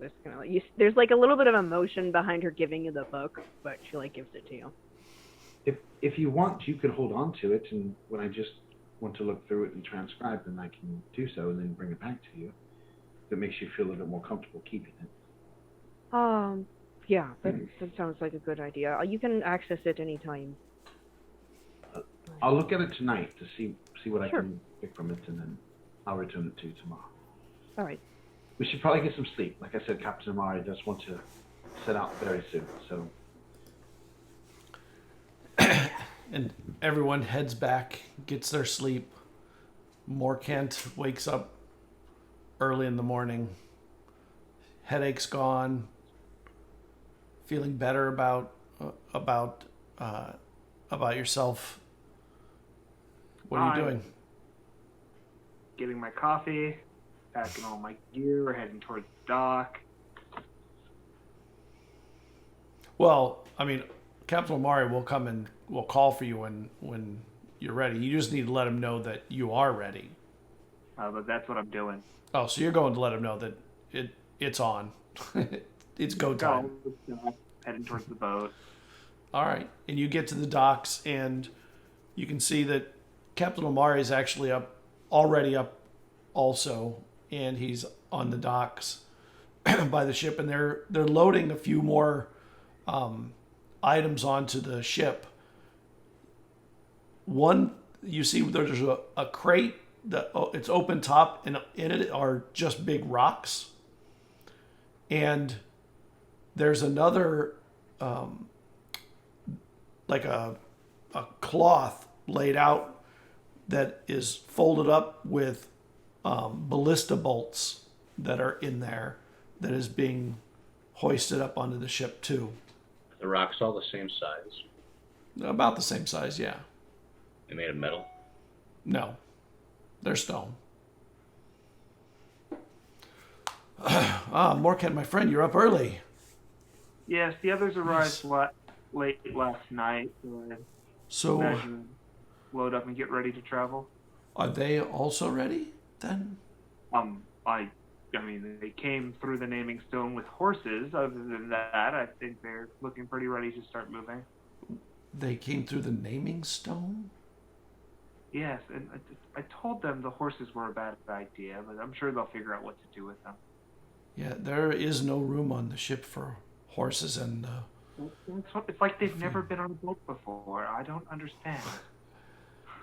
there's like a little bit of emotion behind her giving you the book, but she like gives it to you. If you want, you could hold on to it, and when I just want to look through it and transcribe, then I can do so and then bring it back to you. If it makes you feel a little bit more comfortable keeping it. Yeah, that sounds like a good idea. You can access it anytime. I'll look at it tonight to see what I Sure. can pick from it, and then I'll return it to you tomorrow. All right. We should probably get some sleep. Like I said, Captain Amari does want to set out very soon, so... And everyone heads back, gets their sleep. Morcant wakes up early in the morning. Headache's gone. Feeling better about yourself. What are you doing? Getting my coffee, packing all my gear, heading towards the dock. Well, I mean, Captain Amari will come and will call for you when you're ready. You just need to let him know that you are ready. But that's what I'm doing. Oh, so you're going to let him know that it's on. It's go time. Heading towards the boat. All right. And you get to the docks, and you can see that Captain Amari is actually already up also, and he's on the docks. by the ship, and they're loading a few more items onto the ship. One, you see there's a crate that it's open top, and in it are just big rocks. And there's another like a cloth laid out that is folded up with ballista bolts that are in there that is being hoisted up onto the ship too. The rocks all the same size. About the same size, yeah. They made of metal. No, they're stone. Morcant, my friend, you're up early. Yes, the others arrived late last night, so I So imagine load up and get ready to travel. are they also ready then? I mean, they came through the naming stone with horses. Other than that, I think they're looking pretty ready to start moving. They came through the naming stone? Yes, and I told them the horses were a bad idea, but I'm sure they'll figure out what to do with them. Yeah, there is no room on the ship for horses and... It's like they've never been on a boat before. I don't understand.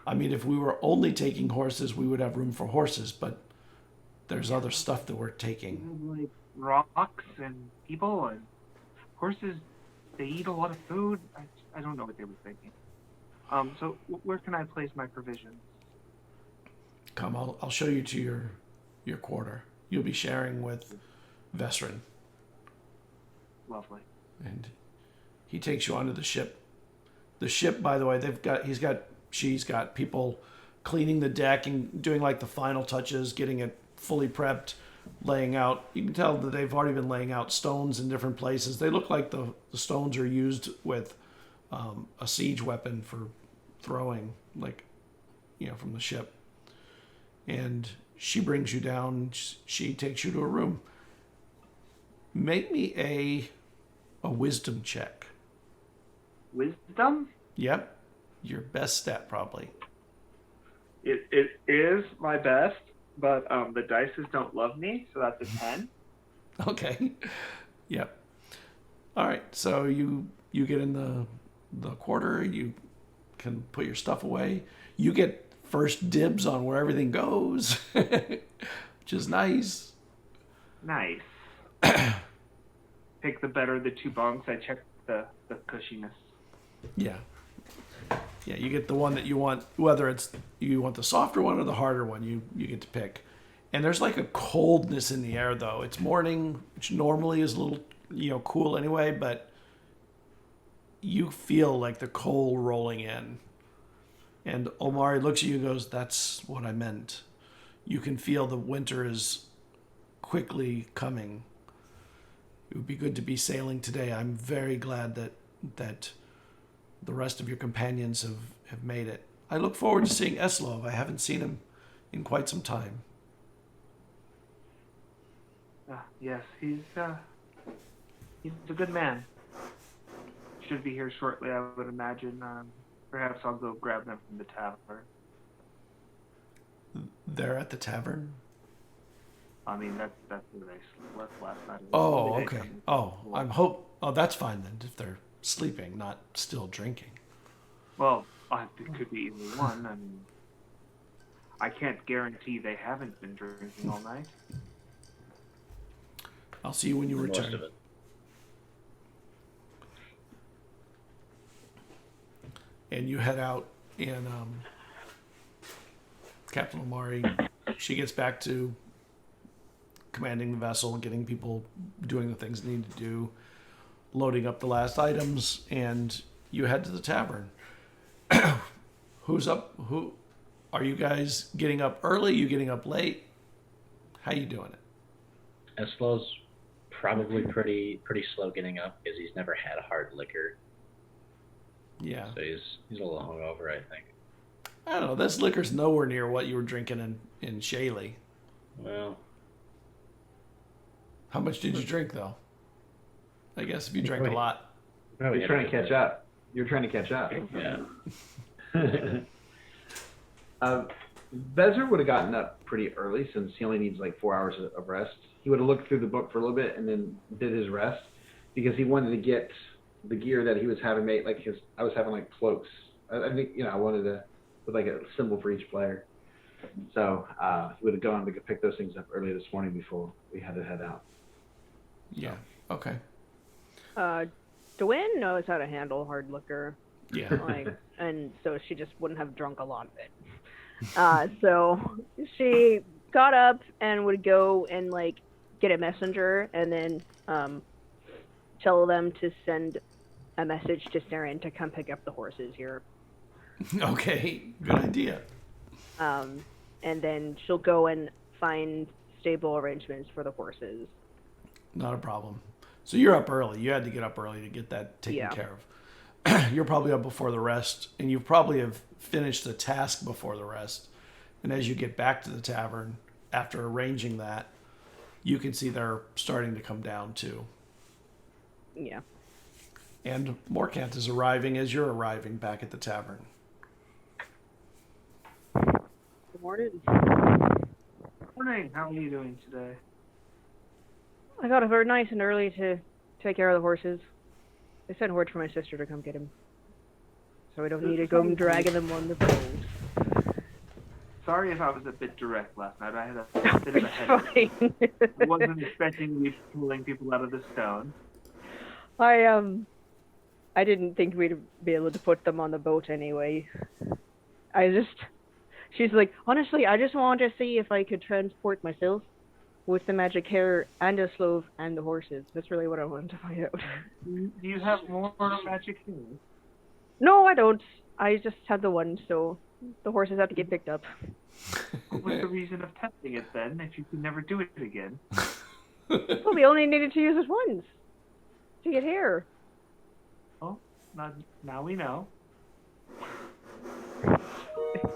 I mean, if we were only taking horses, we would have room for horses, but there's other stuff that we're taking. Like rocks and people and horses, they eat a lot of food. I don't know what they were thinking. So where can I place my provisions? Come, I'll show you to your quarter. You'll be sharing with Vesryn, Lovely. and he takes you onto the ship. The ship, by the way, she's got people cleaning the deck and doing like the final touches, getting it fully prepped, laying out. You can tell that they've already been laying out stones in different places. They look like the stones are used with a siege weapon for throwing, like, from the ship. And she brings you down. She takes you to a room. Make me a wisdom check. Wisdom? Yep. Your best stat, probably. It is my best, but the dices don't love me, so that's a 10. Okay. Yep. All right. So you get in the quarter. You can put your stuff away. You get first dibs on where everything goes, which is nice. Nice. Pick the better of the two bunks. I check the cushiness. Yeah. Yeah, you get the one that you want, whether it's you want the softer one or the harder one, you get to pick. And there's like a coldness in the air, though. It's morning, which normally is a little, cool anyway, but you feel like the cold rolling in. And Omari looks at you and goes, "That's what I meant." You can feel the winter is quickly coming. It would be good to be sailing today. I'm very glad that the rest of your companions have made it. I look forward to seeing Eslov. I haven't seen him in quite some time. Yes, he's a good man. Should be here shortly, I would imagine. Perhaps I'll go grab them from the tavern. They're at the tavern? I mean, that's where they slept last night. Oh, okay. Oh, that's fine then, if they're sleeping, not still drinking. Well, it could be either one. I mean, I can't guarantee they haven't been drinking all night. I'll see you when you return. Most of it. And you head out, and Captain Omari, she gets back to commanding the vessel and getting people doing the things they need to do, loading up the last items, and you head to the tavern. Who's up? Who are you guys getting up early? You getting up late? How you doing it? Eslov's probably pretty slow getting up because he's never had hard liquor. Yeah. So he's a little hungover, I think. I don't know. This liquor's nowhere near what you were drinking in Shaley. Well, How much did you drink, though? I guess if you drank a lot. You're trying to catch up. You're trying to catch up. Yeah. Vesryn would have gotten up pretty early since he only needs like 4 hours of rest. He would have looked through the book for a little bit and then did his rest because he wanted to get the gear that he was having made. Like I was having like cloaks. I think I wanted to with like a symbol for each player. So he would have gone to pick those things up early this morning before we had to head out. Yeah. Okay. Dwayne knows how to handle hard liquor. Yeah. And so she just wouldn't have drunk a lot of it. So she got up and would go and like get a messenger and then tell them to send a message to Saren to come pick up the horses here. Okay. Good idea. And then she'll go and find stable arrangements for the horses. Not a problem. So you're up early. You had to get up early to get that taken care of. You're probably up before the rest, and you probably have finished the task before the rest. And as you get back to the tavern, after arranging that, you can see they're starting to come down too. Yeah. And Morcant is arriving as you're arriving back at the tavern. Good morning. Morning. How are you doing today? I got up very nice and early to take care of the horses. They sent word for my sister to come get him. So I don't need to go dragging them on the boat. Sorry if I was a bit direct last night. I had a bit of a headache. I wasn't expecting to be pulling people out of the stone. I didn't think we'd be able to put them on the boat anyway. She's like, honestly, I just wanted to see if I could transport myself with the magic hair and Eslov and the horses. That's really what I wanted to find out. Do you have more magic hair? No, I don't. I just have the one, so the horses have to get picked up. What was the reason of testing it then, if you could never do it again? Well, we only needed to use it once to get hair. Oh, now we know.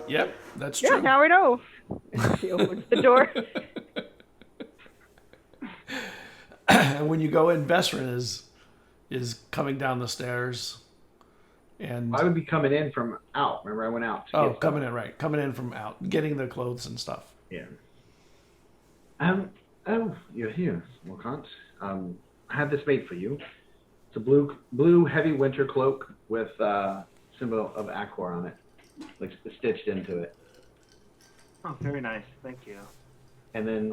Yep, that's true. Yeah, now we know. She opens the door. And when you go in, Vesryn is coming down the stairs. And I would be coming in from out. Remember, I went out. Coming in, right. Coming in from out. Getting the clothes and stuff. Yeah. Oh, you're here, Morcant. I had this made for you. It's a blue heavy winter cloak with symbol of Aquar on it, like stitched into it. Oh, very nice. Thank you. And then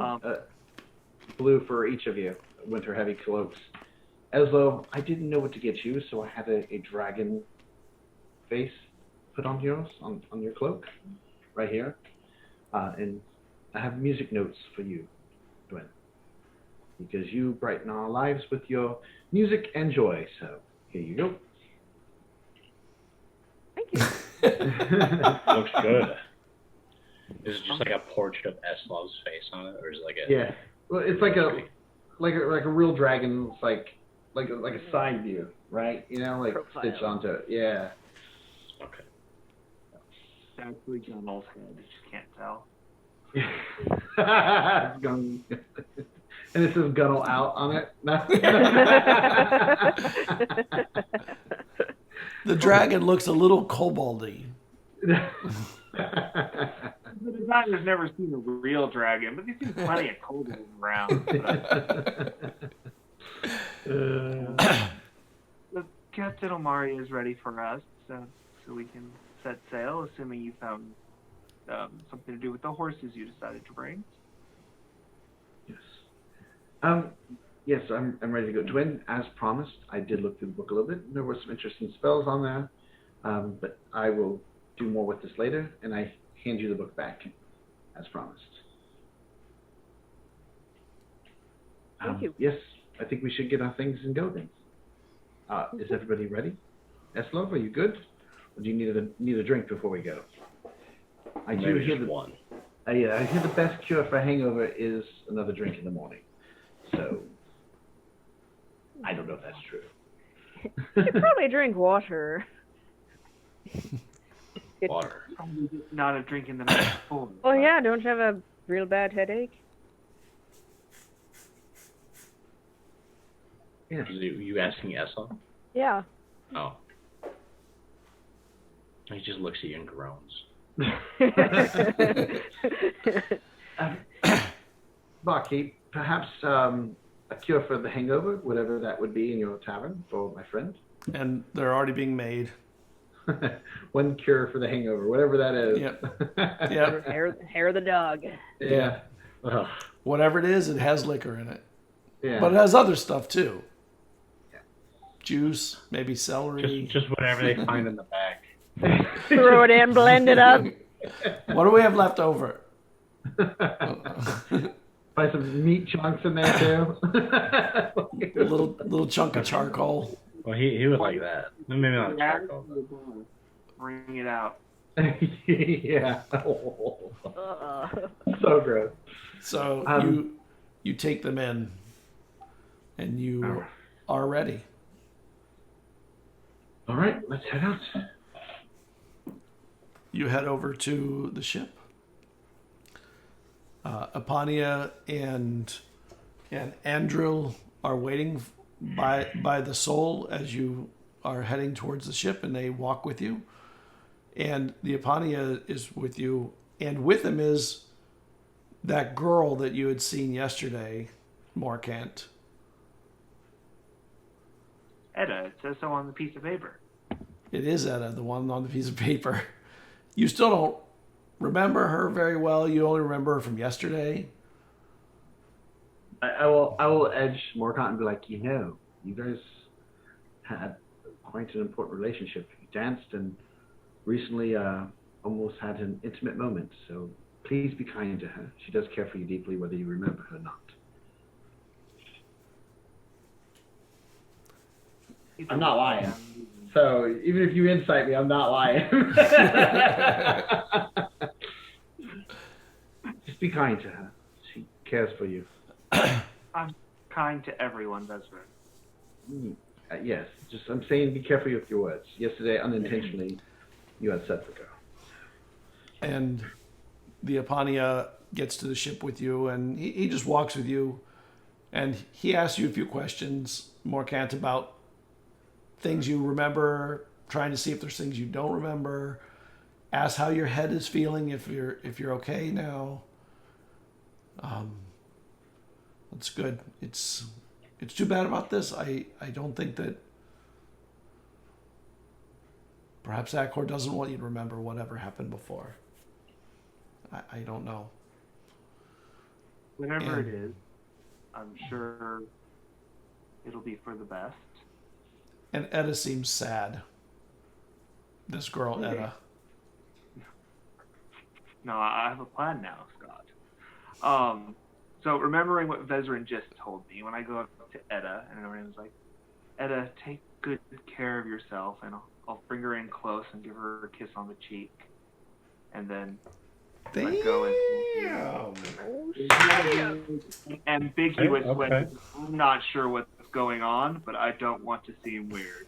blue for each of you, winter heavy cloaks. Eslov, I didn't know what to get you, so I had a dragon face put on yours, on your cloak, right here. And I have music notes for you, Dwayne, because you brighten our lives with your music and joy. So here you go. Thank you. Looks good. Is it just like a portrait of Eslov's face on it, or is it like a? Yeah. Well, it's like a real dragon. It's like a side view, right? You know, like Profile. stitched onto it. Yeah. Okay. It's actually Gunnel's head. You just can't tell. And it says Gunnel out on it. The dragon looks a little koboldy. The designer's never seen a real dragon, but he's seen plenty of kobolds around. The Captain Omari is ready for us, so we can set sail, assuming you found something to do with the horses you decided to bring. Yes. Yes, I'm ready to go. Dwayne, as promised, I did look through the book a little bit. There were some interesting spells on there, but I will do more with this later, and I hand you the book back, as promised. Thank you. Yes, I think we should get our things and go then. Is everybody ready? Eslov, are you good? Or do you need a drink before we go? I do Maybe hear just one. Yeah, I hear the best cure for hangover is another drink in the morning. So, I don't know if that's true. You should probably drink water. Water. Probably just not a drink in the night before. Oh yeah, don't you have a real bad headache? Yeah. Is you asking Eslov? Yeah. Oh. He just looks at you and groans. Barkeep, perhaps a cure for the hangover, whatever that would be in your tavern for my friend. And they're already being made. One cure for the hangover, whatever that is. Yep. Yep. Hair of the dog. Yeah. Ugh. Whatever it is, it has liquor in it. Yeah. But it has other stuff too. Juice, maybe celery. Just whatever they find in the back. Throw it in, blend it up. What do we have left over? Buy some meat chunks in there too. A little chunk of charcoal. Well, he would like that. Maybe not Yeah. charcoal. Bring it out. Yeah. So gross. So you take them in, and you are ready. All right, let's head out. You head over to the ship. Apania and Andril are waiting by the Soul as you are heading towards the ship, and they walk with you. And the Apania is with you, and with him is that girl that you had seen yesterday, Morcant. Edda, it says so on the piece of paper. It is Edda, the one on the piece of paper. You still don't remember her very well. You only remember her from yesterday. I will edge Morcant and be like, you guys had quite an important relationship. You danced and recently almost had an intimate moment. So please be kind to her. She does care for you deeply, whether you remember her or not. I'm not lying. So even if you incite me, I'm not lying. Just be kind to her. She cares for you. I'm kind to everyone, Vesryn. Yes, just I'm saying be careful with your words. Yesterday, unintentionally, you had sex with her. And the Apania gets to the ship with you, and he just walks with you, and he asks you a few questions, Morcant, about things you remember, trying to see if there's things you don't remember. Ask how your head is feeling, if you're okay now. That's good. It's too bad about this. I don't think that perhaps Akor doesn't want you to remember whatever happened before. I don't know. Whatever it is, I'm sure it'll be for the best. And Edda seems sad. This girl, Edda. No, I have a plan now, Scott. So remembering what Vesryn just told me, when I go up to Edda, and everyone's like, Edda, take good care of yourself, and I'll bring her in close and give her a kiss on the cheek. And then let go and ambiguous when I'm not sure what's going on, but I don't want to seem weird.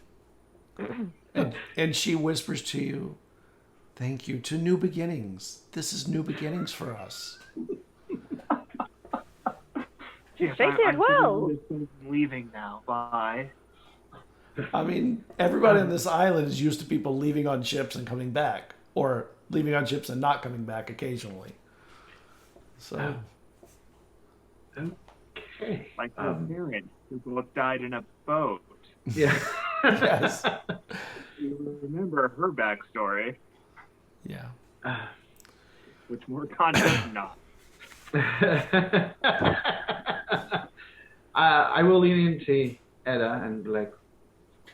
And she whispers to you, "Thank you to new beginnings. This is new beginnings for us." Yes, They did well. I'm leaving now. Bye. I mean, everybody on this island is used to people leaving on ships and coming back, or leaving on ships and not coming back occasionally. So, Okay. Like her parents who both died in a boat. Yeah. yes, You remember her backstory, yeah. which more content not. I will lean into Edda and be like,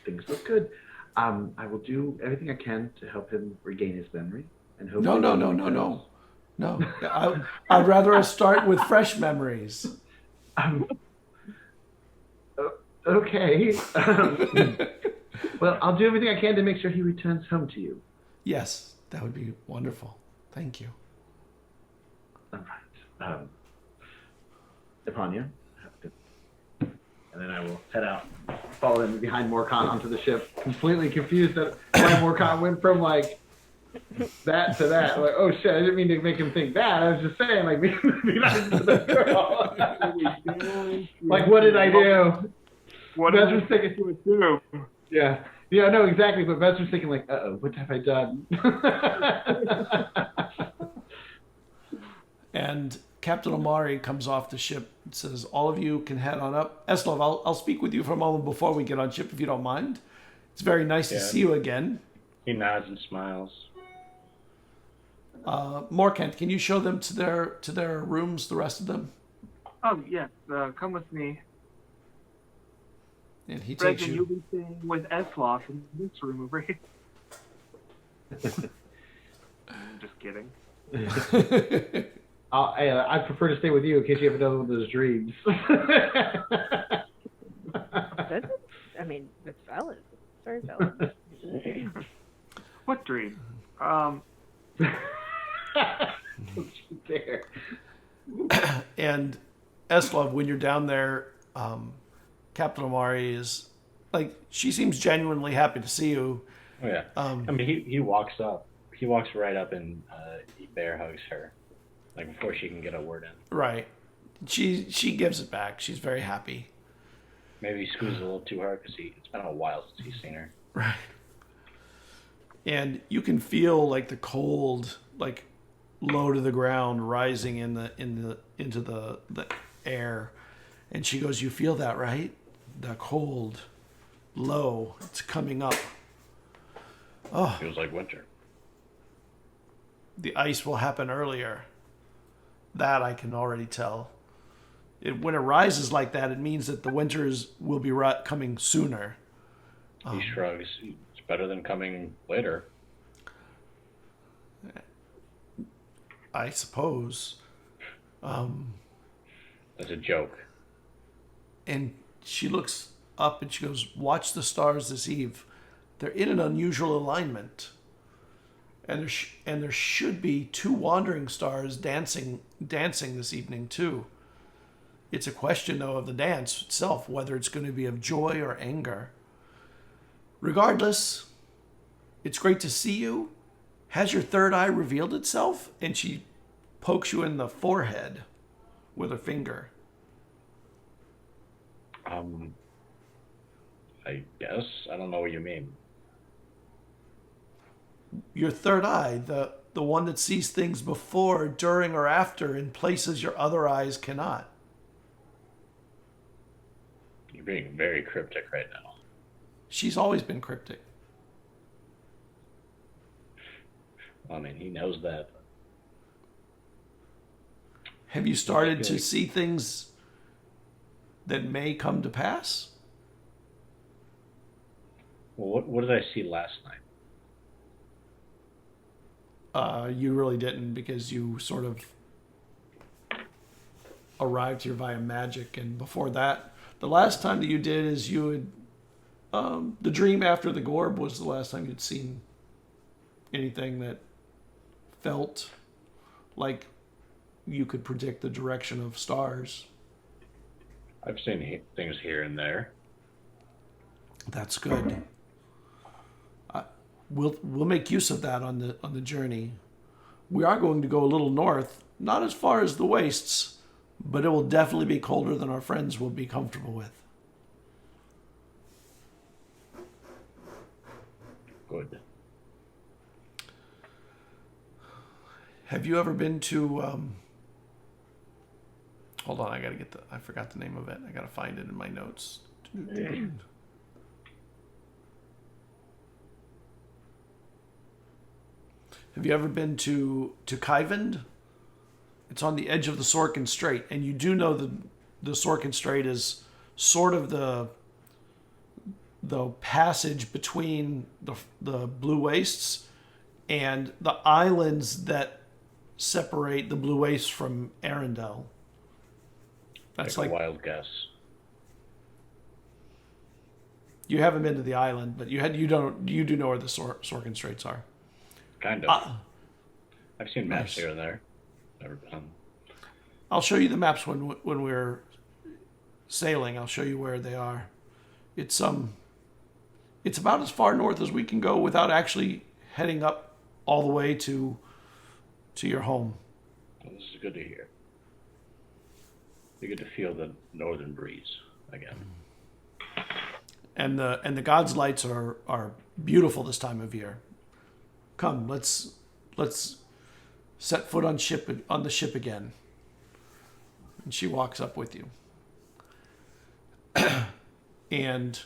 things look good. I will do everything I can to help him regain his memory. And hopefully No. I'd rather us start with fresh memories. Okay. Well, I'll do everything I can to make sure he returns home to you. Yes, that would be wonderful. Thank you. All right. Epanya. And then I will head out, follow him behind Morcant onto the ship, completely confused at why Morcant went from like that to that. Like, oh shit, I didn't mean to make him think that. I was just saying, like, be nice to the girl. Like, what did I do? What That's is just thinking. to assume? Yeah. Yeah, I know exactly. But Vesryn's thinking like, uh-oh, what have I done? And Captain Omari comes off the ship and says, all of you can head on up. Eslov, I'll speak with you for a moment before we get on ship, if you don't mind. It's very nice to see you again. He nods and smiles. Morcant, can you show them to their rooms, the rest of them? Oh, yes. Come with me. And he takes Regan, you. you'll be staying with Eslov in this room over here. I'm just kidding. I prefer to stay with you in case you have another one of those dreams. That's, I mean, that's valid. Very valid. What dream? There. And Eslov, when you're down there, Captain Omari is like, she seems genuinely happy to see you. Oh yeah. I mean, he walks up. He walks right up and he bear hugs her, like before she can get a word in. Right. She gives it back. She's very happy. Maybe he squeezes a little too hard because it's been a while since he's seen her. Right. And you can feel like the cold, like low to the ground, rising into the air. And she goes, "You feel that, right? The cold, low. It's coming up. Oh, Feels like winter. the ice will happen earlier. That I can already tell. When it rises like that, it means that the winters will be coming sooner." He shrugs. It's better than coming later. I suppose. That's a joke. And she looks up and she goes, "Watch the stars this eve. They're in an unusual alignment. And there should be 2 wandering stars dancing this evening too. It's a question though of the dance itself, whether it's going to be of joy or anger. Regardless, it's great to see you. Has your third eye revealed itself?" And she pokes you in the forehead with her finger. I guess. I don't know what you mean. Your third eye, the one that sees things before, during, or after in places your other eyes cannot. You're being very cryptic right now. She's always been cryptic. I mean, he knows that. Have you started to see things that may come to pass? Well, what did I see last night? You really didn't, because you sort of arrived here via magic, and before that, the last time that you did is you had the dream after the Gorb was the last time you'd seen anything that felt like you could predict the direction of stars. I've seen things here and there. That's good. We'll make use of that on the journey. We are going to go a little north, not as far as the wastes, but it will definitely be colder than our friends will be comfortable with. Good. Have you ever been to? Hold on, I forgot the name of it. I gotta find it in my notes. Have you ever been to Coventry? It's on the edge of the Sorkin Strait, and you do know the Sorkin Strait is sort of the passage between the Blue Wastes and the islands that separate the Blue Wastes from Arendelle. That's like a wild guess. You haven't been to the island, but you do know where the Sorkin Straits are. Kind of. I've seen maps Nice. here and there. Never been. I'll show you the maps when we're sailing. I'll show you where they are. It's about as far north as we can go without actually heading up all the way to your home. Well, this is good to hear. You get to feel the northern breeze again. And the gods' lights are beautiful this time of year. Come, let's set foot on the ship again. And she walks up with you. And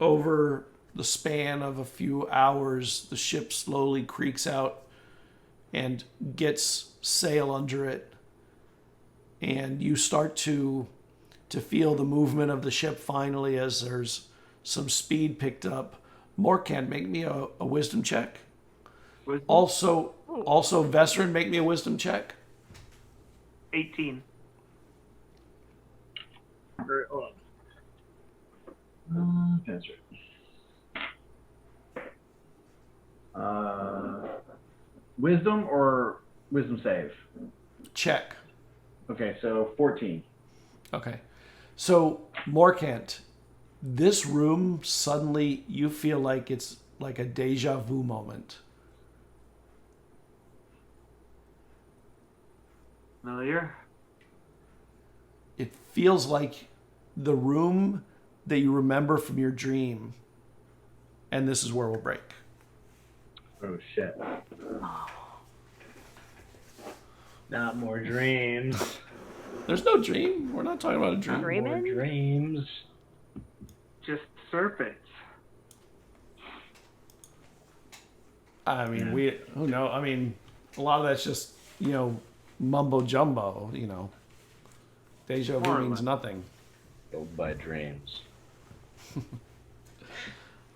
over the span of a few hours, the ship slowly creaks out and gets sail under it. And you start to feel the movement of the ship finally as there's some speed picked up. Morcant, make me a wisdom check. Wisdom? Also, Vesryn, make me a wisdom check. 18. Hold on. That's right. Wisdom or wisdom save? Check. Okay, so 14. Okay. So, Morcant, this room, suddenly you feel like it's like a deja vu moment. Familiar? It feels like the room that you remember from your dream. And this is where we'll break. Oh, shit. Not more dreams. There's no dream. We're not talking about a dream. Dream? More Dreaming? dreams. Just serpents. I mean, who knows? I mean, a lot of that's just, mumbo jumbo, Deja vu means nothing. Filled by dreams.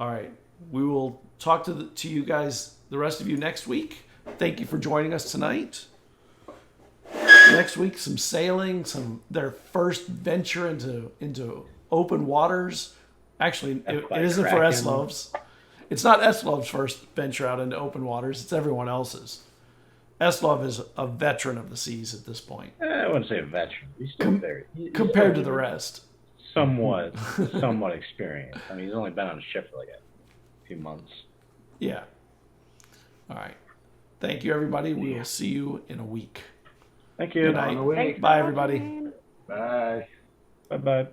All right. We will talk to you guys, the rest of you, next week. Thank you for joining us tonight. Next week, some sailing, their first venture into open waters. Actually, it isn't for Kraken. Eslov's. It's not Eslov's first venture out into open waters. It's everyone else's. Eslov is a veteran of the seas at this point. I wouldn't say a veteran. He's still very he's Compared to still the rest. somewhat experienced. I mean, he's only been on a ship for like a few months. Yeah. All right. Thank you, everybody. We will see you in a week. Thank you. Good night. Thanks for Bye, everybody. watching. Bye. Bye bye.